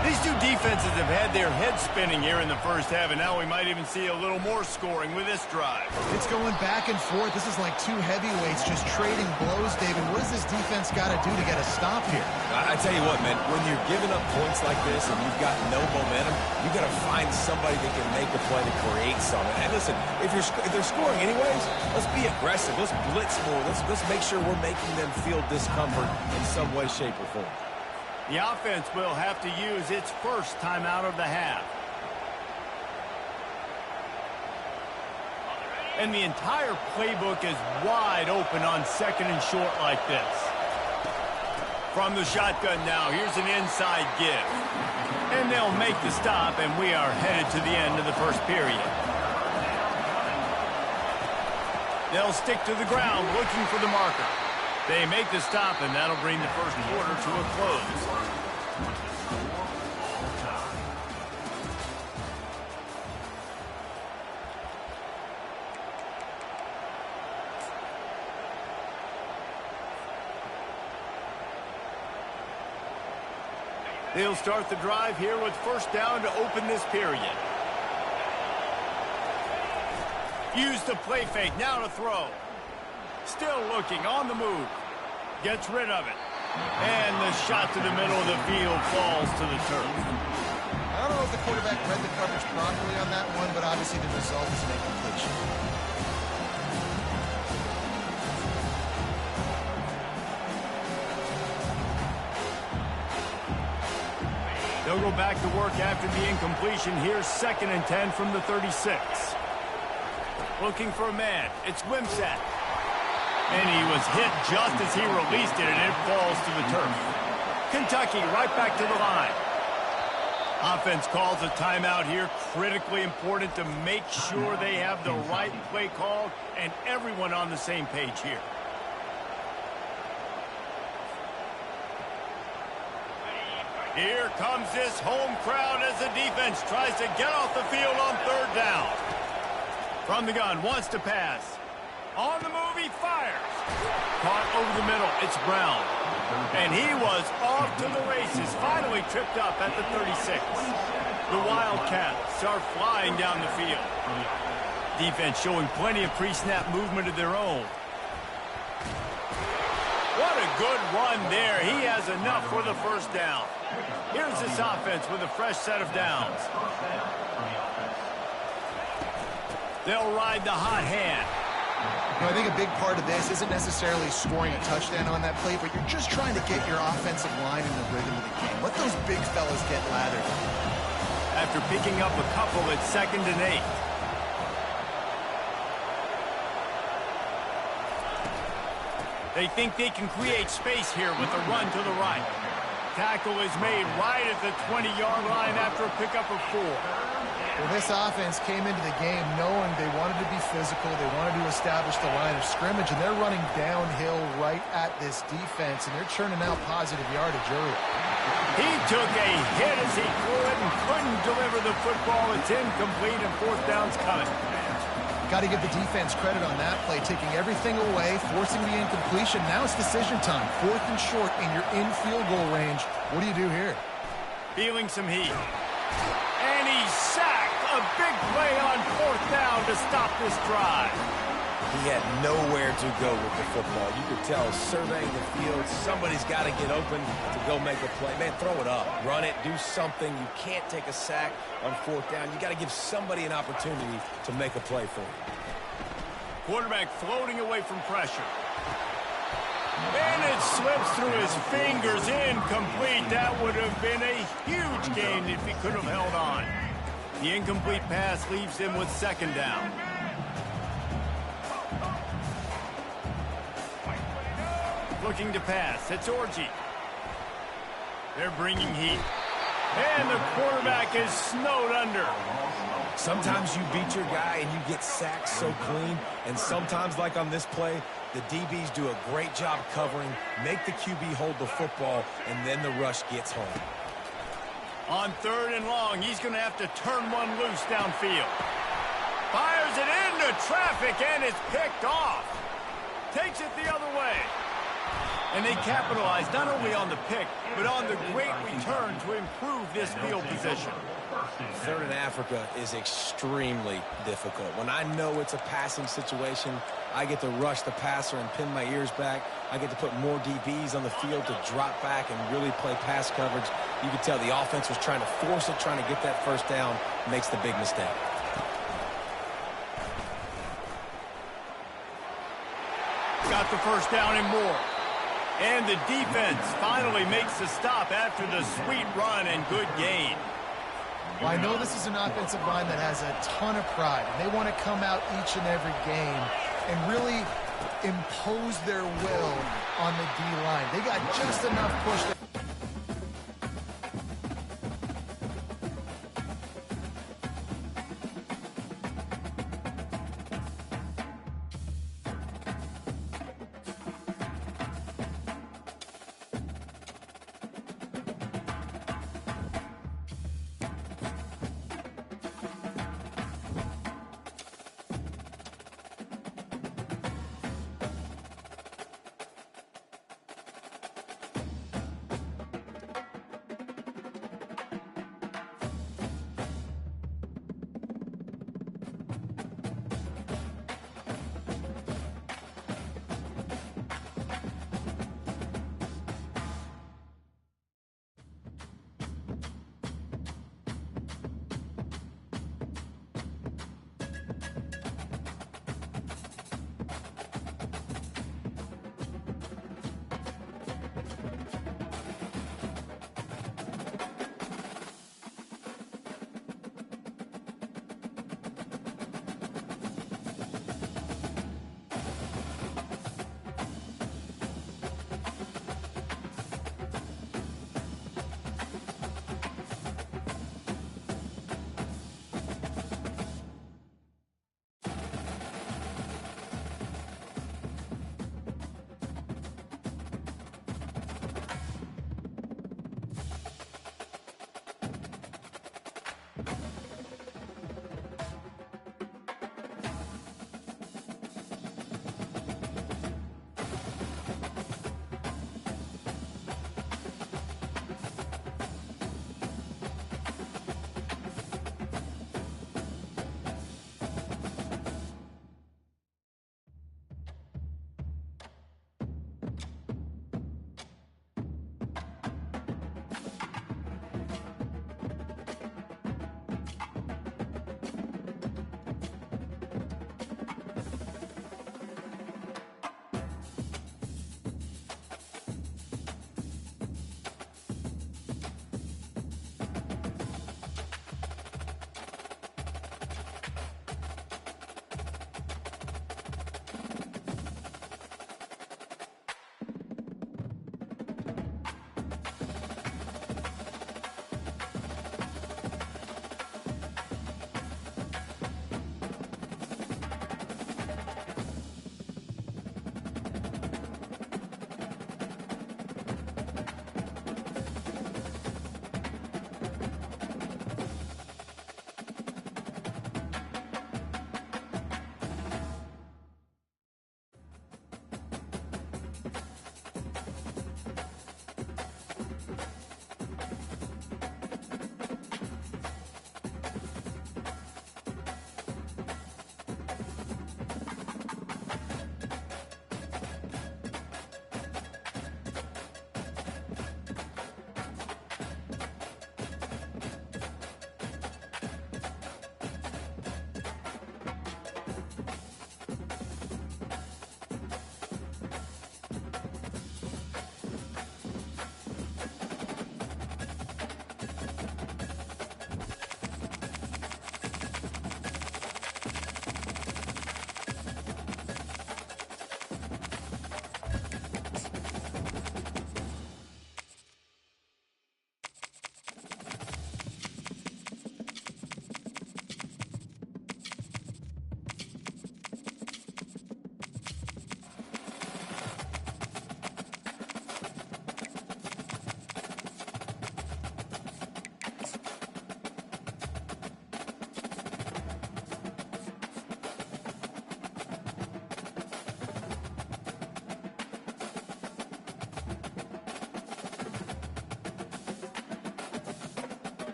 These two defenses have had their heads spinning here in the first half, and now we might even see a little more scoring with this drive. It's going back and forth. This is like two heavyweights just trading blows, David. What does this defense got to do to get a stop here? I tell you what, man, when you're giving up points like this and you've got no momentum, you got to find somebody that can make a play to create something. And listen, if they're scoring anyways, let's be aggressive. Let's blitz more. Let's make sure we're making them feel discomfort in some way, shape, or form. The offense will have to use its first timeout of the half. And the entire playbook is wide open on second and short like this. From the shotgun now, here's an inside give. And they'll make the stop, and we are headed to the end of the first period. They'll stick to the ground looking for the marker. They make the stop, and that'll bring the first quarter to a close. They'll start the drive here with first down to open this period. Use the play fake, now to throw. Still looking, on the move. Gets rid of it. And the shot to the middle of the field falls to the turf. I don't know if the quarterback read the coverage properly on that one, but obviously the result is an incompletion. They'll go back to work after the incompletion. Here's 2nd and 10 from the 36. Looking for a man. It's Wimsatt. And he was hit just as he released it, and it falls to the turf. Kentucky right back to the line. Offense calls a timeout here. Critically important to make sure they have the right play call and everyone on the same page here. Here comes this home crowd as the defense tries to get off the field on third down. From the gun, wants to pass. On the move, he fires. Caught over the middle, it's Brown. And he was off to the races, finally tripped up at the 36. The Wildcats are flying down the field. Defense showing plenty of pre-snap movement of their own. What a good run there. He has enough for the first down. Here's this offense with a fresh set of downs. They'll ride the hot hand. You know, I think a big part of this isn't necessarily scoring a touchdown on that play, but you're just trying to get your offensive line in the rhythm of the game. Let those big fellas get lathered. After picking up a couple at 2nd and 8. They think they can create space here with a run to the right. Tackle is made right at the 20-yard line after a pickup of 4. Well, this offense came into the game knowing they wanted to be physical, they wanted to establish the line of scrimmage, and they're running downhill right at this defense, and they're churning out positive yardage early. He took a hit as he threw it and couldn't deliver the football. It's incomplete, and fourth down's coming. Got to give the defense credit on that play, taking everything away, forcing the incompletion. Now it's decision time. 4th and short, and you're in field goal range. What do you do here? Feeling some heat. And he's sacked. A big play on 4th down to stop this drive. He had nowhere to go with the football. You could tell, surveying the field, somebody's got to get open to go make a play. Man, throw it up. Run it. Do something. You can't take a sack on 4th down. You got to give somebody an opportunity to make a play for you. Quarterback floating away from pressure. And it slips through his fingers. Incomplete. That would have been a huge gain if he could have held on. The incomplete pass leaves him with 2nd down. looking to pass. It's Orji. They're bringing heat. And the quarterback is snowed under. Sometimes you beat your guy and you get sacked so clean, and sometimes, like on this play, the DBs do a great job covering, make the QB hold the football, and then the rush gets home. On 3rd and long, he's going to have to turn one loose downfield. Fires it into traffic, and it's picked off. Takes it the other way. And they capitalize not only on the pick, but on the great return to improve this field position. 3rd in Africa is extremely difficult. When I know it's a passing situation, I get to rush the passer and pin my ears back. I get to put more DBs on the field to drop back and really play pass coverage. You can tell the offense was trying to force it, trying to get that first down, makes the big mistake. Got the first down and more. And the defense finally makes the stop after the sweet run and good gain. Well, I know this is an offensive line that has a ton of pride. And they want to come out each and every game and really impose their will on the D-line. They got just enough push to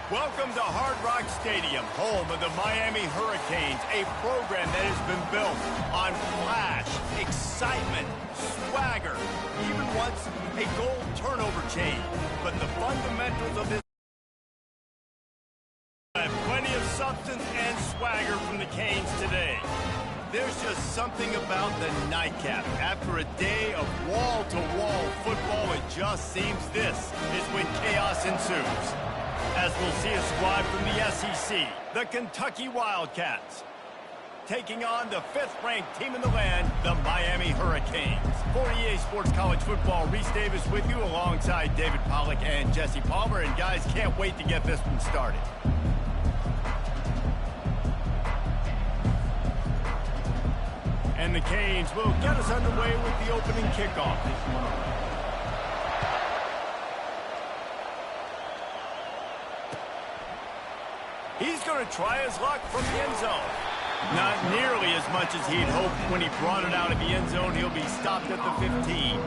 Welcome to Hard Rock Stadium, home of the Miami Hurricanes, a program that has been built on flash, excitement, swagger, even once a goal turnover chain. But the fundamentals of this have plenty of substance and swagger from the Canes today. There's just something about the nightcap. After a day of wall-to-wall football, it just seems this is when chaos ensues. As we'll see a squad from the SEC, the Kentucky Wildcats, taking on the 5th-ranked team in the land, the Miami Hurricanes. For EA Sports College Football, Reese Davis with you alongside David Pollack and Jesse Palmer. And guys, can't wait to get this one started. And the Canes will get us underway with the opening kickoff. He's going to try his luck from the end zone. Not nearly as much as he'd hoped when he brought it out of the end zone. He'll be stopped at the 15.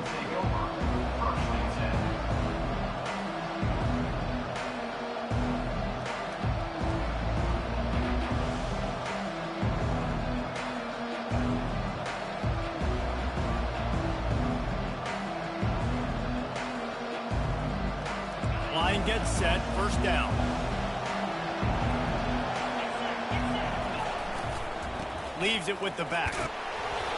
Line gets set, first down. Leaves it with the back.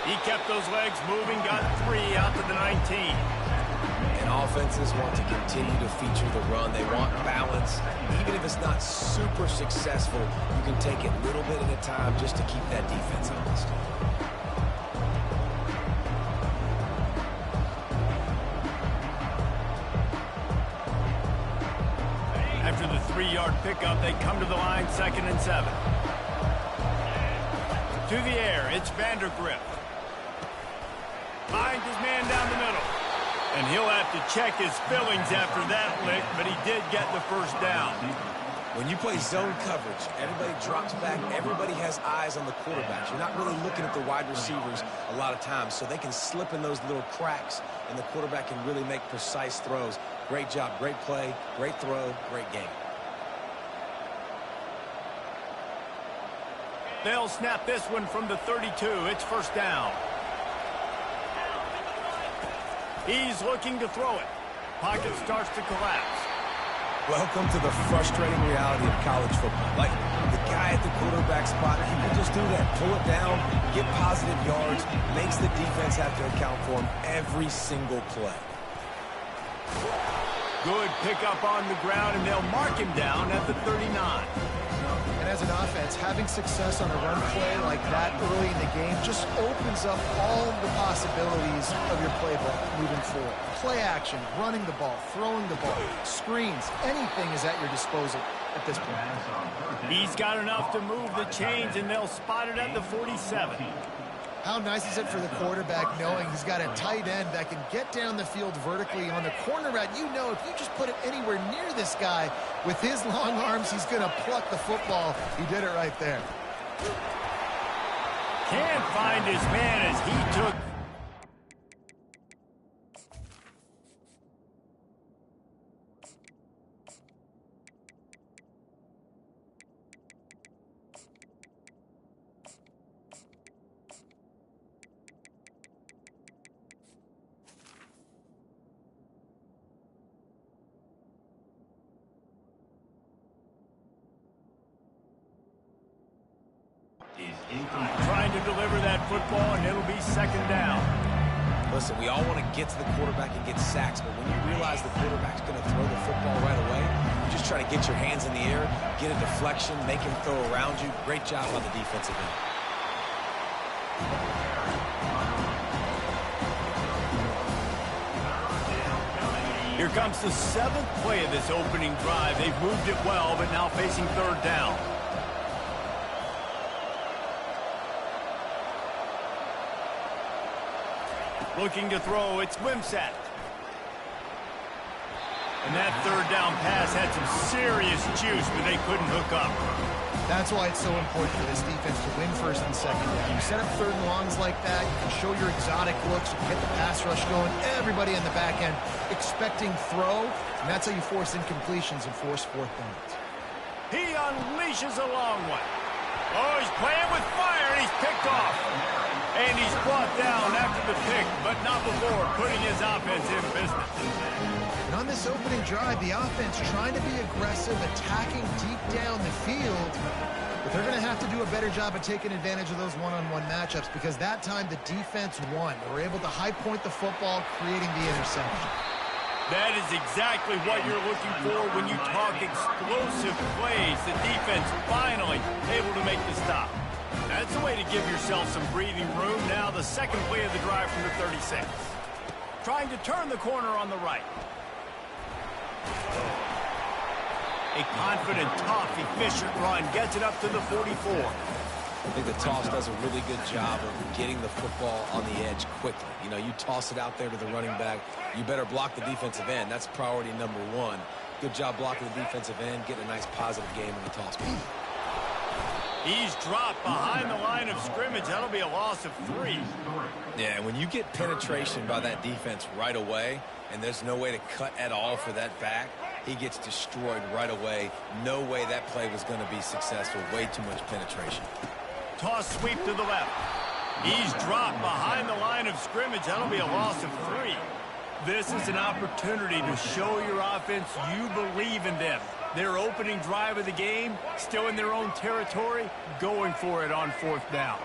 He kept those legs moving, got 3 out to the 19. And offenses want to continue to feature the run. They want balance. Even if it's not super successful, you can take it little bit at a time just to keep that defense honest. After the 3-yard pickup, they come to the line, 2nd and 7. To the air, it's Vandergrift. Finds his man down the middle. And he'll have to check his fillings after that lick, but he did get the first down. When you play zone coverage, everybody drops back, everybody has eyes on the quarterbacks. You're not really looking at the wide receivers a lot of times, so they can slip in those little cracks, and the quarterback can really make precise throws. Great job, great play, great throw, great game. They'll snap this one from the 32. It's first down. He's looking to throw it. Pocket starts to collapse. Welcome to the frustrating reality of college football. Like, the guy at the quarterback spot, he can just do that. Pull it down, get positive yards, makes the defense have to account for him every single play. Good pickup on the ground, and they'll mark him down at the 39. And as an offense, having success on a run play like that early in the game just opens up all the possibilities of your playbook moving forward. Play action, running the ball, throwing the ball, screens, anything is at your disposal at this point. He's got enough to move the chains, and they'll spot it at the 47. How nice is it for the quarterback knowing he's got a tight end that can get down the field vertically on the corner route? You know, if you just put it anywhere near this guy with his long arms, he's going to pluck the football. He did it right there. Can't find his man as he took. Trying to deliver that football, and it'll be 2nd down. Listen, we all want to get to the quarterback and get sacks, but when you realize the quarterback's going to throw the football right away, you just try to get your hands in the air, get a deflection, make him throw around you. Great job on the defensive end. Here comes the 7th play of this opening drive. They've moved it well, but now facing 3rd down. Looking to throw, it's Wimsatt. And that 3rd down pass had some serious juice, but they couldn't hook up. That's why it's so important for this defense to win 1st and 2nd down. You set up 3rd and longs like that, you can show your exotic looks, you can get the pass rush going, everybody in the back end expecting throw, and that's how you force incompletions and force 4th downs. unleashes a long one. Oh, he's playing with fire, and he's picked off. And he's brought down after the pick, but not before putting his offense in business. And on this opening drive, the offense trying to be aggressive, attacking deep down the field. But they're going to have to do a better job of taking advantage of those one-on-one matchups because that time the defense won. They were able to high point the football, creating the interception. That is exactly what you're looking for when you talk explosive plays. The defense finally able to make the stop. That's the way to give yourself some breathing room. Now the second play of the drive from the 36. Trying to turn the corner on the right. A confident, tough, efficient run gets it up to the 44. I think the toss does a really good job of getting the football on the edge quickly. You know, you toss it out there to the running back. You better block the defensive end. That's priority number one. Good job blocking the defensive end, getting a nice positive game in the toss. He's dropped behind the line of scrimmage. That'll be a loss of 3. Yeah, when you get penetration by that defense right away, and there's no way to cut at all for that back, he gets destroyed right away. No way that play was going to be successful. Way too much penetration. Toss sweep to the left. He's dropped behind the line of scrimmage. That'll be a loss of 3. This is an opportunity to show your offense you believe in them. Their opening drive of the game, still in their own territory, going for it on 4th down.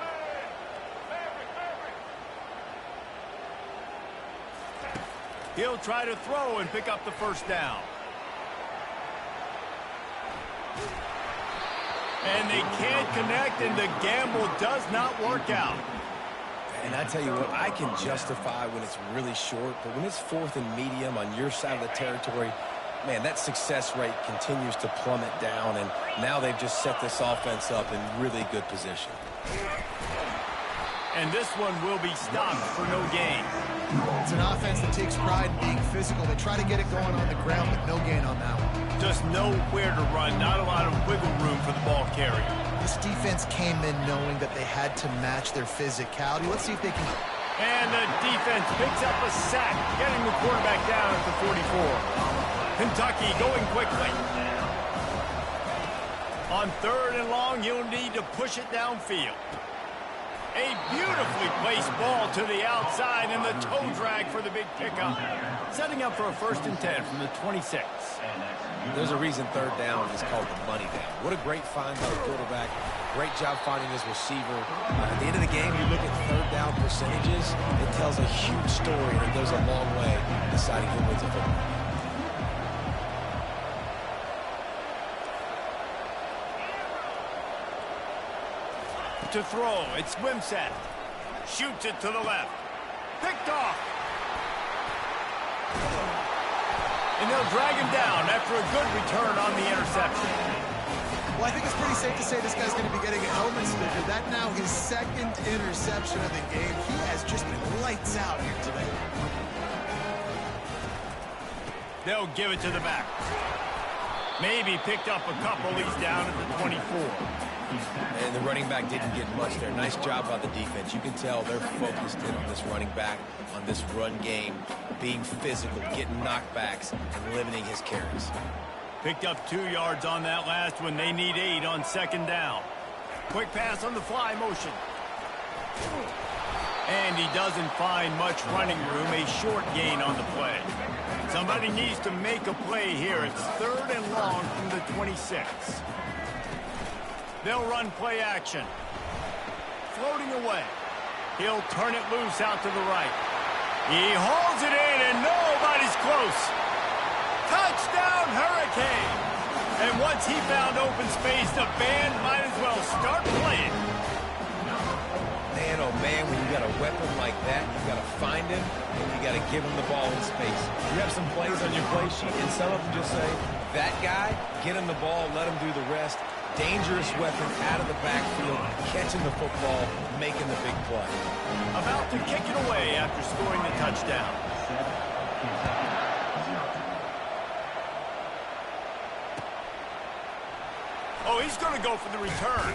He'll try to throw and pick up the 1st down. And they can't connect, and the gamble does not work out. And I tell you what, I can justify when it's really short, but when it's 4th and medium on your side of the territory, man, that success rate continues to plummet down, and now they've just set this offense up in really good position. And this one will be stopped for no gain. It's an offense that takes pride in being physical. They try to get it going on the ground, but no gain on that one. Just nowhere to run, not a lot of wiggle room for the ball carrier. This defense came in knowing that they had to match their physicality. Let's see if they can. And the defense picks up a sack, getting the quarterback down at the 44. Kentucky going quickly. On 3rd and long, you'll need to push it downfield. A beautifully placed ball to the outside, and the toe drag for the big pickup. Setting up for a 1st and 10 from the 26. There's a reason 3rd down is called the money down. What a great find by the quarterback. Great job finding his receiver. At the end of the game, you look at 3rd down percentages. It tells a huge story, and it goes a long way deciding who wins a football. To throw, it's Wimsatt. Shoots it to the left. Picked off. And they'll drag him down after a good return on the interception. Well, I think it's pretty safe to say this guy's going to be getting a helmet sticker. That now his 2nd interception of the game. He has just been lights out here today. They'll give it to the back. Maybe picked up a couple. He's down at the 24. And the running back didn't get much there. Nice job by the defense. You can tell they're focused in on this running back, on this run game, being physical, getting knockbacks, and limiting his carries. Picked up 2 yards on that last one. They need 8 on 2nd down. Quick pass on the fly motion. And he doesn't find much running room. A short gain on the play. Somebody needs to make a play here. It's 3rd and long from the 26. They'll run play action. Floating away. He'll turn it loose out to the right. He hauls it in, and nobody's close. Touchdown, Hurricane! And once he found open space, the band might as well start playing. Man, oh man, when you got a weapon like that, you got to find him, and you got to give him the ball in space. You have some plays on your play sheet, and some of them just say, that guy, get him the ball, let him do the rest. Dangerous weapon out of the backfield, catching the football, making the big play. About to kick it away after scoring the touchdown. Oh, he's going to go for the return.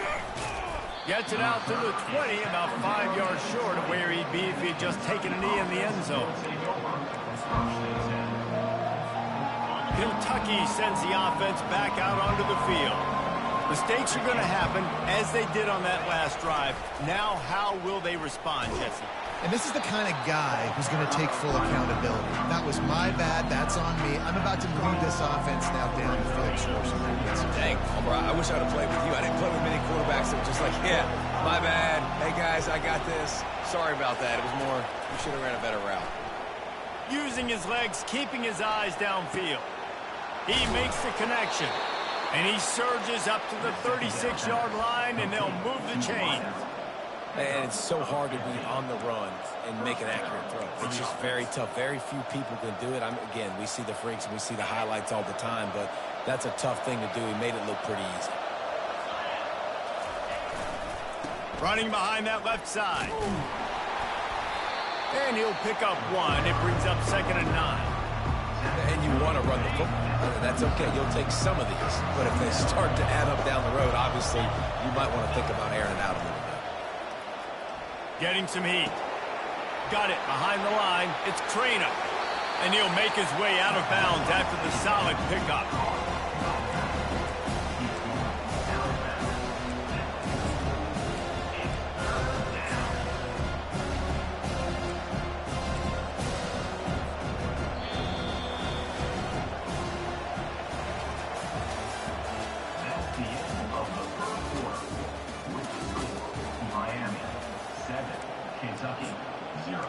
Gets it out to the 20, about 5 yards short of where he'd be if he had just taken a knee in the end zone. Kentucky sends the offense back out onto the field. Mistakes are going to happen, as they did on that last drive. Now, how will they respond, Jesse? And this is the kind of guy who's going to take full accountability. That was my bad. That's on me. I'm about to lead this offense now down the field. Dang, Palmer, I wish I would have played with you. I didn't play with many quarterbacks that were just like, yeah, my bad. Hey, guys, I got this. Sorry about that. It was more, you should have ran a better route. Using his legs, keeping his eyes downfield. He makes the connection. And he surges up to the 36-yard line, and they'll move the chains. And it's so hard to be on the run and make an accurate throw. It's just very tough. Very few people can do it. Again, we see the freaks and we see the highlights all the time, but that's a tough thing to do. He made it look pretty easy. Running behind that left side. And he'll pick up one. It brings up 2nd and 9. And you want to run the football. That's okay. You'll take some of these. But if they start to add up down the road, obviously, you might want to think about airing it out a little bit. Getting some heat. Got it behind the line. It's Trainer. And he'll make his way out of bounds after the solid pickup. That's the end of the first quarter. With the score, Miami 7, Kentucky 0.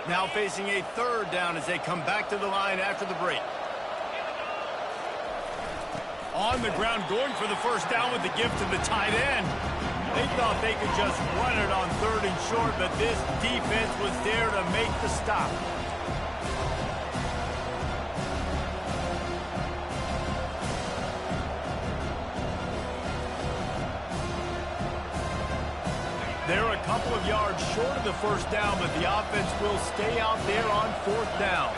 Now facing a 3rd down as they come back to the line after the break. On the ground, going for the first down with the gift to the tight end. They thought they could just run it on 3rd and short, but this defense was there to make the stop. They're a couple of yards short of the first down, but the offense will stay out there on 4th down.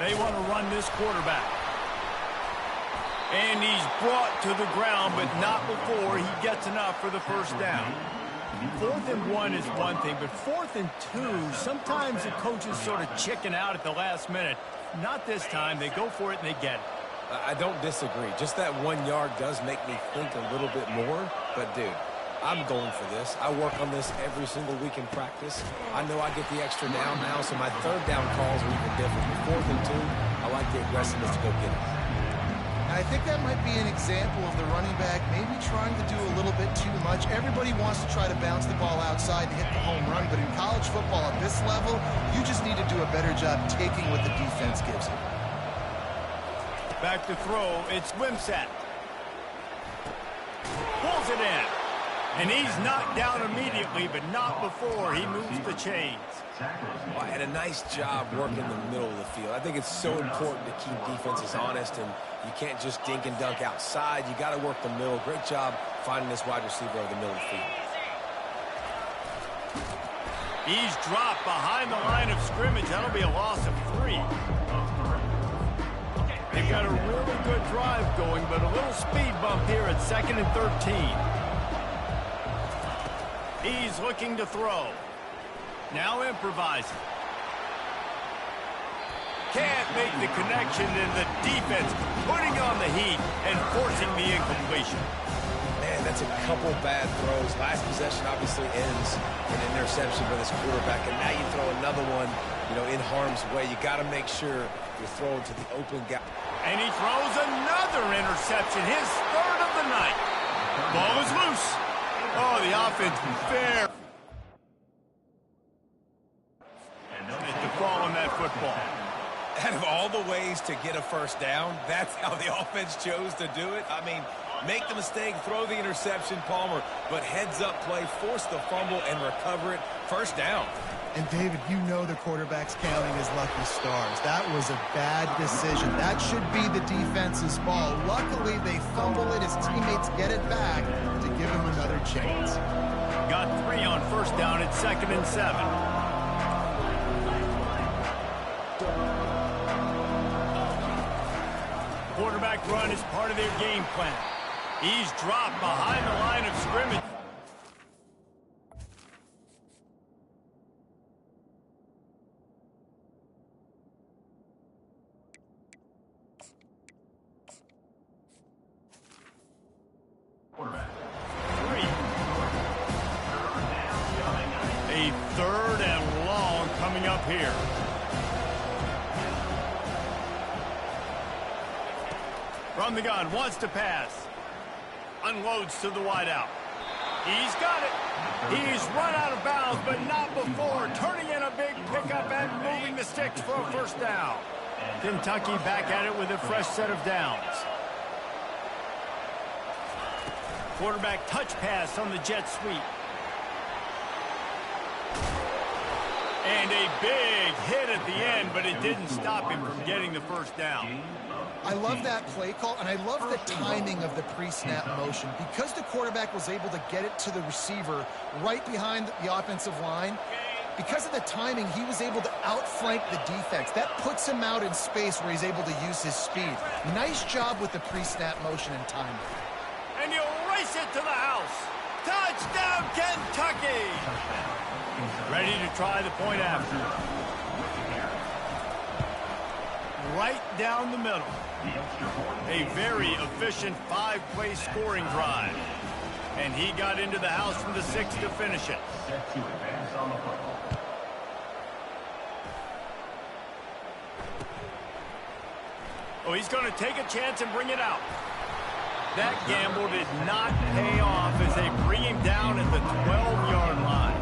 They want to run this quarterback. And he's brought to the ground, but not before he gets enough for the first down. 4th and 1 is one thing, but 4th and 2, sometimes the coaches sort of chicken out at the last minute. Not this time. They go for it and they get it. I don't disagree. Just that 1 yard does make me think a little bit more. But, dude, I'm going for this. I work on this every single week in practice. I know I get the extra down now, so my 3rd down calls are even different. But 4th and 2, I like the aggressiveness to go get it. And I think that might be an example of the running back maybe trying to do a little bit too much. Everybody wants to try to bounce the ball outside to hit the home run, but in college football at this level, you just need to do a better job taking what the defense gives you. Back to throw, it's Wimsatt. Pulls it in. And he's knocked down immediately, but not before he moves the chains. Well, and a nice job working the middle of the field. I think it's so important to keep defenses honest, and you can't just dink and dunk outside. You got to work the middle. Great job finding this wide receiver over the middle of the field. He's dropped behind the line of scrimmage. That'll be a loss of 3. They've got a really good drive going, but a little speed bump here at 2nd and 13. He's looking to throw. Now improvising. Can't make the connection, and the defense putting on the heat and forcing the incompletion. Man, that's a couple bad throws. Last possession obviously ends in an interception for this quarterback, and now you throw another one, in harm's way. You got to make sure you're throwing to the open guy. And he throws another interception, his 3rd of the night. Ball is loose. Oh, the offense fair. To fall on that football. Out of all the ways to get a first down, that's how the offense chose to do it. I mean, make the mistake, throw the interception, Palmer, but heads-up play, force the fumble, and recover it. First down. And, David, you know the quarterback's counting his lucky stars. That was a bad decision. That should be the defense's ball. Luckily, they fumble it. His teammates get it back to give him another chance. Got 3 on first down at 2nd and 7. Quarterback run is part of their game plan. He's dropped behind the line of scrimmage. here. From the gun, wants to pass. Unloads to the wideout. He's got it. He's run out of bounds, but not before turning in a big pickup and moving the sticks for a first down. Kentucky back at it with a fresh set of downs. Quarterback touch pass on the jet sweep. And a big hit at the end, but it didn't stop him from getting the first down. I love that play call, and I love the timing of the pre-snap motion. Because the quarterback was able to get it to the receiver right behind the offensive line, because of the timing, he was able to outflank the defense. That puts him out in space where he's able to use his speed. Nice job with the pre-snap motion and timing. And he'll race it to the house. Touchdown, Kentucky! Ready to try the point after. Right down the middle. A very efficient 5-play scoring drive. And he got into the house from the 6 to finish it. Set to advance on the football. Oh, he's going to take a chance and bring it out. That gamble did not pay off as they bring him down at the 12-yard line.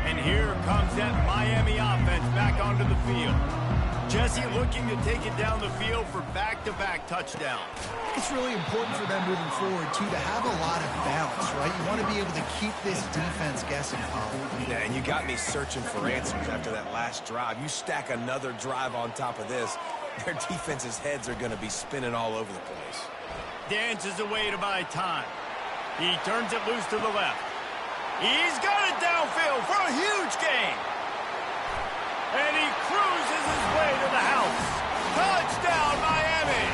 And here comes that Miami offense back onto the field. Jesse looking to take it down the field for back-to-back touchdowns. It's really important for them moving forward, too, to have a lot of balance, right? You want to be able to keep this defense guessing. Yeah, and you got me searching for answers after that last drive. You stack another drive on top of this, their defense's heads are going to be spinning all over the place. Dances away to buy time. He turns it loose to the left. He's got it downfield for a huge gain. And he cruises his way to the house. Touchdown, Miami!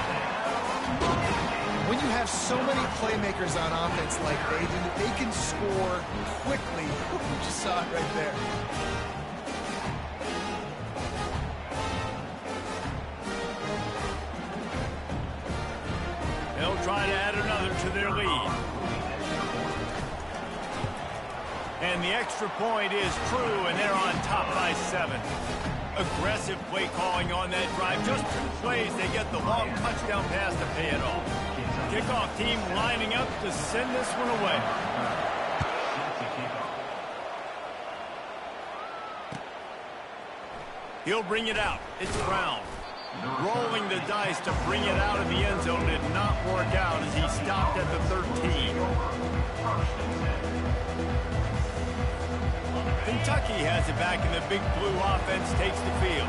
When you have so many playmakers on offense like they do, they can score quickly. You just saw it right there. They'll try to add another to their lead. And the extra point is true, and they're on top by 7. Aggressive play calling on that drive. Just 2 plays, they get the long touchdown pass to pay it off. Kickoff team lining up to send this one away. He'll bring it out. It's Brown. Rolling the dice to bring it out of the end zone did not work out as he stopped at the 13. Kentucky has it back, and the Big Blue offense takes the field.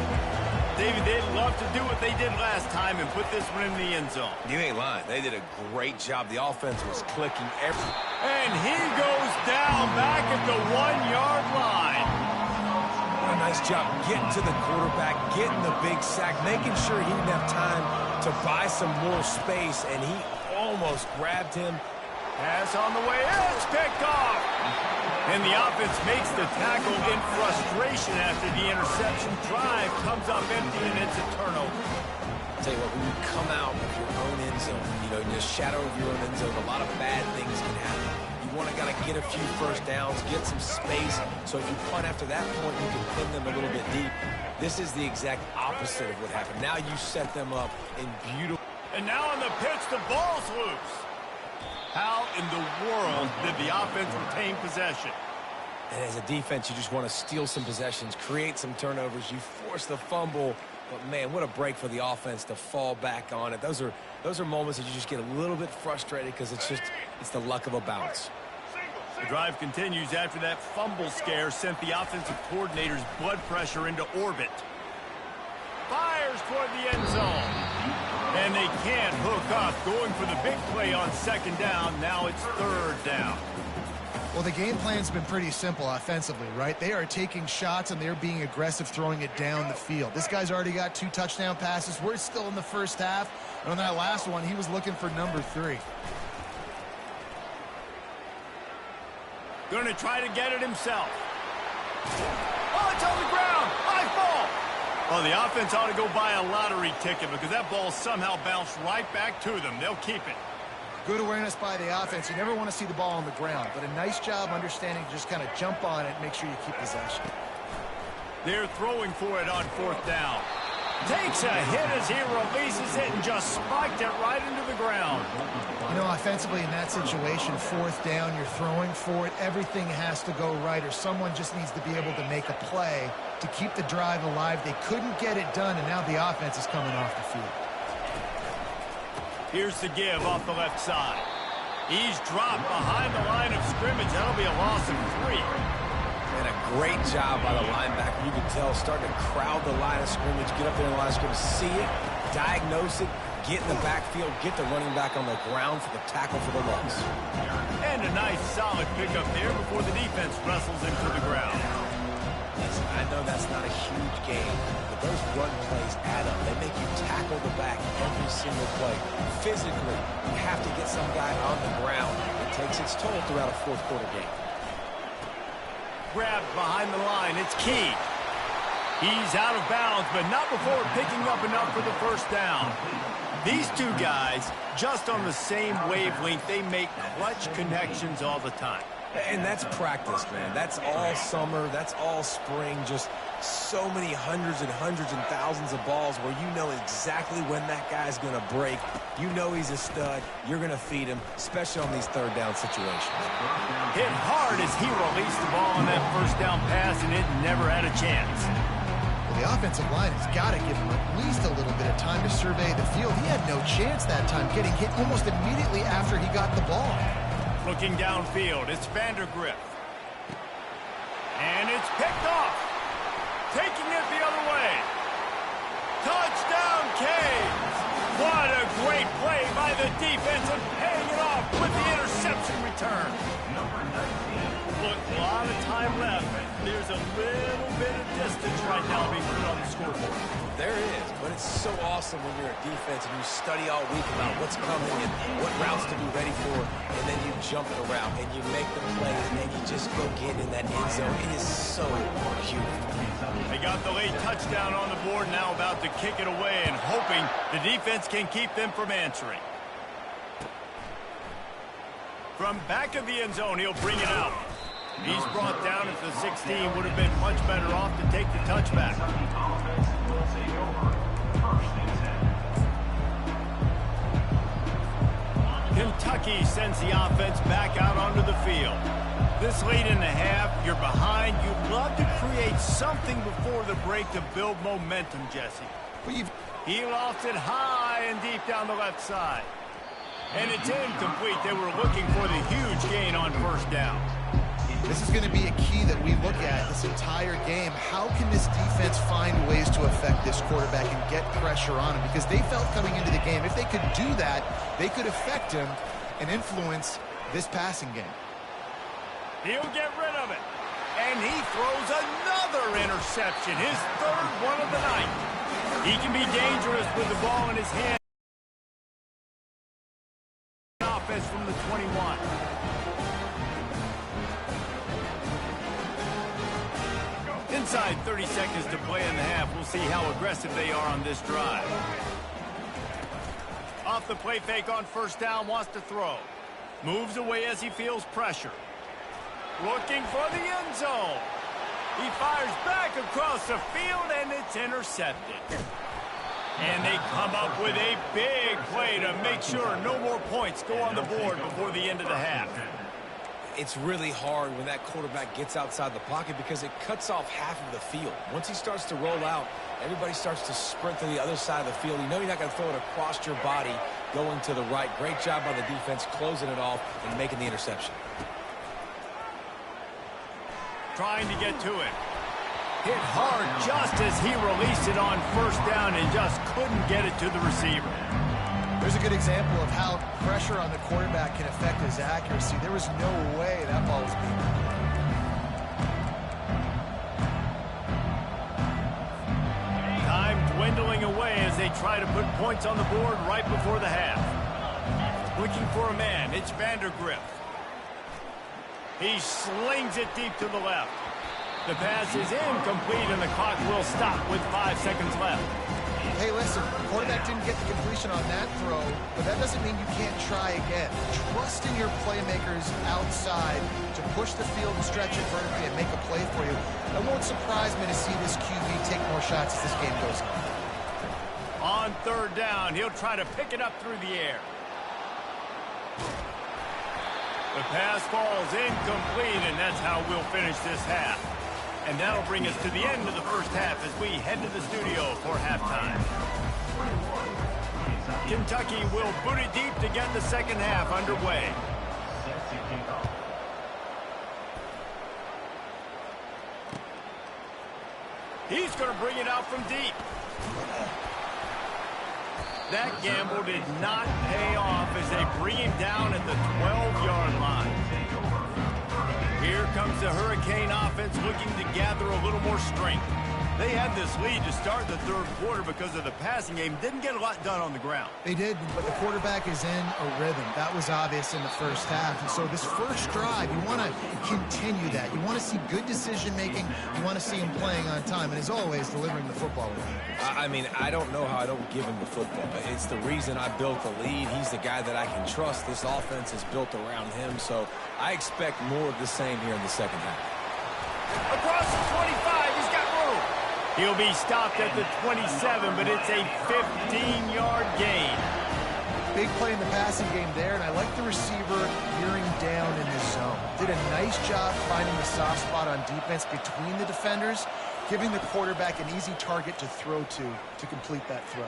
David, they'd love to do what they did last time and put this one in the end zone. You ain't lying. They did a great job. The offense was clicking every... And he goes down back at the 1-yard line. What a nice job getting to the quarterback, getting the big sack, making sure he didn't have time to buy some more space, and he almost grabbed him. Pass on the way. It's picked off. And the offense makes the tackle in frustration after the interception. Drive comes up empty, and it's a turnover. I'll tell you what, when you come out of your own end zone, you know, in the shadow of your own end zone, a lot of bad things can happen. You want to get a few first downs, get some space, so if you punt after that point, you can pin them a little bit deep. This is the exact opposite of what happened. Now you set them up in beautiful... And now on the pitch, the ball's loose. How in the world did the offense retain possession? And as a defense, you just want to steal some possessions, create some turnovers. You force the fumble, but man, what a break for the offense to fall back on it. Those are moments that you just get a little bit frustrated because it's the luck of a bounce. The drive continues after that fumble scare sent the offensive coordinator's blood pressure into orbit. Fires toward the end zone. And they can't hook up. Going for the big play on 2nd down. Now it's 3rd down. Well, the game plan's been pretty simple offensively, right? They are taking shots, and they're being aggressive, throwing it down the field. This guy's already got 2 touchdown passes. We're still in the first half. And on that last one, he was looking for number 3. Going to try to get it himself. Oh, it's on the ground. High ball. Well, the offense ought to go buy a lottery ticket because that ball somehow bounced right back to them. They'll keep it. Good awareness by the offense. You never want to see the ball on the ground, but a nice job understanding to just kind of jump on it and make sure you keep possession. They're throwing for it on 4th down. Takes a hit as he releases it and just spiked it right into the ground. You know, offensively in that situation, 4th down, you're throwing for it. Everything has to go right, or someone just needs to be able to make a play to keep the drive alive. They couldn't get it done, and now the offense is coming off the field. Here's the give off the left side. He's dropped behind the line of scrimmage. That'll be a loss of 3. And a great job by the linebacker. You can tell, starting to crowd the line of scrimmage, get up there in the line of scrimmage, see it, diagnose it, get in the backfield, get the running back on the ground for the tackle for the loss. And a nice solid pickup there before the defense wrestles him to the ground. Listen, I know that's not a huge game, but those run plays add up. They make you tackle the back every single play. Physically, you have to get some guy on the ground. It takes its toll throughout a 4th quarter game. Grabbed behind the line. It's Key. He's out of bounds, but not before picking up enough for the 1st down. These two guys, just on the same wavelength, they make clutch connections all the time. And that's practice, man. That's all summer. That's all spring. Just so many hundreds and thousands of balls where you know exactly when that guy's going to break. You know he's a stud. You're going to feed him, especially on these 3rd down situations. Hit hard as he released the ball on that 1st down pass, and it never had a chance. Well, the offensive line has got to give him at least a little bit of time to survey the field. He had no chance that time, getting hit almost immediately after he got the ball. Looking downfield, it's Vandergrift. And it's picked off. Taking it the other way. Touchdown, Canes! What a great play by the defense and paying it off with the interception return. Look, a lot of time left. There's a little bit of distance right now being put on the scoreboard. There is, but it's so awesome when you're a defense and you study all week about what's coming and what routes to be ready for, and then you jump the route and you make the plays and you just go get in that end zone. It is so beautiful. They got the late touchdown on the board, now about to kick it away and hoping the defense can keep them from answering. From back of the end zone, he'll bring it out. He's brought down at the 16. Would have been much better off to take the touchback. Kentucky sends the offense back out onto the field. This late in the half, you're behind. You'd love to create something before the break to build momentum, Jesse. He lofts it high and deep down the left side. And it's incomplete. They were looking for the huge gain on 1st down. This is going to be a key that we look at this entire game. How can this defense find ways to affect this quarterback and get pressure on him? Because they felt coming into the game, if they could do that, they could affect him and influence this passing game. He'll get rid of it. And he throws another interception, his 3rd one of the night. He can be dangerous with the ball in his hand. Offense from the 21. Inside 30 seconds to play in the half. We'll see how aggressive they are on this drive. Off the play fake on 1st down, wants to throw. Moves away as he feels pressure. Looking for the end zone. He fires back across the field, and it's intercepted. And they come up with a big play to make sure no more points go on the board before the end of the half. It's really hard when that quarterback gets outside the pocket because it cuts off half of the field. Once he starts to roll out, everybody starts to sprint to the other side of the field. You know you're not going to throw it across your body going to the right. Great job by the defense closing it off and making the interception. Trying to get to it. Hit hard just as he released it on 1st down and just couldn't get it to the receiver. There's a good example of how pressure on the quarterback can affect his accuracy. There was no way that ball was being completed. Time dwindling away as they try to put points on the board right before the half. Looking for a man, it's Vandergrift. He slings it deep to the left. The pass is incomplete and the clock will stop with 5 seconds left. Hey, listen, the quarterback didn't get the completion on that throw, but that doesn't mean you can't try again. Trust in your playmakers outside to push the field and stretch it vertically and make a play for you. It won't surprise me to see this QB take more shots as this game goes on. On third down, he'll try to pick it up through the air. The pass falls incomplete, and that's how we'll finish this half. And that'll bring us to the end of the first half as we head to the studio for halftime. Kentucky will boot it deep to get the second half underway. He's going to bring it out from deep. That gamble did not pay off as they bring him down at the 12-yard line. Here comes the Hurricane offense looking to gather a little more strength. They had this lead to start the third quarter because of the passing game. Didn't get a lot done on the ground. They did, but the quarterback is in a rhythm. That was obvious in the first half. And so this first drive, you want to continue that. You want to see good decision-making. You want to see him playing on time. And as always, delivering the football. I mean, I don't know how I don't give him the football, but it's the reason I built the lead. He's the guy that I can trust. This offense is built around him, so I expect more of the same here in the second half. Across the 25, he's got room. He'll be stopped at the 27, but it's a 15-yard gain. Big play in the passing game there, and I like the receiver veering down in the zone. Did a nice job finding the soft spot on defense between the defenders, giving the quarterback an easy target to throw to complete that throw.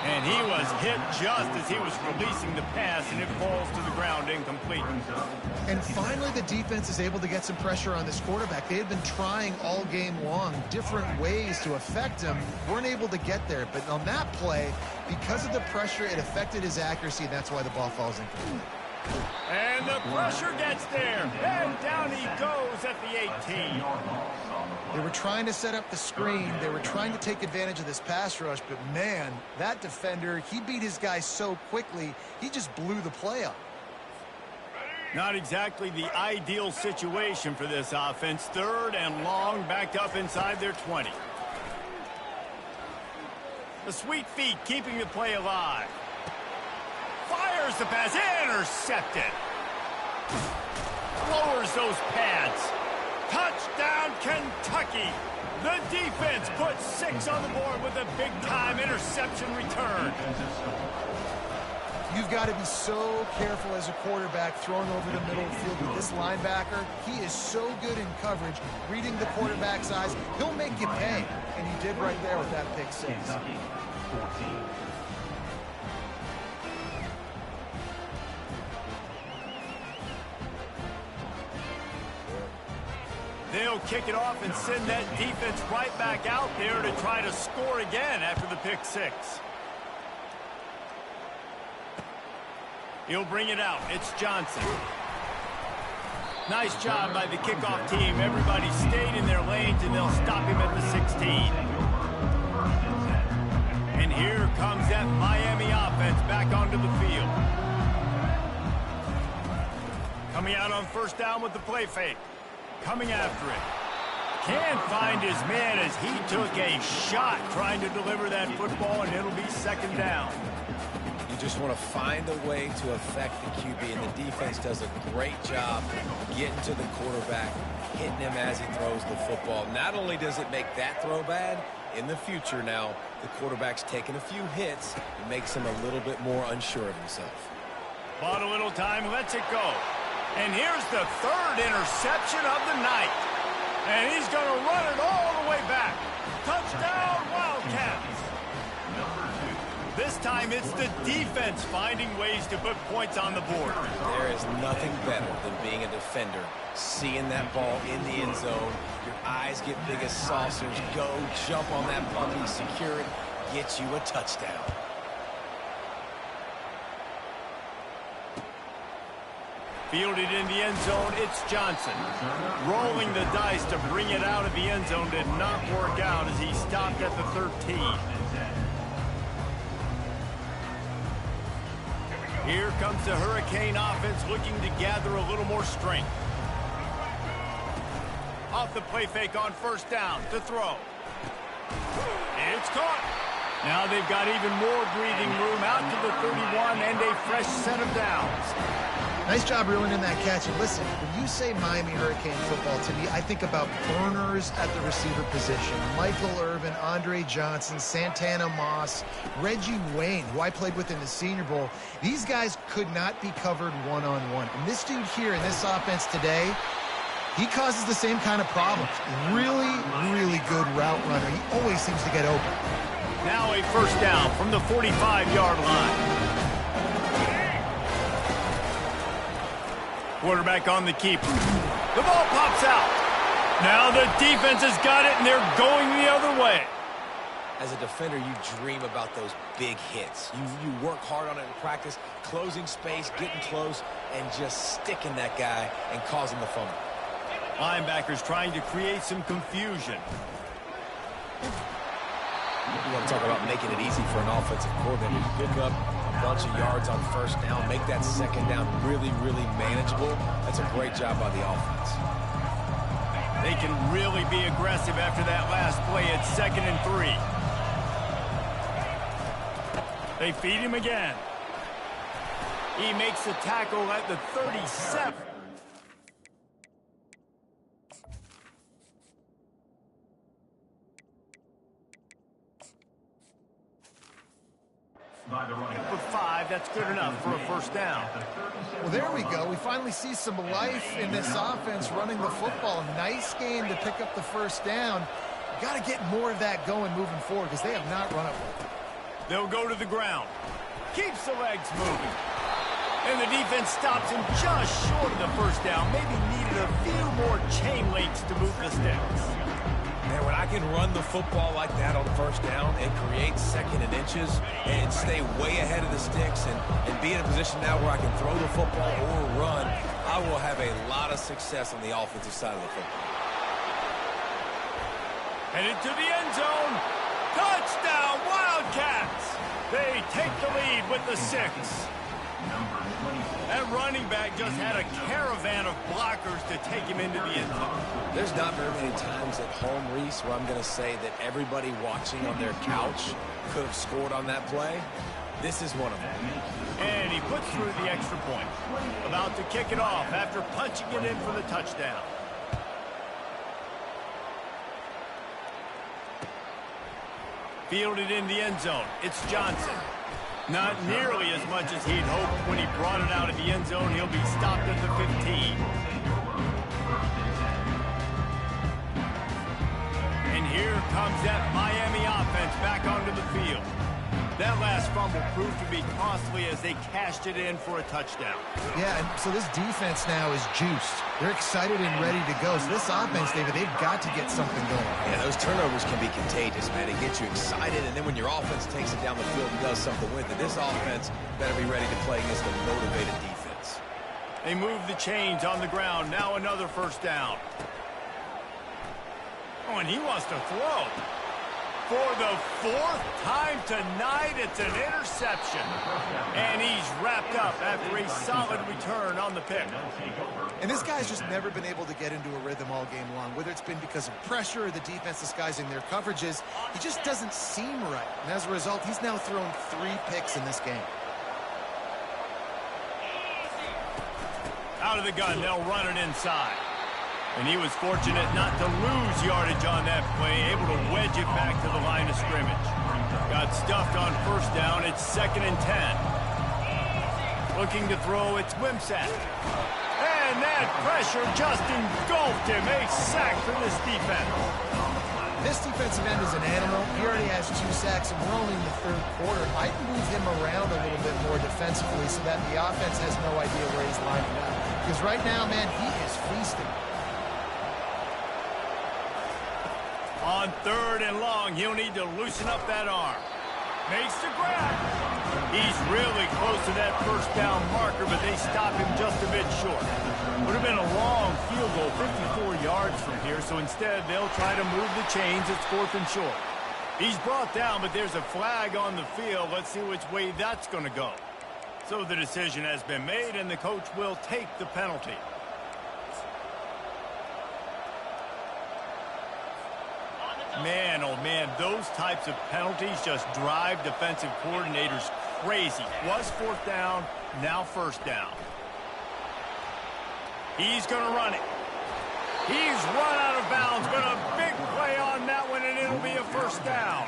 And he was hit just as he was releasing the pass, and it falls to the ground incomplete. And finally, the defense is able to get some pressure on this quarterback. They had been trying all game long different ways to affect him. Weren't able to get there. But on that play, because of the pressure, it affected his accuracy, and that's why the ball falls incomplete. And the pressure gets there. And down he goes at the 18. They were trying to set up the screen. They were trying to take advantage of this pass rush. But, man, that defender, he beat his guy so quickly, he just blew the play up. Not exactly the ideal situation for this offense. Third and long, backed up inside their 20. The sweet feet keeping the play alive. Fires the pass, intercepted. Lowers those pads. Touchdown, Kentucky. The defense puts 6 on the board with a big-time interception return. You've got to be so careful as a quarterback throwing over the middle of the field with this linebacker. He is so good in coverage, reading the quarterback's eyes. He'll make you pay, and he did right there with that pick 6. Kentucky, 14. They'll kick it off and send that defense right back out there to try to score again after the pick 6. He'll bring it out. It's Johnson. Nice job by the kickoff team. Everybody stayed in their lanes, and they'll stop him at the 16. And here comes that Miami offense back onto the field. Coming out on first down with the play fake. Coming after it. Can't find his man as he took a shot trying to deliver that football, and it'll be second down. You just want to find a way to affect the QB, and the defense does a great job getting to the quarterback, hitting him as he throws the football. Not only does it make that throw bad, in the future now, the quarterback's taking a few hits. It makes him a little bit more unsure of himself. Bought a little time, lets it go. And here's the third interception of the night. And he's going to run it all the way back. Touchdown, Wildcats. This time it's the defense finding ways to put points on the board. There is nothing better than being a defender, seeing that ball in the end zone. Your eyes get big as saucers. Go, jump on that puppy, secure it, get you a touchdown. Fielded in the end zone, it's Johnson. Rolling the dice to bring it out of the end zone did not work out as he stopped at the 13. Here comes the Hurricane offense looking to gather a little more strength. Off the play fake on first down to throw. It's caught. Now they've got even more breathing room out to the 31 and a fresh set of downs. Nice job reeling in that catch. And listen, when you say Miami Hurricane football, to me, I think about burners at the receiver position. Michael Irvin, Andre Johnson, Santana Moss, Reggie Wayne, who I played with in the Senior Bowl. These guys could not be covered one-on-one. And this dude here in this offense today, he causes the same kind of problems. Really, really good route runner. He always seems to get open. Now a first down from the 45-yard line. Quarterback on the keeper. The ball pops out. Now the defense has got it, and they're going the other way. As a defender, you dream about those big hits. You work hard on it in practice, closing space, getting close, and just sticking that guy and causing the fumble. Linebackers trying to create some confusion. You want to talk about making it easy for an offensive coordinator. You pick up a bunch of yards on first down, make that second down really, really manageable. That's a great job by the offense. They can really be aggressive after that last play at 2nd and 3. They feed him again. He makes the tackle at the 37. For 5, that's good enough for a first down. Well, there we go. We finally see some life in this offense running the football. Nice game to pick up the first down. Got to get more of that going moving forward because they have not run it well. They'll go to the ground. Keeps the legs moving. And the defense stops him just short of the first down. Maybe needed a few more chain links to move the sticks. Man, when I can run the football like that on first down and create second and inches and stay way ahead of the sticks and be in a position now where I can throw the football or run, I will have a lot of success on the offensive side of the football. Headed to the end zone. Touchdown, Wildcats! They take the lead with the 6. That running back just had a caravan of blockers to take him into the end zone. There's not very many times at home, Reese, where I'm going to say that everybody watching on their couch could have scored on that play. This is one of them. And he puts through the extra point. About to kick it off after punching it in for the touchdown. Fielded in the end zone. It's Johnson. Not nearly as much as he'd hoped when he brought it out of the end zone. He'll be stopped at the 15. And here comes that Miami offense back onto the field. That last fumble proved to be costly as they cashed it in for a touchdown. Yeah, and so this defense now is juiced. They're excited and ready to go. So this offense, David, they've got to get something going. Yeah, those turnovers can be contagious, man. It gets you excited, and then when your offense takes it down the field and does something with it, this offense better be ready to play against a motivated defense. They move the chains on the ground. Now another first down. Oh, and he wants to throw. For the 4th time tonight, it's an interception. And he's wrapped up after a solid return on the pick. And this guy's just never been able to get into a rhythm all game long, whether it's been because of pressure or the defense disguising their coverages. He just doesn't seem right. And as a result, he's now thrown 3 picks in this game. Out of the gun, they'll run it inside. And he was fortunate not to lose yardage on that play, able to wedge it back to the line of scrimmage. Got stuffed on first down. It's 2nd and 10. Looking to throw, it's Wimsatt. And that pressure just engulfed him. A sack for this defense. This defensive end is an animal. He already has 2 sacks, and we're only in the 3rd quarter. Might move him around a little bit more defensively so that the offense has no idea where he's lining up. Because right now, man, he is feasting. On 3rd and long, he'll need to loosen up that arm. Makes the grab. He's really close to that first down marker, but they stop him just a bit short. Would have been a long field goal, 54 yards from here, so instead they'll try to move the chains. It's 4th and short. He's brought down, but there's a flag on the field. Let's see which way that's going to go. So the decision has been made, and the coach will take the penalty. Man, oh man, those types of penalties just drive defensive coordinators crazy. Was fourth down, now first down. He's going to run it. He's run out of bounds, but a big play on that one, and it'll be a first down.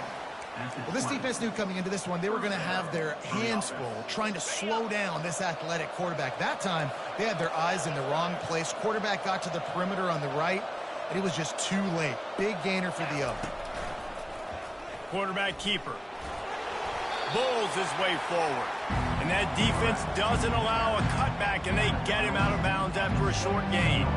Well, this defense knew coming into this one they were going to have their hands full trying to slow down this athletic quarterback. That time, they had their eyes in the wrong place. Quarterback got to the perimeter on the right, and it was just too late. Big gainer for the O. Quarterback keeper bulls his way forward. And that defense doesn't allow a cutback, and they get him out of bounds after a short gain.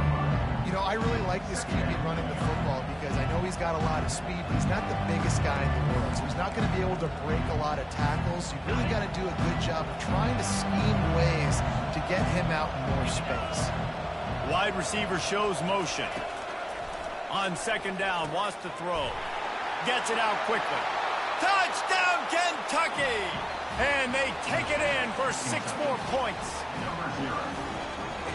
You know, I really like this QB running the football because I know he's got a lot of speed, but he's not the biggest guy in the world. So he's not going to be able to break a lot of tackles. So you really got to do a good job of trying to scheme ways to get him out in more space. Wide receiver shows motion. On second down, wants to throw. Gets it out quickly. Touchdown, Kentucky! And they take it in for 6 more points.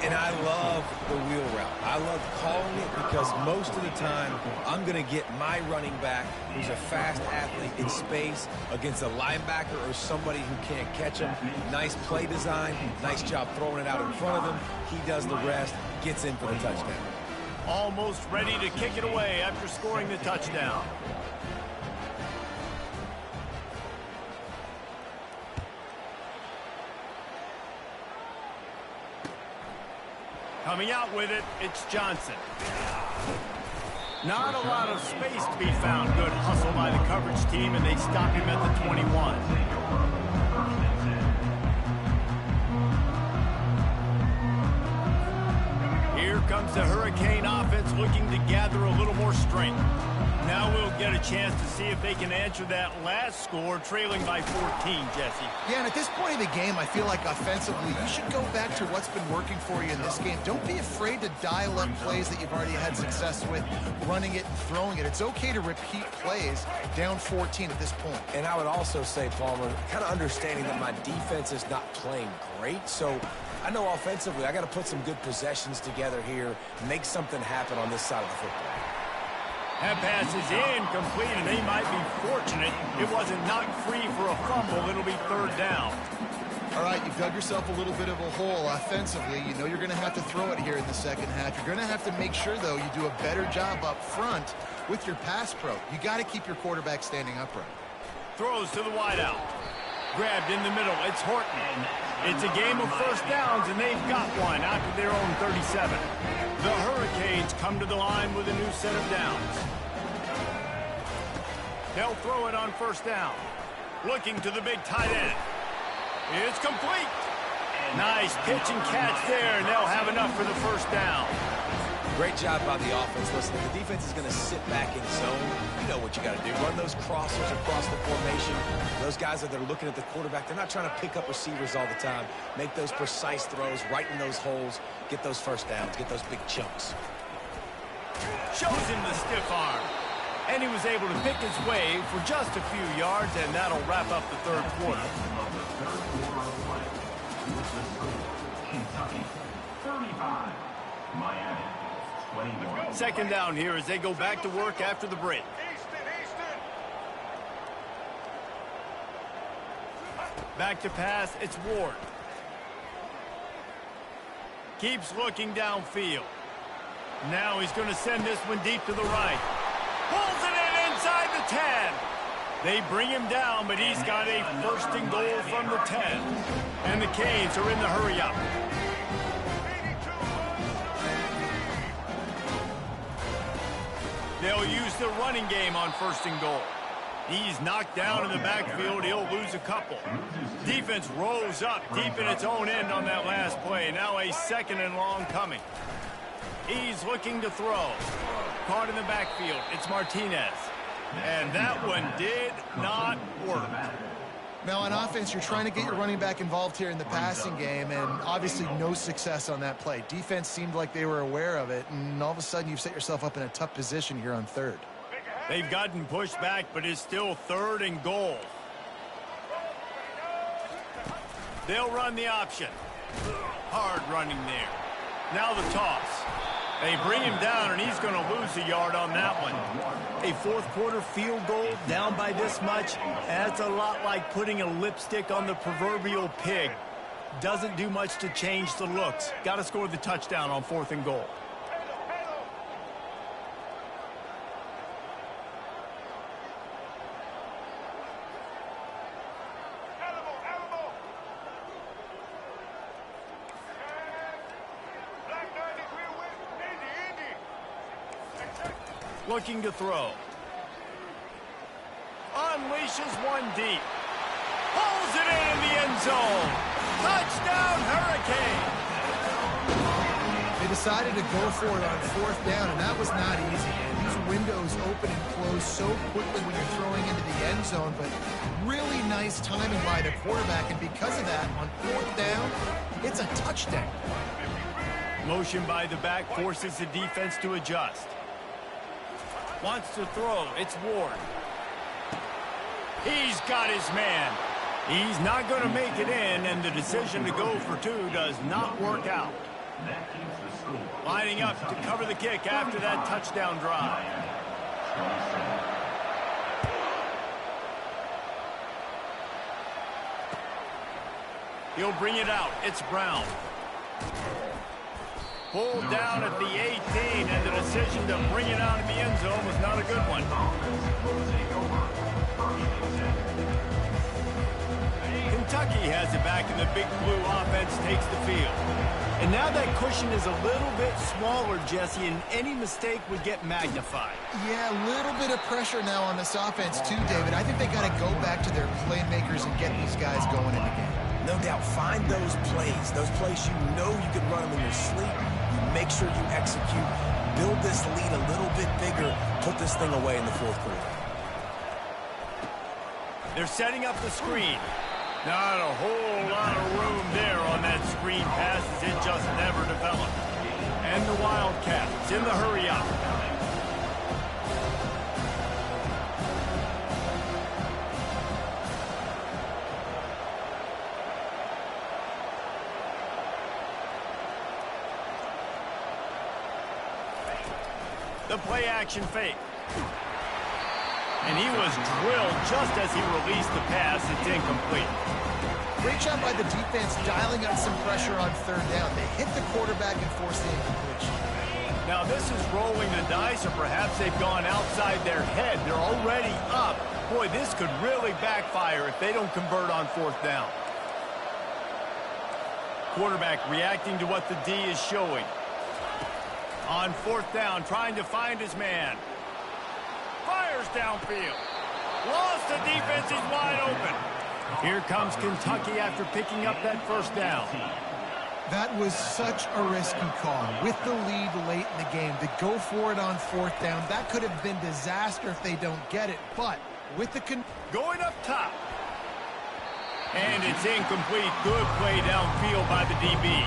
And I love the wheel route. I love calling it because most of the time I'm going to get my running back who's a fast athlete in space against a linebacker or somebody who can't catch him. Nice play design. Nice job throwing it out in front of him. He does the rest, gets in for the touchdown. Almost ready to kick it away after scoring the touchdown. Coming out with it, it's Johnson. Not a lot of space to be found. Good hustle by the coverage team, and they stop him at the 21. Here comes the Hurricane offense looking to gather a little more strength. Now we'll get a chance to see if they can answer that last score, trailing by 14, Jesse. Yeah, and at this point of the game, I feel like offensively, you should go back to what's been working for you in this game. Don't be afraid to dial up plays that you've already had success with, running it and throwing it. It's okay to repeat plays down 14 at this point. And I would also say, Palmer, kind of understanding that my defense is not playing great, so I know offensively I got to put some good possessions together here, make something happen on this side of the football. That pass is incomplete, and they might be fortunate it wasn't knocked free for a fumble. It'll be third down. All right, you've dug yourself a little bit of a hole offensively. You know you're going to have to throw it here in the second half. You're going to have to make sure, though, you do a better job up front with your pass pro. You got to keep your quarterback standing upright. Throws to the wideout. Grabbed in the middle. It's Horton. It's a game of first downs, and they've got one out to their own 37. The Hurricanes come to the line with a new set of downs. They'll throw it on first down. Looking to the big tight end. It's complete. Nice pitch and catch there, and they'll have enough for the first down. Great job by the offense. Listen, if the defense is going to sit back in zone, you know what you got to do. Run those crossers across the formation. Those guys that are looking at the quarterback, they're not trying to pick up receivers all the time. Make those precise throws, right in those holes, get those first downs, get those big chunks. Shows him the stiff arm. And he was able to pick his way for just a few yards, and that'll wrap up the third quarter. Kentucky, 35. Miami, 21. Second down here as they go back to work after the break. Back to pass, it's Ward. Keeps looking downfield. Now he's going to send this one deep to the right. Pulls it in inside the 10. They bring him down, but he's got a first and goal from the 10. And the Canes are in the hurry-up. They'll use the running game on first and goal. He's knocked down in the backfield. He'll lose a couple. Defense rolls up deep in its own end on that last play. Now a second and long coming. He's looking to throw. Caught in the backfield. It's Martinez. And that one did not work. Now, on offense, you're trying to get your running back involved here in the passing game, and obviously no success on that play. Defense seemed like they were aware of it, and all of a sudden you've set yourself up in a tough position here on third. They've gotten pushed back, but it's still third and goal. They'll run the option. Hard running there. Now the toss. They bring him down, and he's going to lose a yard on that one. A fourth-quarter field goal down by this much, that's a lot like putting a lipstick on the proverbial pig. Doesn't do much to change the looks. Got to score the touchdown on 4th and goal. Looking to throw. Unleashes one deep. Pulls it in the end zone. Touchdown, Hurricane. They decided to go for it on 4th down, and that was not easy. And these windows open and close so quickly when you're throwing into the end zone, but really nice timing by the quarterback, and because of that, on 4th down, it's a touchdown. Motion by the back forces the defense to adjust. Wants to throw. It's Ward. He's got his man. He's not going to make it in, and the decision to go for 2 does not work out. Lining up to cover the kick after that touchdown drive. He'll bring it out. It's Brown. Pulled down at the 18, and the decision to bring it out in the end zone was not a good one. Kentucky has it back, and the Big Blue offense takes the field. And now that cushion is a little bit smaller, Jesse, and any mistake would get magnified. Yeah, a little bit of pressure now on this offense too, David. I think they got to go back to their playmakers and get these guys going in the game. No doubt. Find those plays you know you can run them in your sleep. You make sure you execute. Build this lead a little bit bigger. Put this thing away in the 4th quarter. They're setting up the screen. Not a whole lot of room there on that screen pass as it just never developed. And the Wildcats in the hurry up. The play action fake. And he was drilled just as he released the pass. It's incomplete. Great job by the defense dialing up some pressure on 3rd down. They hit the quarterback and forced the incompletion. Now this is rolling the dice, or perhaps they've gone outside their head. They're already up. Boy, this could really backfire if they don't convert on 4th down. Quarterback reacting to what the D is showing. On 4th down, trying to find his man. Fires downfield. Lost, the defense is wide open. Here comes Kentucky after picking up that 1st down. That was such a risky call. With the lead late in the game, to go for it on 4th down, that could have been disaster if they don't get it. But with the... Going up top. And it's incomplete. Good play downfield by the DB.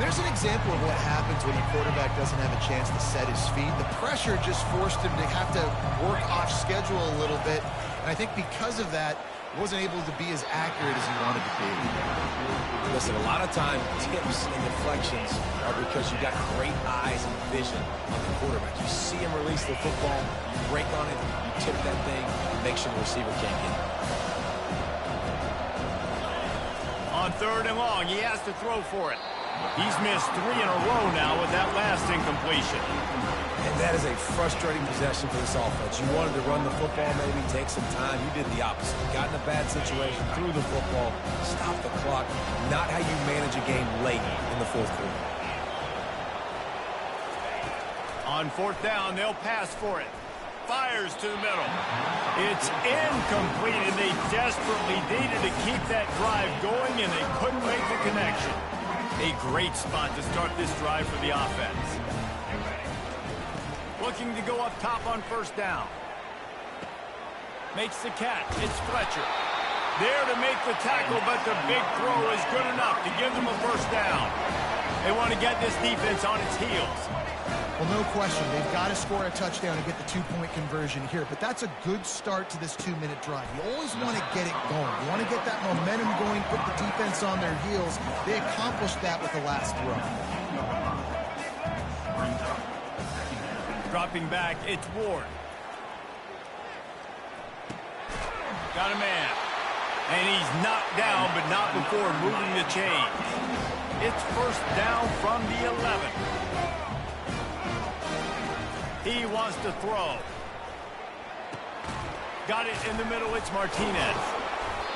There's an example of what happens when your quarterback doesn't have a chance to set his feet. The pressure just forced him to have to work off schedule a little bit. And I think because of that, wasn't able to be as accurate as he wanted to be. Listen, a lot of time, tips and deflections are because you got great eyes and vision on the quarterback. You see him release the football, you break on it, you tip that thing, make sure the receiver can't get it. On 3rd and long, he has to throw for it. He's missed 3 in a row now with that last incompletion. And that is a frustrating possession for this offense. You wanted to run the football, maybe take some time. You did the opposite. Got in a bad situation, threw the football, stopped the clock. Not how you manage a game late in the 4th quarter. On 4th down, they'll pass for it. Fires to the middle. It's incomplete, and they desperately needed to keep that drive going, and they couldn't make the connection. A great spot to start this drive for the offense. Looking to go up top on 1st down. Makes the catch. It's Fletcher. There to make the tackle, but the big throw is good enough to give them a 1st down. They want to get this defense on its heels. Well, no question. They've got to score a touchdown and get the 2-point conversion here. But that's a good start to this 2-minute drive. You always want to get it going. You want to get that momentum going, put the defense on their heels. They accomplished that with the last throw. brings up second down. Dropping back, it's Ward. Got a man. And he's knocked down, but not before moving the chains. It's first down from the 11. He wants to throw. Got it in the middle, it's Martinez.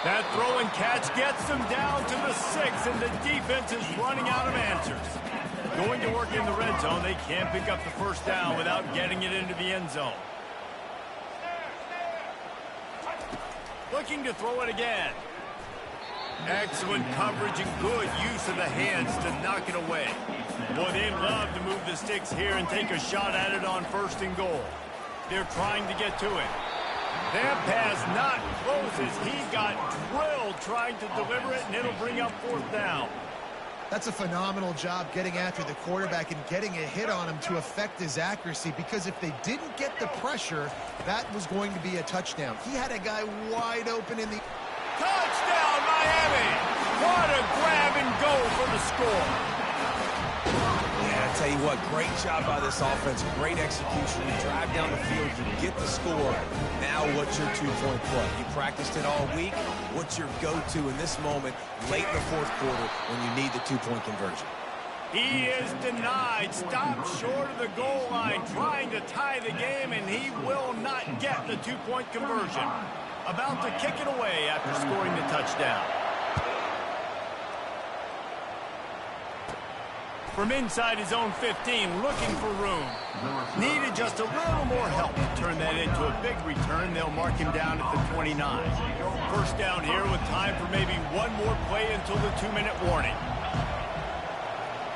That throw and catch gets them down to the 6, and the defense is running out of answers. Going to work in the red zone, they can't pick up the first down without getting it into the end zone. Looking to throw it again. Excellent coverage and good use of the hands to knock it away. Boy, they'd love to move the sticks here and take a shot at it on first and goal. They're trying to get to it. That pass not close as he got drilled trying to deliver it, and it'll bring up fourth down. That's a phenomenal job getting after the quarterback and getting a hit on him to affect his accuracy, because if they didn't get the pressure, that was going to be a touchdown. He had a guy wide open in the... Touchdown, Miami! What a grab and go for the score. Yeah, I tell you what, great job by this offense. Great execution. You drive down the field, you get the score. Now what's your two-point play? You practiced it all week. What's your go-to in this moment late in the fourth quarter when you need the two-point conversion? He is denied. Stopped short of the goal line, trying to tie the game, and he will not get the two-point conversion. About to kick it away after scoring the touchdown. From inside his own 15, looking for room. Needed just a little more help to turn that into a big return. They'll mark him down at the 29. First down here with time for maybe one more play until the 2-minute warning.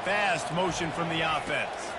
Fast motion from the offense.